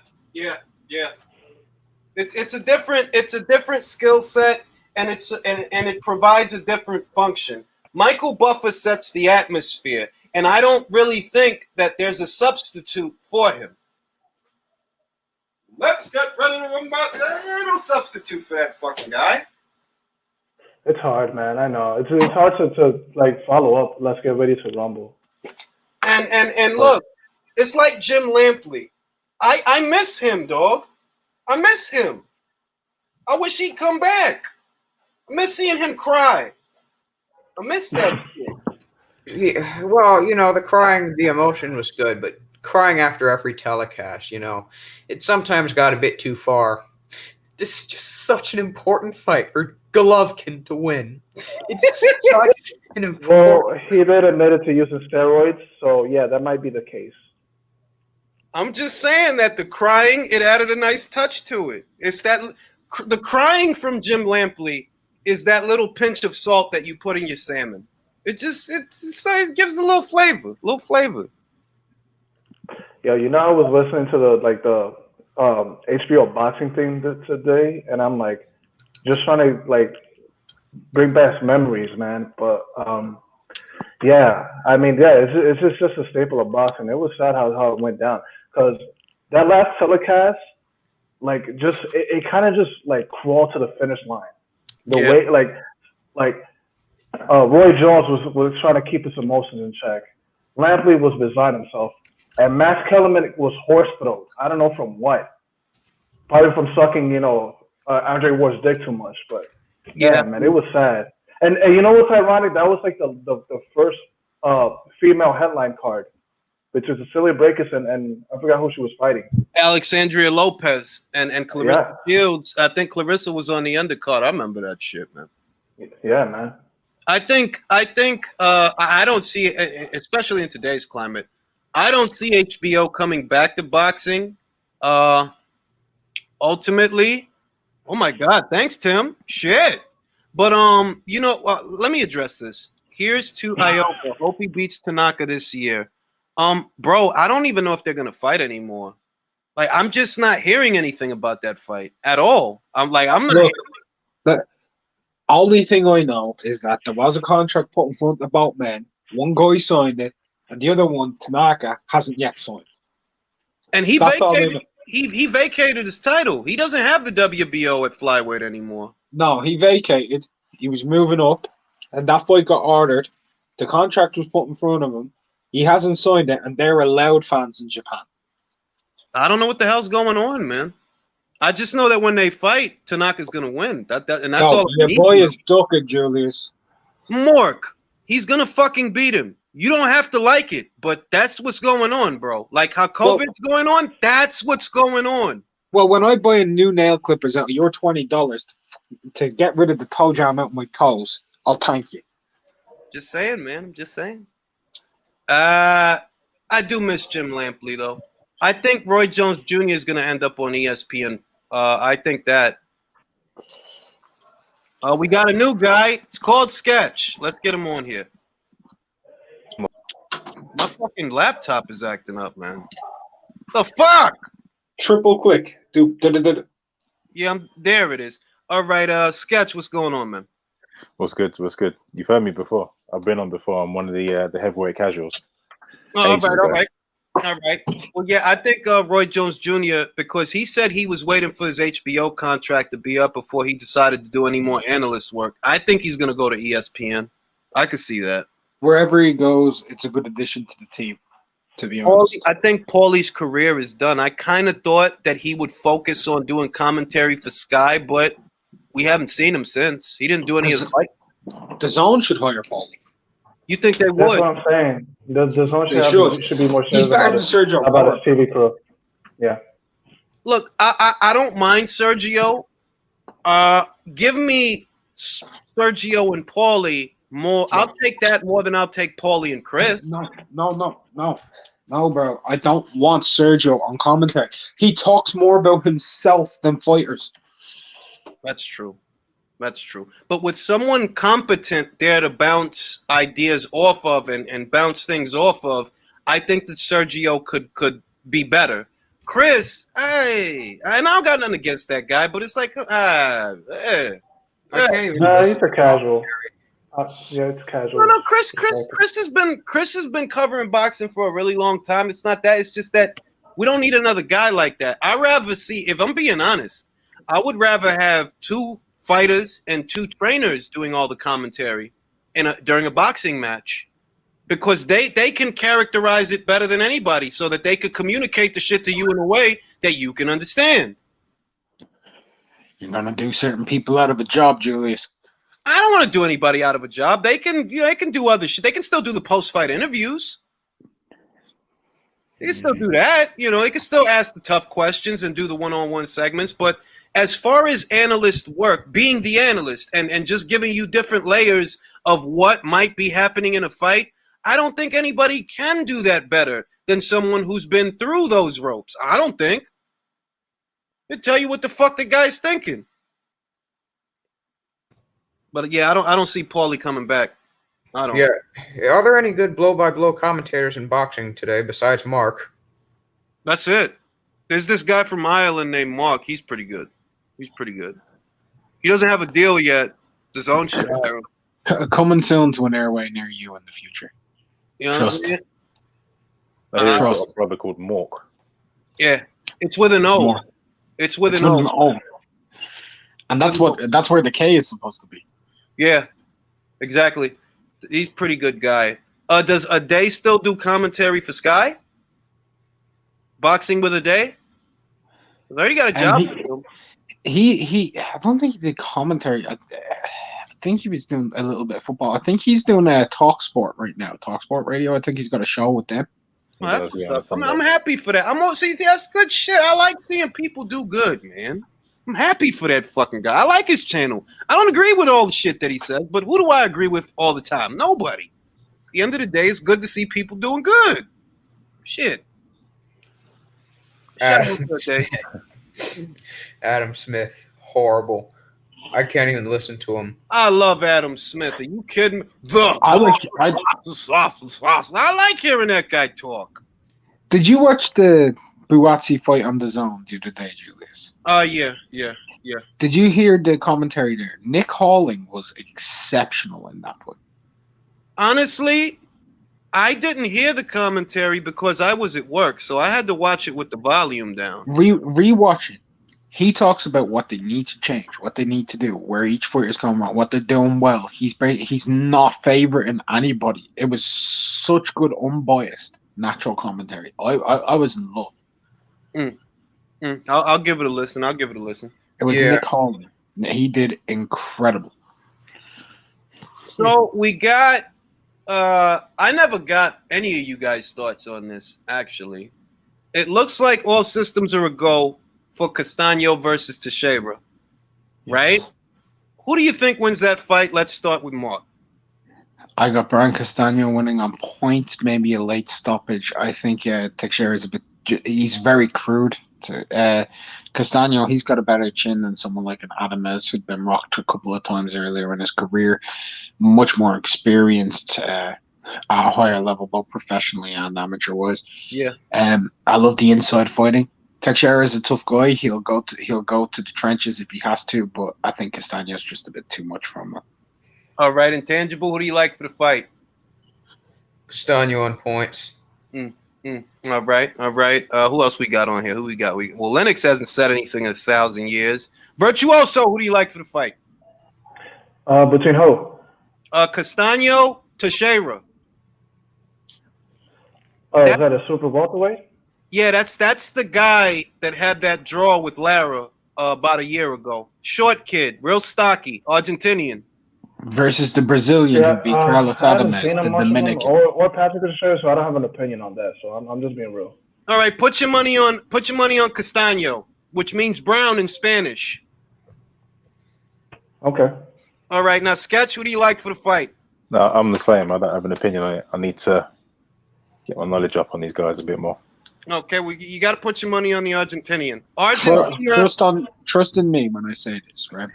It's a different skill set, and it provides a different function. Michael Buffer sets the atmosphere, and I don't really think that there's a substitute for him. Let's get ready to rumble. There's no substitute for that fucking guy. It's hard, man. I know. It's hard to like follow up. Let's get ready to rumble. And look, it's like Jim Lampley. I miss him, dog. I miss him. I wish he'd come back. I miss seeing him cry. I miss that shit. Yeah, well, you know, the crying, the emotion was good, but crying after every telecast, you know, it sometimes got a bit too far. This is just such an important fight for Golovkin to win. It's such an important. Well, he did admit it to using steroids, so yeah, that might be the case. I'm just saying that the crying, it added a nice touch to it. It's that the crying from Jim Lampley is that little pinch of salt that you put in your salmon. It gives a little flavor. Yeah, you know, I was listening to the HBO boxing thing today, and I'm like, just trying to like bring back memories, man. But yeah, I mean, yeah, it's just a staple of boxing. It was sad how it went down, because that last telecast, like, just it kind of just like crawled to the finish line. The way like Roy Jones was trying to keep his emotions in check. Lampley was beside himself. And Max Kellerman was horse throat. I don't know from what. Probably from sucking, you know, Andre Ward's dick too much. But yeah, man, it was sad. And you know what's ironic? That was like the first female headline card, which is Cecilia Brækhus and I forgot who she was fighting. Alexandria Lopez and Clarissa Yeah. Shields. I think Clarissa was on the undercard. I remember that shit, man. Yeah, man. I think I don't see, especially in today's climate, I don't see HBO coming back to boxing. Ultimately, oh my God, thanks, Tim. Shit. But let me address this. Here's to Ioka. Hope he beats Tanaka this year. Bro, I don't even know if they're gonna fight anymore. Like, I'm just not hearing anything about that fight at all. I'm not. Look, the only thing I know is that there was a contract put in front of both men. One guy signed it, and the other one, Tanaka, hasn't yet signed. And he That's all I vacated. know. He vacated his title. He doesn't have the WBO at flyweight anymore. No, he vacated. He was moving up, and that fight got ordered. The contract was put in front of him. He hasn't signed it, and they're allowed fans in Japan. I don't know what the hell's going on, man. I just know that when they fight, Tanaka's gonna win. And that's all. Your boy is ducking, Julius. Mork. He's gonna fucking beat him. You don't have to like it, but that's what's going on, bro. Like how COVID's going on, that's what's going on. Well, when I buy a new nail clippers out of your $20 to get rid of the toe jam out of my toes, I'll thank you. Just saying, man. I'm just saying. I do miss Jim Lampley, though. I think Roy Jones Jr. is going to end up on ESPN. I think that. We got a new guy. It's called Sketch. Let's get him on here. My fucking laptop is acting up, man. The fuck? Triple click. Yeah, there it is. All right, Sketch, what's going on, man? What's good? What's good? You've heard me before. I've been on before. I'm one of the heavyweight casuals. Oh, all right. Well, yeah, I think Roy Jones Jr., because he said he was waiting for his HBO contract to be up before he decided to do any more analyst work. I think he's going to go to ESPN. I could see that. Wherever he goes, it's a good addition to the team, to be honest. I think Paulie's career is done. I kind of thought that he would focus on doing commentary for Sky, but we haven't seen him since. He didn't do any of the fight. The Zone should hire Paulie. You think they would? That's what I'm saying. The Zone should be more He's serious better than Sergio about his TV crew. Yeah. Look, I don't mind Sergio. Give me Sergio and Paulie more. I'll take that more than I'll take Paulie and Chris. No, bro. I don't want Sergio on commentary. He talks more about himself than fighters. That's true. But with someone competent there to bounce ideas off of and bounce things off of, I think that Sergio could be better. Chris, hey, and I don't got nothing against that guy, but it's like, He's a casual. Yeah, it's casual. No, Chris has been covering boxing for a really long time. It's not that. It's just that we don't need another guy like that. I'd rather see, if I'm being honest, I would rather have two fighters and two trainers doing all the commentary during a boxing match, because they can characterize it better than anybody, so that they could communicate the shit to you in a way that you can understand. You're gonna do certain people out of a job, Julius. I don't want to do anybody out of a job. They can do other shit. They can still do the post-fight interviews. They can still do that. They can still ask the tough questions and do the one-on-one segments. But as far as analyst work, being the analyst and just giving you different layers of what might be happening in a fight, I don't think anybody can do that better than someone who's been through those ropes. I don't think. They tell you what the fuck the guy's thinking. But yeah, I don't see Paulie coming back. I don't. Yeah. Are there any good blow-by-blow commentators in boxing today besides Mark? That's it. There's this guy from Ireland named Mark. He's pretty good. He doesn't have a deal yet. His own shit. Coming soon to an airway near you in the future. Trust. Trust. A brother called Mork. Yeah, it's with an O. Mork. It's with an O. And that's where the K is supposed to be. Yeah, exactly. He's a pretty good guy. Does Ade still do commentary for Sky? Boxing with Ade? He's already got a job. He I don't think he did commentary. think he was doing a little bit of football. I think he's doing a Talk Sport right now. Talk Sport Radio. I think he's got a show with them. He Well, does, that's yeah, what's up. on I'm Sunday. happy for that. See, that's good shit. I like seeing people do good, man. I'm happy for that fucking guy. I like his channel. I don't agree with all the shit that he says, but who do I agree with all the time? Nobody. At the end of the day, it's good to see people doing good. Shit. Shout out to that day. Adam Smith, horrible. I can't even listen to him. I love Adam Smith. Are you kidding me? I like hearing that guy talk. Did you watch the Buatsi fight on the Zone the other day, Julius? Yeah. Did you hear the commentary there? Nick Halling was exceptional in that fight. Honestly, I didn't hear the commentary because I was at work, so I had to watch it with the volume down. Rewatch it. He talks about what they need to change, what they need to do, where each fighter is going wrong, what they're doing well. He's not favoriting anybody. It was such good, unbiased, natural commentary. I was in love. I'll give it a listen. It was Nick Halling. He did incredible. So we got. I never got any of you guys' thoughts on this. Actually, it looks like all systems are a go for Castaño versus Teixeira, right? Yes. Who do you think wins that fight? Let's start with Mark. I got Brian Castaño winning on points, maybe a late stoppage. I think Teixeira is a bit. He's very crude. Castaño, he's got a better chin than someone like an Adamez who'd been rocked a couple of times earlier in his career. Much more experienced at a higher level, both professionally and amateur-wise. Yeah. I love the inside fighting. Teixeira is a tough guy. He'll go to the trenches if he has to, but I think Castaño is just a bit too much for him. All right, Intangible, who do you like for the fight? Castaño on points. All right. Who else we got on here? Who we got? Well, Lennox hasn't said anything in 1,000 years. Virtuoso, who do you like for the fight? Between who? Castaño, Teixeira. Oh, is that a super welterweight? Yeah, that's the guy that had that draw with Lara about a year ago. Short kid, real stocky, Argentinian. Versus the Brazilian who beat Carlos Adamez, the Dominican. Or Patrick Teixeira, so I don't have an opinion on that. So I'm just being real. All right, put your money on Castaño, which means brown in Spanish. Okay. All right, now Sketch, who do you like for the fight? No, I'm the same. I don't have an opinion on it. I need to get my knowledge up on these guys a bit more. Okay, well, you got to put your money on the Argentinian. Trust in me when I say this, right?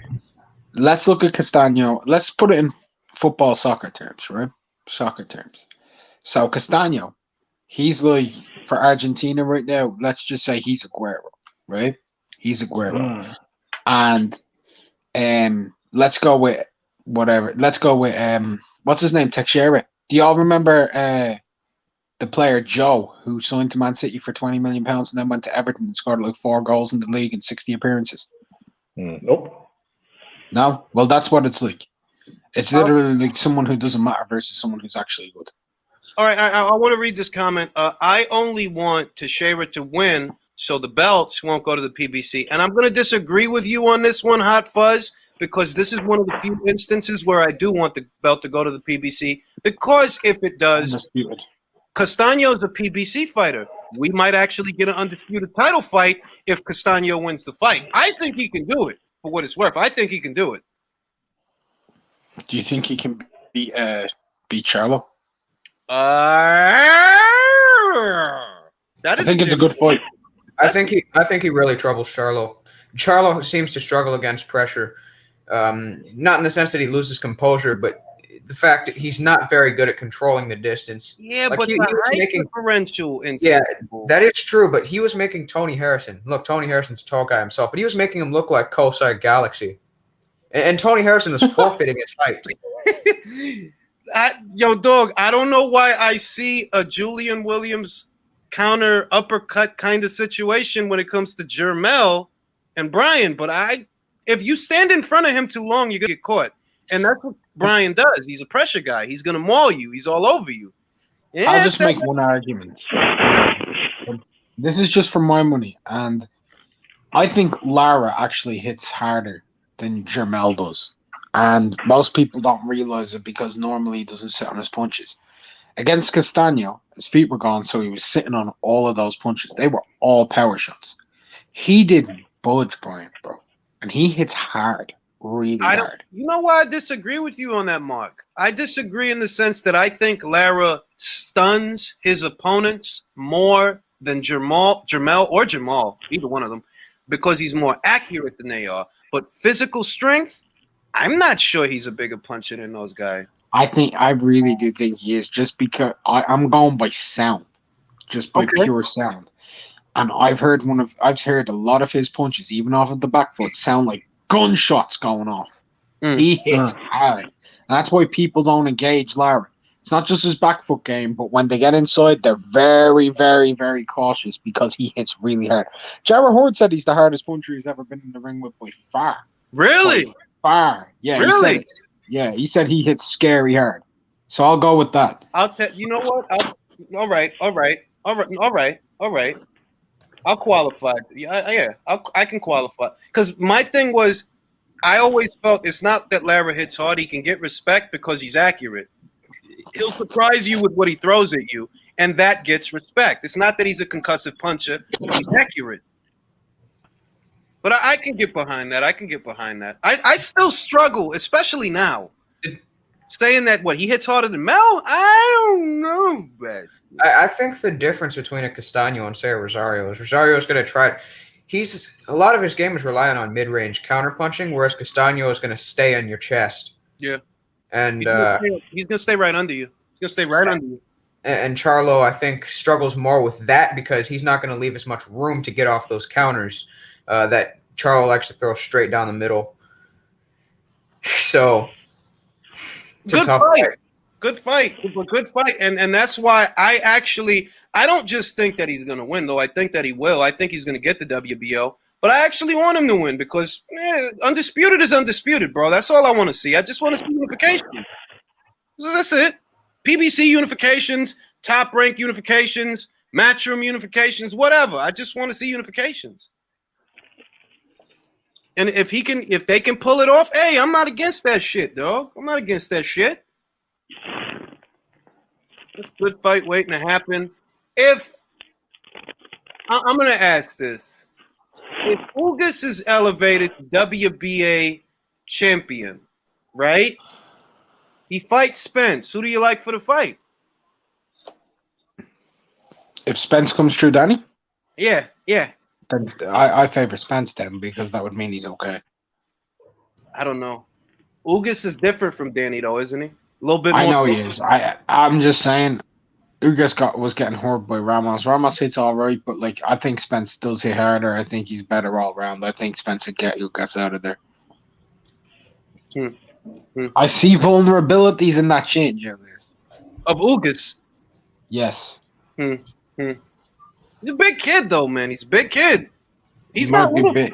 Let's look at Castaño. Let's put it in football soccer terms, right? Soccer terms. So Castaño, he's like, for Argentina right now, let's just say he's Aguero, right? He's Aguero. And let's go with whatever. Let's go with what's his name? Teixeira. Do y'all remember the player Joe who signed to Man City for £20 million and then went to Everton and scored like 4 goals in the league in 60 appearances? Nope. No? Well, that's what it's like. It's literally like someone who doesn't matter versus someone who's actually good. All right, I want to read this comment. I only want Teixeira to win so the belts won't go to the PBC. And I'm going to disagree with you on this one, Hot Fuzz, because this is one of the few instances where I do want the belt to go to the PBC. Because if it does, Undisputed. Castaño is a PBC fighter. We might actually get an undisputed title fight if Castaño wins the fight. I think he can do it, for what it's worth. I think he can do it. Do you think he can beat Charlo? I think it's a good fight. I think he really troubles Charlo. Charlo seems to struggle against pressure, not in the sense that he loses composure, but the fact that he's not very good at controlling the distance. Yeah, like but he was making differential. Yeah, that is true. But he was making Tony Harrison. Look, Tony Harrison's a tall guy himself, but he was making him look like Kosai Galaxy, and Tony Harrison was forfeiting his height. Yo, dog, I don't know why I see a Julian Williams counter uppercut kind of situation when it comes to Jermel and Brian, but if you stand in front of him too long, you're gonna get caught. And that's what Brian does. He's a pressure guy. He's gonna maul you. He's all over you. Yeah, I'll just make one argument. This is just for my money, and I think Lara actually hits harder than Jermel does. And most people don't realize it because normally he doesn't sit on his punches. Against Castano, his feet were gone, so he was sitting on all of those punches. They were all power shots. He didn't budge, Brian, bro. And he hits hard, really hard. You know why I disagree with you on that, Mark? I disagree in the sense that I think Lara stuns his opponents more than Jamal, either one of them, because he's more accurate than they are. But physical strength, I'm not sure he's a bigger puncher than those guys. I really do think he is, just because I'm going by sound, just by pure sound. And I've heard a lot of his punches, even off of the back foot, sound like gunshots going off. He hits hard. And that's why people don't engage Lara. It's not just his back foot game, but when they get inside, they're very, very, very cautious because he hits really hard. Jarrah Horde said he's the hardest puncher he's ever been in the ring with by far. Really? By far. Yeah, really? He said it. Yeah, he said he hits scary hard. So I'll go with that. I'll tell you know what? All right. I'll qualify. I can qualify. Because my thing was, I always felt it's not that Lara hits hard. He can get respect because he's accurate. He'll surprise you with what he throws at you, and that gets respect. It's not that he's a concussive puncher. He's accurate. But I can get behind that. I still struggle, especially now. Saying that, he hits harder than Mel? I don't know, but I think the difference between a Castano and, say, a Rosario is Rosario's going to try. A lot of his game is relying on mid-range counterpunching, whereas Castano is going to stay on your chest. Yeah. And he's going to stay right under you. And Charlo, I think, struggles more with that because he's not going to leave as much room to get off those counters that Charlo likes to throw straight down the middle. So it's a tough fight. Good fight. And that's why I don't just think that he's going to win, though. I think that he will. I think he's going to get the WBO. But I actually want him to win because undisputed is undisputed, bro. That's all I want to see. I just want to see unification. So that's it. PBC unifications, top rank unifications, matchroom unifications, whatever. I just want to see unifications. And if they can pull it off, hey, I'm not against that shit, dog. I'm not against that shit. Good fight waiting to happen. I'm going to ask this. If Ugas is elevated WBA champion, right? He fights Spence. Who do you like for the fight? If Spence comes through, Danny? Yeah. Then I favor Spence then because that would mean he's okay. I don't know. Ugas is different from Danny, though, isn't he? A little bit more. I know he is. I'm just saying Ugas was getting hurt by Ramos. Ramos hits all right, but I think Spence does hit harder. I think he's better all around. I think Spence would get Ugas out of there. I see vulnerabilities in that chin, Julius. Of Ugas? Yes. He's a big kid, though, man. He's a big kid. He might be big.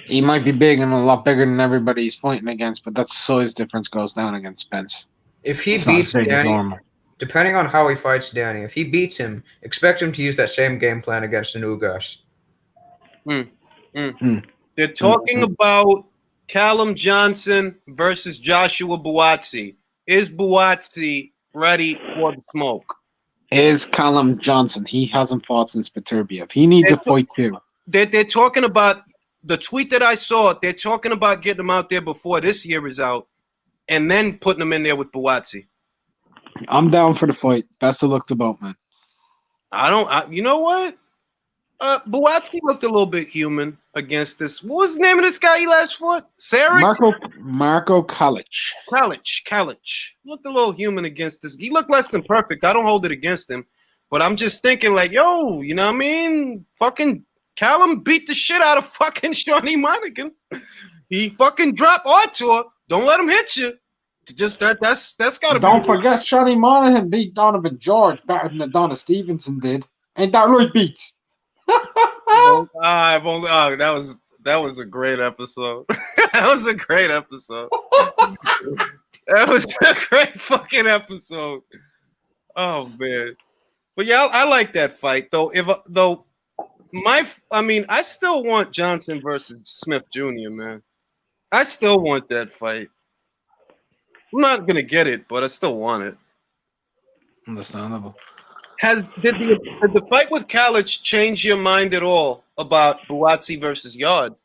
He might be big and a lot bigger than everybody he's fighting against, but that size difference goes down against Spence. If he beats Danny, depending on how he fights Danny, if he beats him, expect him to use that same game plan against an Ugas. They're talking about Callum Johnson versus Joshua Buatsi. Is Buatsi ready for the smoke? Is Callum Johnson. He hasn't fought since Peterbiev. He needs a fight too. They're talking about the tweet that I saw. They're talking about getting him out there before this year is out and then putting him in there with Buatsi. I'm down for the fight. Best of luck to both, man. You know what? Buatsi looked a little bit human against this. What was the name of this guy he last fought? Sarek? Marco Kalic. Kalic. Looked a little human against this. He looked less than perfect. I don't hold it against him. But I'm just thinking yo, you know what I mean? Fucking Callum beat the shit out of fucking Shawnee Monaghan. He fucking dropped Artur. Don't let him hit you. Just that's gotta be. Don't forget Shawnee Monaghan beat Donovan George better than Adonis Stevenson did. Ain't that right, Beats? that was a great episode. That was a great episode. That was a great fucking episode. Oh man. But yeah, I like that fight though. I still want Johnson versus Smith Jr., man. I still want that fight. I'm not gonna get it, but I still want it. Understandable. Did the fight with Kalic change your mind at all about Buatsi versus Yard?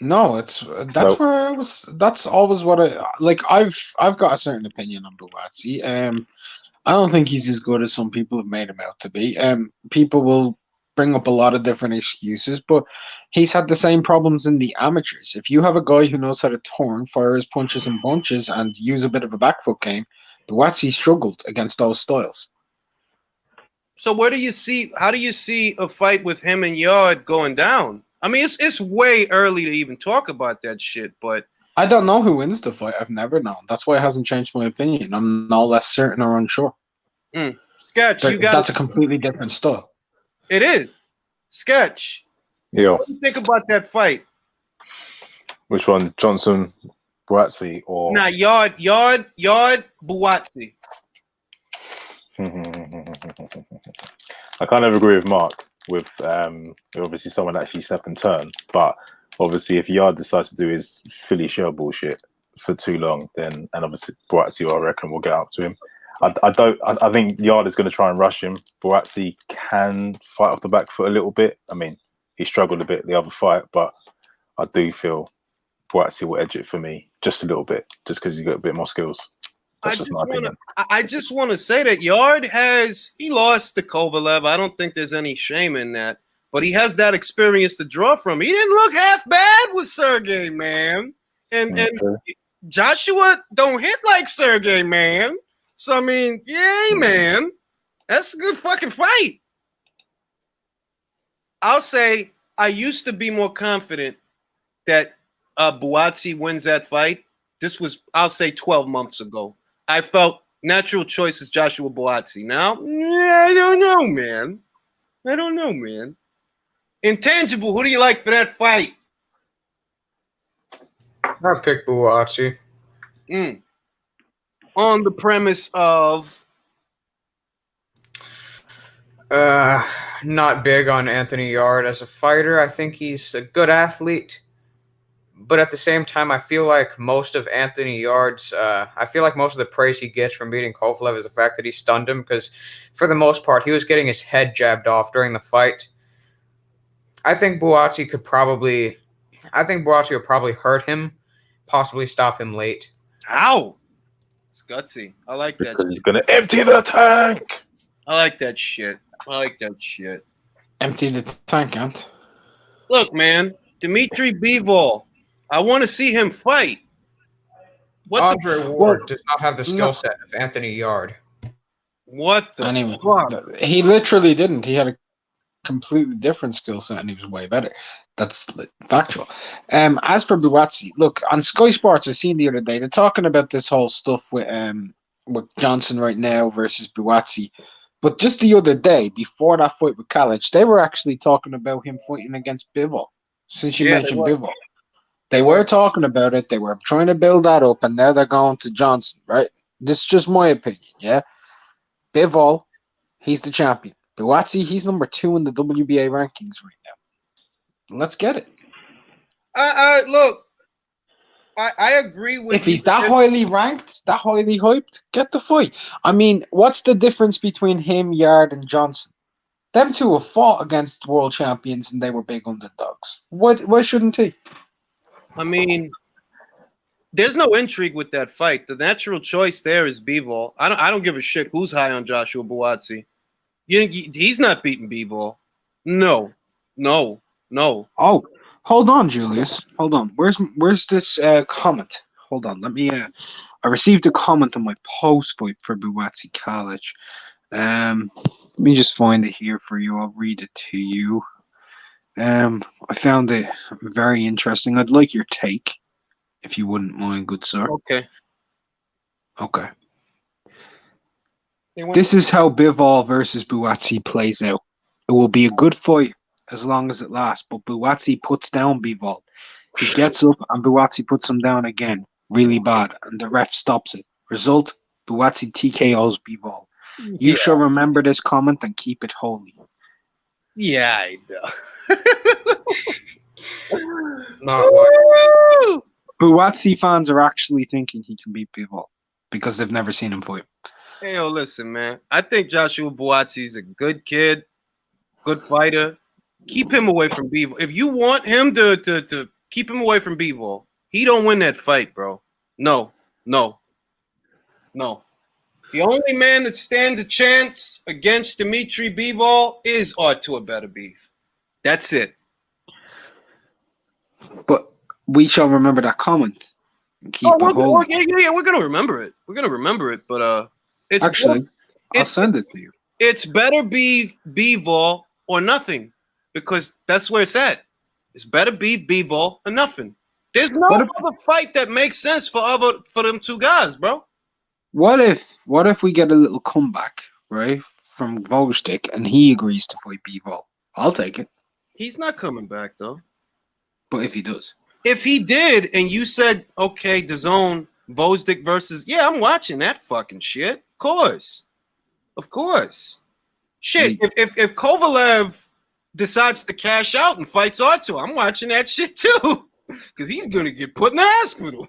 No, that's Nope. where I was. That's always what I like. I've got a certain opinion on Buatsi. I don't think he's as good as some people have made him out to be. People will bring up a lot of different excuses, but he's had the same problems in the amateurs. If you have a guy who knows how to turn, fire his punches and bunches, and use a bit of a back foot game, Buatsi struggled against those styles. So how do you see a fight with him and Yard going down? I mean, it's way early to even talk about that shit, but I don't know who wins the fight. I've never known. That's why it hasn't changed my opinion. I'm no less certain or unsure. Sketch, That's a completely different style. It is. Sketch. Yo, What do you think about that fight? which one? Johnson, Buatsi, or Nah, Yard, Buatsi. I kind of agree with Mark with obviously someone actually step and turn, but obviously if Yard decides to do his Philly shell bullshit for too long, then and obviously Buatsi, I reckon, will get up to him. I think Yard is going to try and rush him. Buatsi can fight off the back foot a little bit. I mean, he struggled a bit the other fight, but I do feel Buatsi will edge it for me just a little bit, just because he's got a bit more skills. I just want to say that Yard he lost to Kovalev. I don't think there's any shame in that, but he has that experience to draw from. He didn't look half bad with Sergey, man. And Joshua don't hit like Sergey, man. So, I mean, yay, man. That's a good fucking fight. I'll say I used to be more confident that Buatsi wins that fight. This was, I'll say, 12 months ago. I felt natural choice is Joshua Buatsi. Now, I don't know, man. Intangible, who do you like for that fight? I'll pick Buatsi. On the premise of not big on Anthony Yard as a fighter. I think he's a good athlete, but at the same time, I feel like most of Anthony Yard's most of the praise he gets from beating Kovalev is the fact that he stunned him, because for the most part, he was getting his head jabbed off during the fight. I think Buatsi will probably hurt him, possibly stop him late. Ow! It's gutsy. I like that. He's gonna empty the tank. I like that shit. Empty the tank, Ant. Look, man, Dmitry Bivol. I want to see him fight. Andre Ward does not have the skill set of Anthony Yard. What the fuck? He literally didn't. He had a completely different skill set and he was way better. That's factual. As for Buatsi, look, on Sky Sports, I seen the other day, they're talking about this whole stuff with Johnson right now versus Buatsi. But just the other day, before that fight with Kalic, they were actually talking about him fighting against Bivol. Since you mentioned Bivol. They were talking about it. They were trying to build that up, and now they're going to Johnson, right? This is just my opinion, yeah? Bivol, he's the champion. Buatsi, he's number 2 in the WBA rankings right now. Let's get it. Look, I agree with you. If he's that highly ranked, that highly hyped, get the fight. I mean, what's the difference between him, Yard, and Johnson? Them two have fought against world champions, and they were big underdogs. Why shouldn't he? I mean, there's no intrigue with that fight. The natural choice there is Bivol. I don't give a shit who's high on Joshua Buatsi. He's not beating Bivol. No. Oh, hold on, Julius. Hold on. Where's this comment? Hold on. Let me. I received a comment on my post fight for Buatsi College. Let me just find it here for you. I'll read it to you. I found it very interesting. I'd like your take, if you wouldn't mind, good sir. Okay. This is how Bivol versus Buatsi plays out. It will be a good fight as long as it lasts, but Buatsi puts down Bivol. He gets up and Buatsi puts him down again, really bad, and the ref stops it. Result, Buatsi TKOs Bivol. You shall remember this comment and keep it holy. Yeah, I do. Buatsi fans are actually thinking he can beat Bivol. because they've never seen him fight. Hey, yo, listen, man. I think Joshua Buatsi's a good kid, good fighter. Keep him away from Bivol. If you want him to keep him away from Bivol, he don't win that fight, bro. No. The only man that stands a chance against Dimitri Bivol is Artur Beterbiev. That's it. But we shall remember that comment. And keep it holding. Yeah, we're gonna remember it. But it's actually, I'll send it to you. It's better be Bivol or nothing, because that's where it's at. It's better be Bivol or nothing. There's no other fight that makes sense for them two guys, bro. What if we get a little comeback, right, from Volstick and he agrees to fight Bivol? I'll take it. He's not coming back though. But if he does. If he did, and you said, okay, DAZN, Volstick versus, yeah, I'm watching that fucking shit. Of course. Shit, if Kovalev decides to cash out and fights Artur, I'm watching that shit too. Because he's gonna get put in the hospital.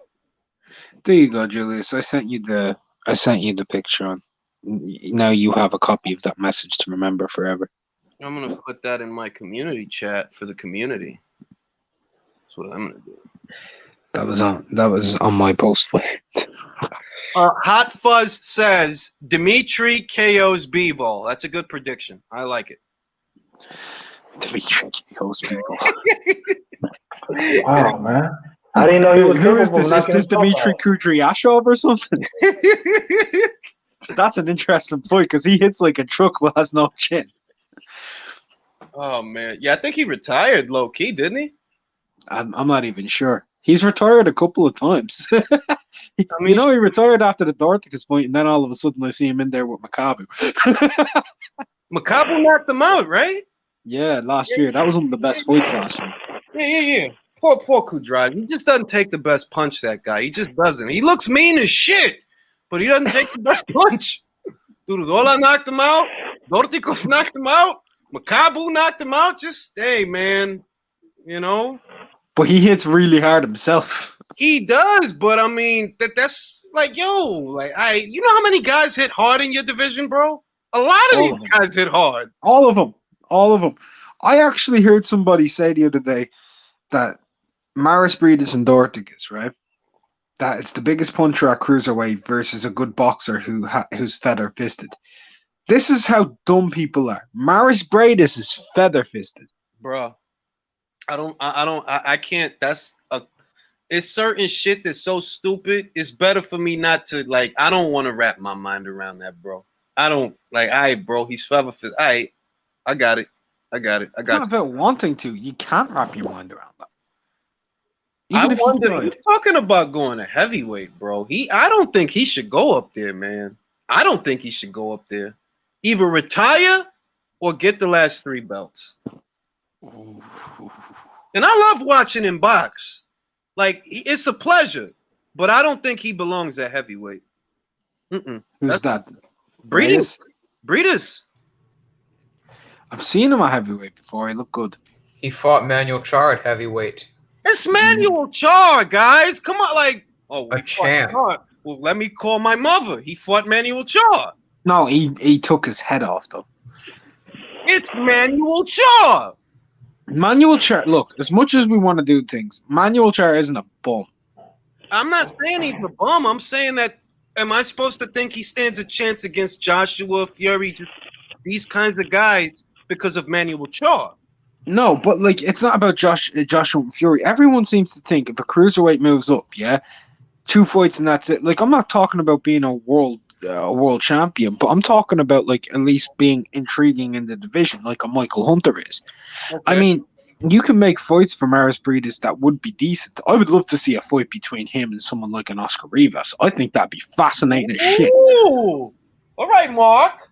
There you go, Julius. I sent you the picture on. Now you have a copy of that message to remember forever. I'm gonna put that in my community chat for the community. That's what I'm gonna do. That was on my post for it. Hot Fuzz says Dimitri KO's Bivol. That's a good prediction. I like it. Dimitri KO's Bivol. Wow, man. I didn't know he was. Who is this? Is this Dimitri Kudryashov or something? That's an interesting fight because he hits like a truck but has no chin. Oh man, yeah, I think he retired low key, didn't he? I'm not even sure. He's retired a couple of times. He retired after the Dorticus fight, and then all of a sudden I see him in there with Makabu. Makabu knocked him out, right? Yeah, last year. That was one of the best fights last year. Yeah. Poor Kudryashov. He just doesn't take the best punch, that guy. He just doesn't. He looks mean as shit, but he doesn't take the best punch. Dude, Ola knocked him out. Dorticus knocked him out. Makabu knocked him out. Just, hey, man, you know. But he hits really hard himself. He does, but I mean, that's like, you know how many guys hit hard in your division, bro? A lot of these guys hit hard. All of them. I actually heard somebody say the other day that Maris Breedis and Dorticus, right? That it's the biggest puncher at cruiserweight versus a good boxer who's feather fisted. This is how dumb people are. Maris Breidis is feather fisted, bro. I can't. It's certain shit that's so stupid. It's better for me not to like. I don't want to wrap my mind around that, bro. I don't like. Bro, he's feather fisted. I got it. It's not about wanting to. You can't wrap your mind around that. I wonder. You're talking about going to heavyweight, bro. I don't think he should go up there, man. I don't think he should go up there. Either retire or get the last 3 belts. And I love watching him box. Like, it's a pleasure. But I don't think he belongs at heavyweight. Who's that? Breedis. I've seen him at heavyweight before. He looked good. He fought Manuel Char at heavyweight. It's Manuel Char, guys. Come on, like, a champ. Well, let me call my mother. He fought Manuel Char. No, he took his head off, though. It's Manuel Char. Manuel Char, look, as much as we want to do things, Manuel Char isn't a bum. I'm not saying he's a bum. I'm saying that, am I supposed to think he stands a chance against Joshua, Fury, just these kinds of guys because of Manuel Char? No, but like it's not about Joshua and Fury. Everyone seems to think if a cruiserweight moves up, 2 fights and that's it. Like I'm not talking about being a world champion, but I'm talking about like at least being intriguing in the division, like a Michael Hunter is. Okay. I mean, you can make fights for Maris Breedis that would be decent. I would love to see a fight between him and someone like an Oscar Rivas. I think that'd be fascinating as shit. Ooh. All right, Mark.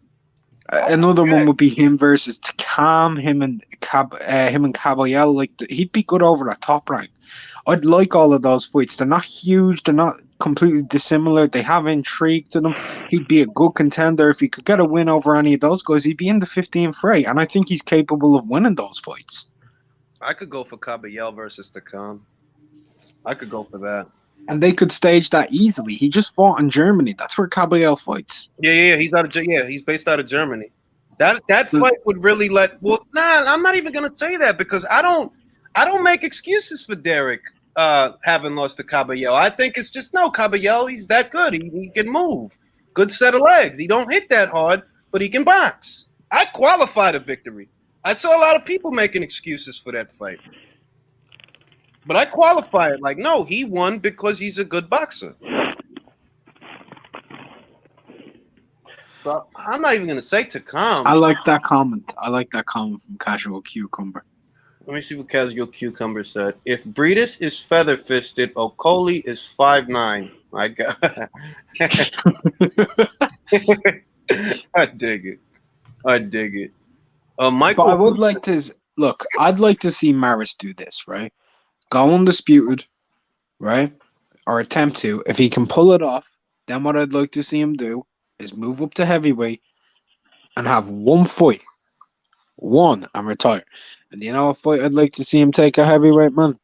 Another one would be him versus Takam, him and Caballero. Like he'd be good over that top rank. I'd like all of those fights. They're not huge. They're not completely dissimilar. They have intrigue to them. He'd be a good contender. If he could get a win over any of those guys, he'd be in the 15 fray. And I think he's capable of winning those fights. I could go for Caballero versus Takam. I could go for that. and they could stage that easily. He just fought in Germany. That's where Caballero fights. Yeah. He's based out of Germany. That fight would really I'm not even gonna say that because I don't make excuses for Derek having lost to Caballero. I think it's just Caballero, he's that good. He can move. Good set of legs. He don't hit that hard, but he can box. I qualified a victory. I saw a lot of people making excuses for that fight. But I qualify it like, no, he won because he's a good boxer. But I'm not even going to say Takam. I like that comment. From Casual Cucumber. Let me see what Casual Cucumber said. If Breedis is feather-fisted, Okoli is 5'9". My God. I dig it. Michael, But I would like to look. I'd like to see Maris do this, right? Go undisputed, right? Or attempt to. If he can pull it off, then what I'd like to see him do is move up to heavyweight and have one fight. One and retire. And you know what fight I'd like to see him take a heavyweight, man?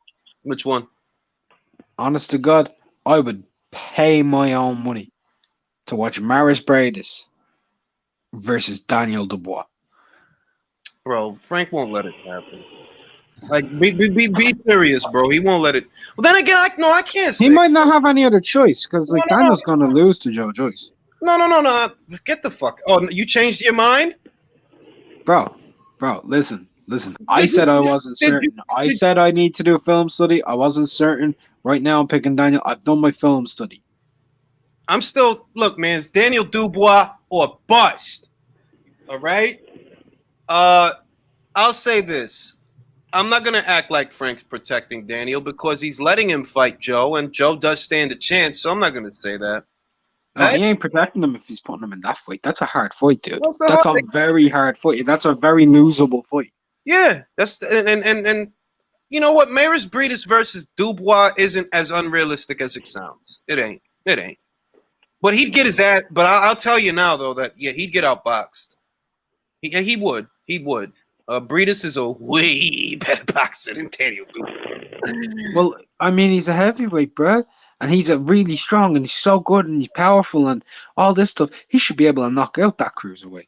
which one? Honest to God, I would pay my own money to watch Maris Bradis versus Daniel Dubois. Bro, Frank won't let it happen. Like, be serious, bro. He won't let it. Well, then again, I can't say. He might not have any other choice because Daniel's going to lose to Joe Joyce. No. Get the fuck. Oh, you changed your mind? Bro, listen. I said I wasn't certain. I said I need to do a film study. I wasn't certain. Right now, I'm picking Daniel. I've done my film study. I'm still, look, man, it's Daniel Dubois or bust. All right? I'll say this. I'm not going to act like Frank's protecting Daniel because he's letting him fight Joe, and Joe does stand a chance, so I'm not going to say that. No, he ain't protecting him if he's putting him in that fight. That's a hard fight, dude. That's a very hard fight. That's a very losable fight. Yeah, that's and you know what? Maris Breedis versus Dubois isn't as unrealistic as it sounds. It ain't. But he'd get his ass. But I'll tell you now, though, that he'd get outboxed. He would. Breedis is a way better boxer than Daniel Dubois. Well, I mean, he's a heavyweight, bro. And he's a really strong, and he's so good, and he's powerful, and all this stuff. He should be able to knock out that cruiserweight.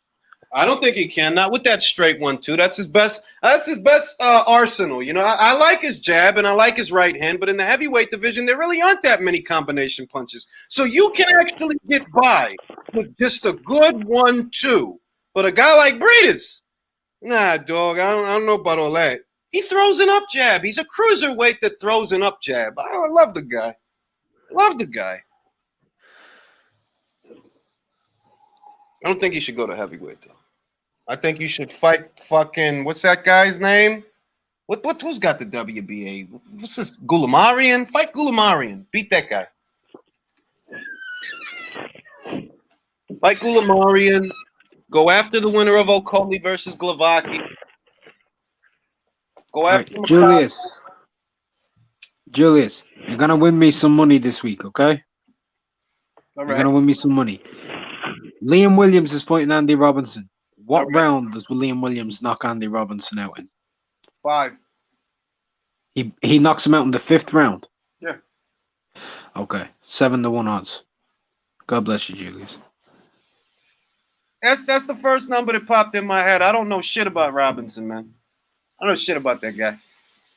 I don't think he can. Not with that straight 1-2. That's his best. That's his best arsenal. You know, I like his jab and I like his right hand, but in the heavyweight division, there really aren't that many combination punches. So you can actually get by with just a good 1-2. But a guy like Breedis, nah, dog. I don't know about all that. He throws an up jab. He's a cruiserweight that throws an up jab. I love the guy. I don't think he should go to heavyweight though. I think you should fight fucking what's that guy's name? Who's got the WBA? What's this? Goulamarian? Fight Goulamarian. Beat that guy. Fight Goulamarian. Go after the winner of Okoli versus Glavaki. Go after Julius, you're gonna win me some money this week, okay? All right. You're gonna win me some money. Liam Williams is fighting Andy Robinson. What round does Liam Williams knock Andy Robinson out in? 5. He knocks him out in the 5th round. Yeah. Okay, 7-1 odds. God bless you, Julius. That's the first number that popped in my head. I don't know shit about Robinson, man. I don't know shit about that guy.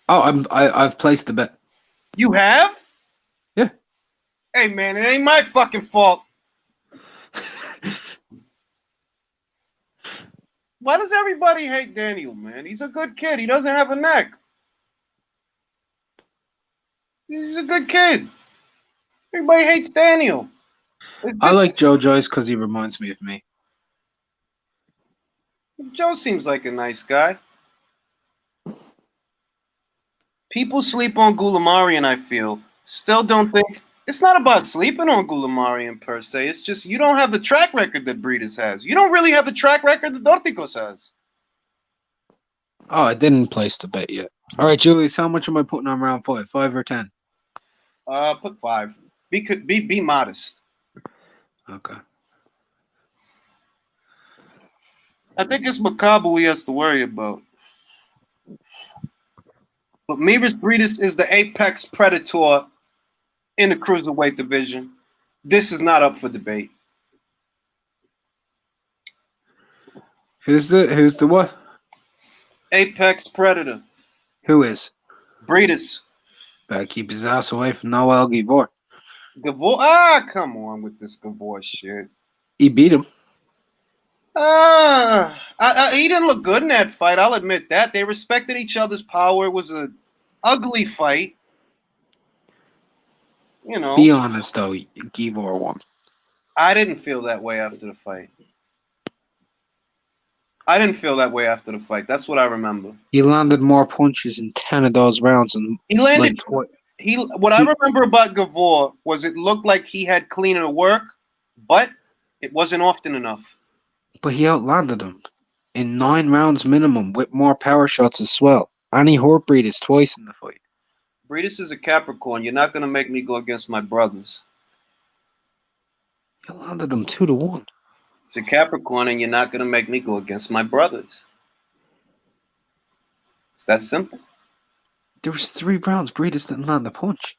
Oh, I've placed the bet. You have? Yeah. Hey, man, it ain't my fucking fault. Why does everybody hate Daniel, man? He's a good kid. He doesn't have a neck. He's a good kid. Everybody hates Daniel. I like Joe Joyce because he reminds me of me. Joe seems like a nice guy. People sleep on Goulamarian, I feel. Still don't think... It's not about sleeping on Goulamarian per se. It's just you don't have the track record that Breedis has. You don't really have the track record that Dorticos has. Oh, I didn't place the bet yet. All right, Julius, how much am I putting on round 5? 5 or 10? Put 5. Be modest. Okay. I think it's Makabu he has to worry about. But Maris Breedis is the apex predator in the cruiserweight division. This is not up for debate. Who's the what? Apex Predator. Who is? Breeders. Better keep his ass away from Noel Givor. Gavor. Come on with this Gavor shit. He beat him. He didn't look good in that fight. I'll admit that. They respected each other's power. It was a ugly fight. You know. Be honest though, Givor won. I didn't feel that way after the fight. That's what I remember. He landed more punches in 10 of those rounds, and He landed. What I remember about Gavor was it looked like he had cleaner work, but it wasn't often enough. But he outlanded him in 9 rounds minimum with more power shots as well. And he hurt Breedis twice in the fight. Breedis is a Capricorn. You're not going to make me go against my brothers. He landed him 2-1. It's a Capricorn, and you're not going to make me go against my brothers. It's that simple. There was 3 rounds. Breedis didn't land a punch.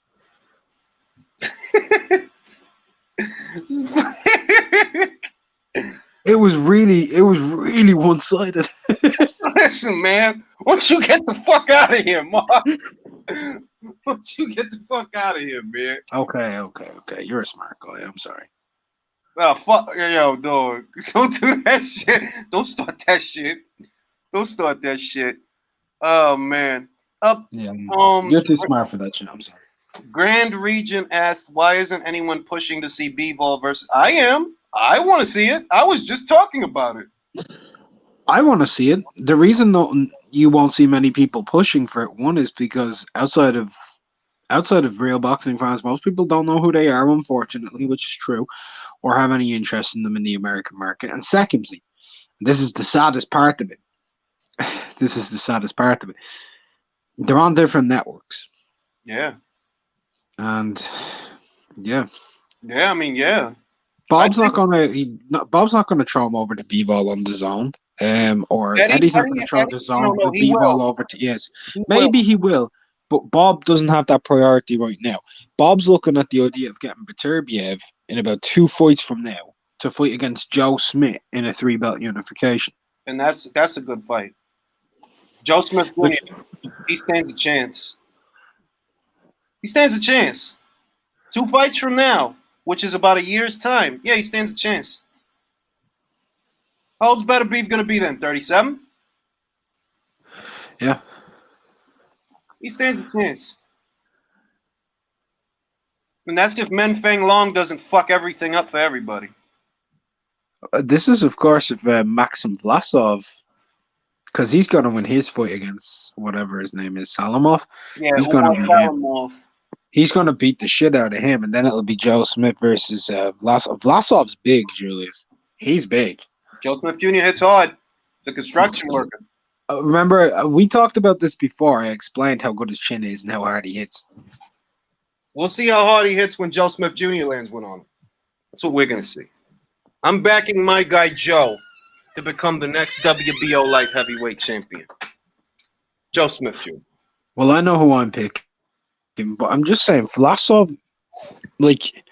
It was really one-sided. Listen, man. Why don't you get the fuck out of here, Mark? Why don't you get the fuck out of here, man? Okay. You're a smart guy. I'm sorry. Well, fuck, yo, dog. Don't do that shit. Don't start that shit. Oh, man. Yeah, you're too smart for that shit. I'm sorry. Grand Region asked, why isn't anyone pushing to see B-Ball versus... I am. I want to see it. I was just talking about it. I want to see it. The reason though you won't see many people pushing for it, one is because outside of real boxing fans, most people don't know who they are, unfortunately, which is true, or have any interest in them in the American market. And secondly, this is the saddest part of it. They're on different networks. Yeah. And yeah. Yeah, I mean, yeah. Bob's not gonna throw him over to B-Ball on the zone. Or Eddie's not gonna throw the zone to B-Ball over to maybe he will, but Bob doesn't have that priority right now. Bob's looking at the idea of getting Beterbiev in about 2 fights from now to fight against Joe Smith in a 3-belt unification. And that's a good fight. Joe Smith Jr., he stands a chance. 2 fights from now, which is about a year's time. Yeah, he stands a chance. How old's Beterbiev going to be then? 37? Yeah. He stands a chance. And that's if Men Feng Long doesn't fuck everything up for everybody. This is, of course, if Maxim Vlasov, because he's going to win his fight against whatever his name is, Salamov. Yeah, he's going to Salamov. He's going to beat the shit out of him, and then it'll be Joe Smith versus Vlasov. Vlasov's big, Julius. He's big. Joe Smith Jr. hits hard. The construction worker. Remember, we talked about this before. I explained how good his chin is and how hard he hits. We'll see how hard he hits when Joe Smith Jr. lands one on him. That's what we're going to see. I'm backing my guy Joe to become the next WBO light heavyweight champion. Joe Smith Jr. Well, I know who I'm picking, but I'm just saying, Vlasov, like,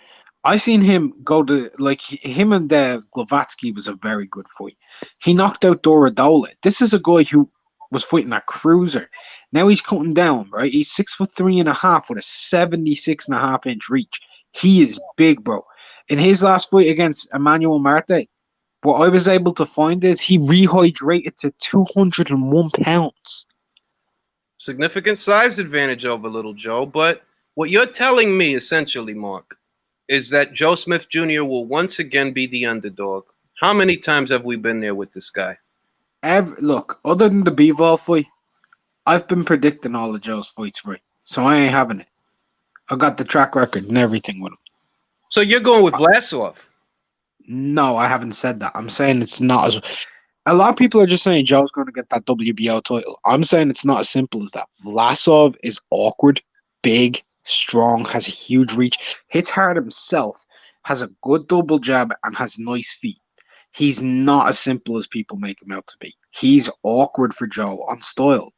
I seen him go to, like, him and Glavatsky was a very good fight. He knocked out Doradola. This is a guy who was fighting that cruiser. Now he's cutting down, right? He's 6'3.5" with a 76.5-inch reach. He is big, bro. In his last fight against Emmanuel Marte, what I was able to find is he rehydrated to 201 pounds. Significant size advantage over little Joe, but what you're telling me, essentially, Mark, is that Joe Smith Jr. will once again be the underdog. How many times have we been there with this guy? Look, other than the B-Vol fight, I've been predicting all of Joe's fights right, so I ain't having it. I got the track record and everything with him. So you're going with Vlasov? No, I haven't said that. I'm saying it's not as... A lot of people are just saying Joe's going to get that WBO title. I'm saying it's not as simple as that. Vlasov is awkward, big, strong, has a huge reach, hits hard himself, has a good double jab, and has nice feet. He's not as simple as people make him out to be. He's awkward for Joe on style.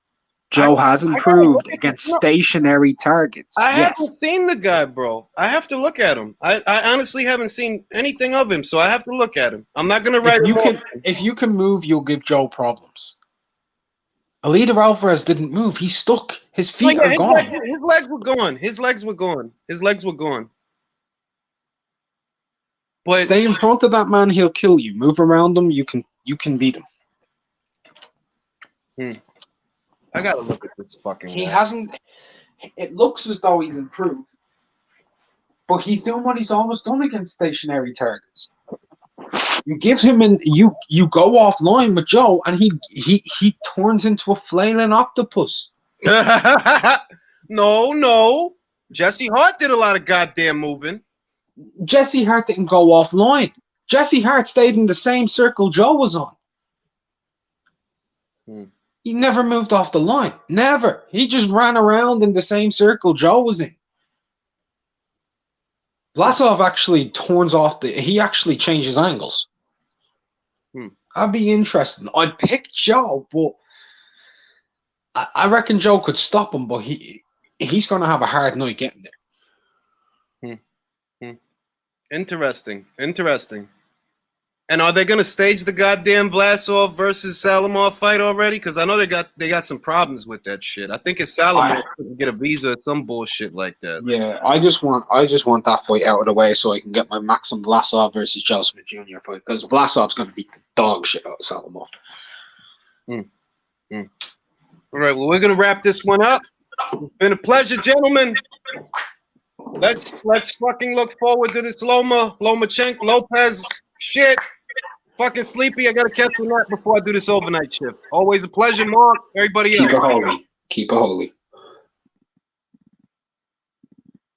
Joe has I gotta improved look at against this. No, stationary targets. I Yes. haven't seen the guy, bro. I have to look at him. I honestly haven't seen anything of him, so I have to look at him. I'm not gonna write him off. If you can move, you'll give Joe problems. Alida Alvarez didn't move. He's stuck. His Oh, feet yeah, are gone. his legs were gone. His legs were gone. His legs were gone. But Stay in front of that man, he'll kill you. Move around him, you can beat him. I gotta look at this fucking He guy. hasn't. It looks as though he's improved, but he's doing what he's always done against stationary targets. You give him you go offline with Joe, and he turns into a flailing octopus. No. Jesse Hart did a lot of goddamn moving. Jesse Hart didn't go offline. Jesse Hart stayed in the same circle Joe was on. He never moved off the line. Never. He just ran around in the same circle Joe was in. Vlasov actually turns off he actually changes angles. That'd be interesting. I'd pick Joe, but I reckon Joe could stop him, but he's going to have a hard night getting there. Interesting. And are they gonna stage the goddamn Vlasov versus Salamov fight already? Because I know they got some problems with that shit. I think it's Salamov couldn't get a visa or some bullshit like that. Yeah, I just want that fight out of the way so I can get my Maxim Vlasov versus Joseph Jr. fight, because Vlasov's going to beat the dog shit out of Salamov. All right, well, we're gonna wrap this one up. It's been a pleasure, gentlemen. Let's fucking look forward to this Lomachenko, Lopez shit. Fucking sleepy. I gotta catch a nap before I do this overnight shift. Always a pleasure, Mark. Everybody else. Keep it holy.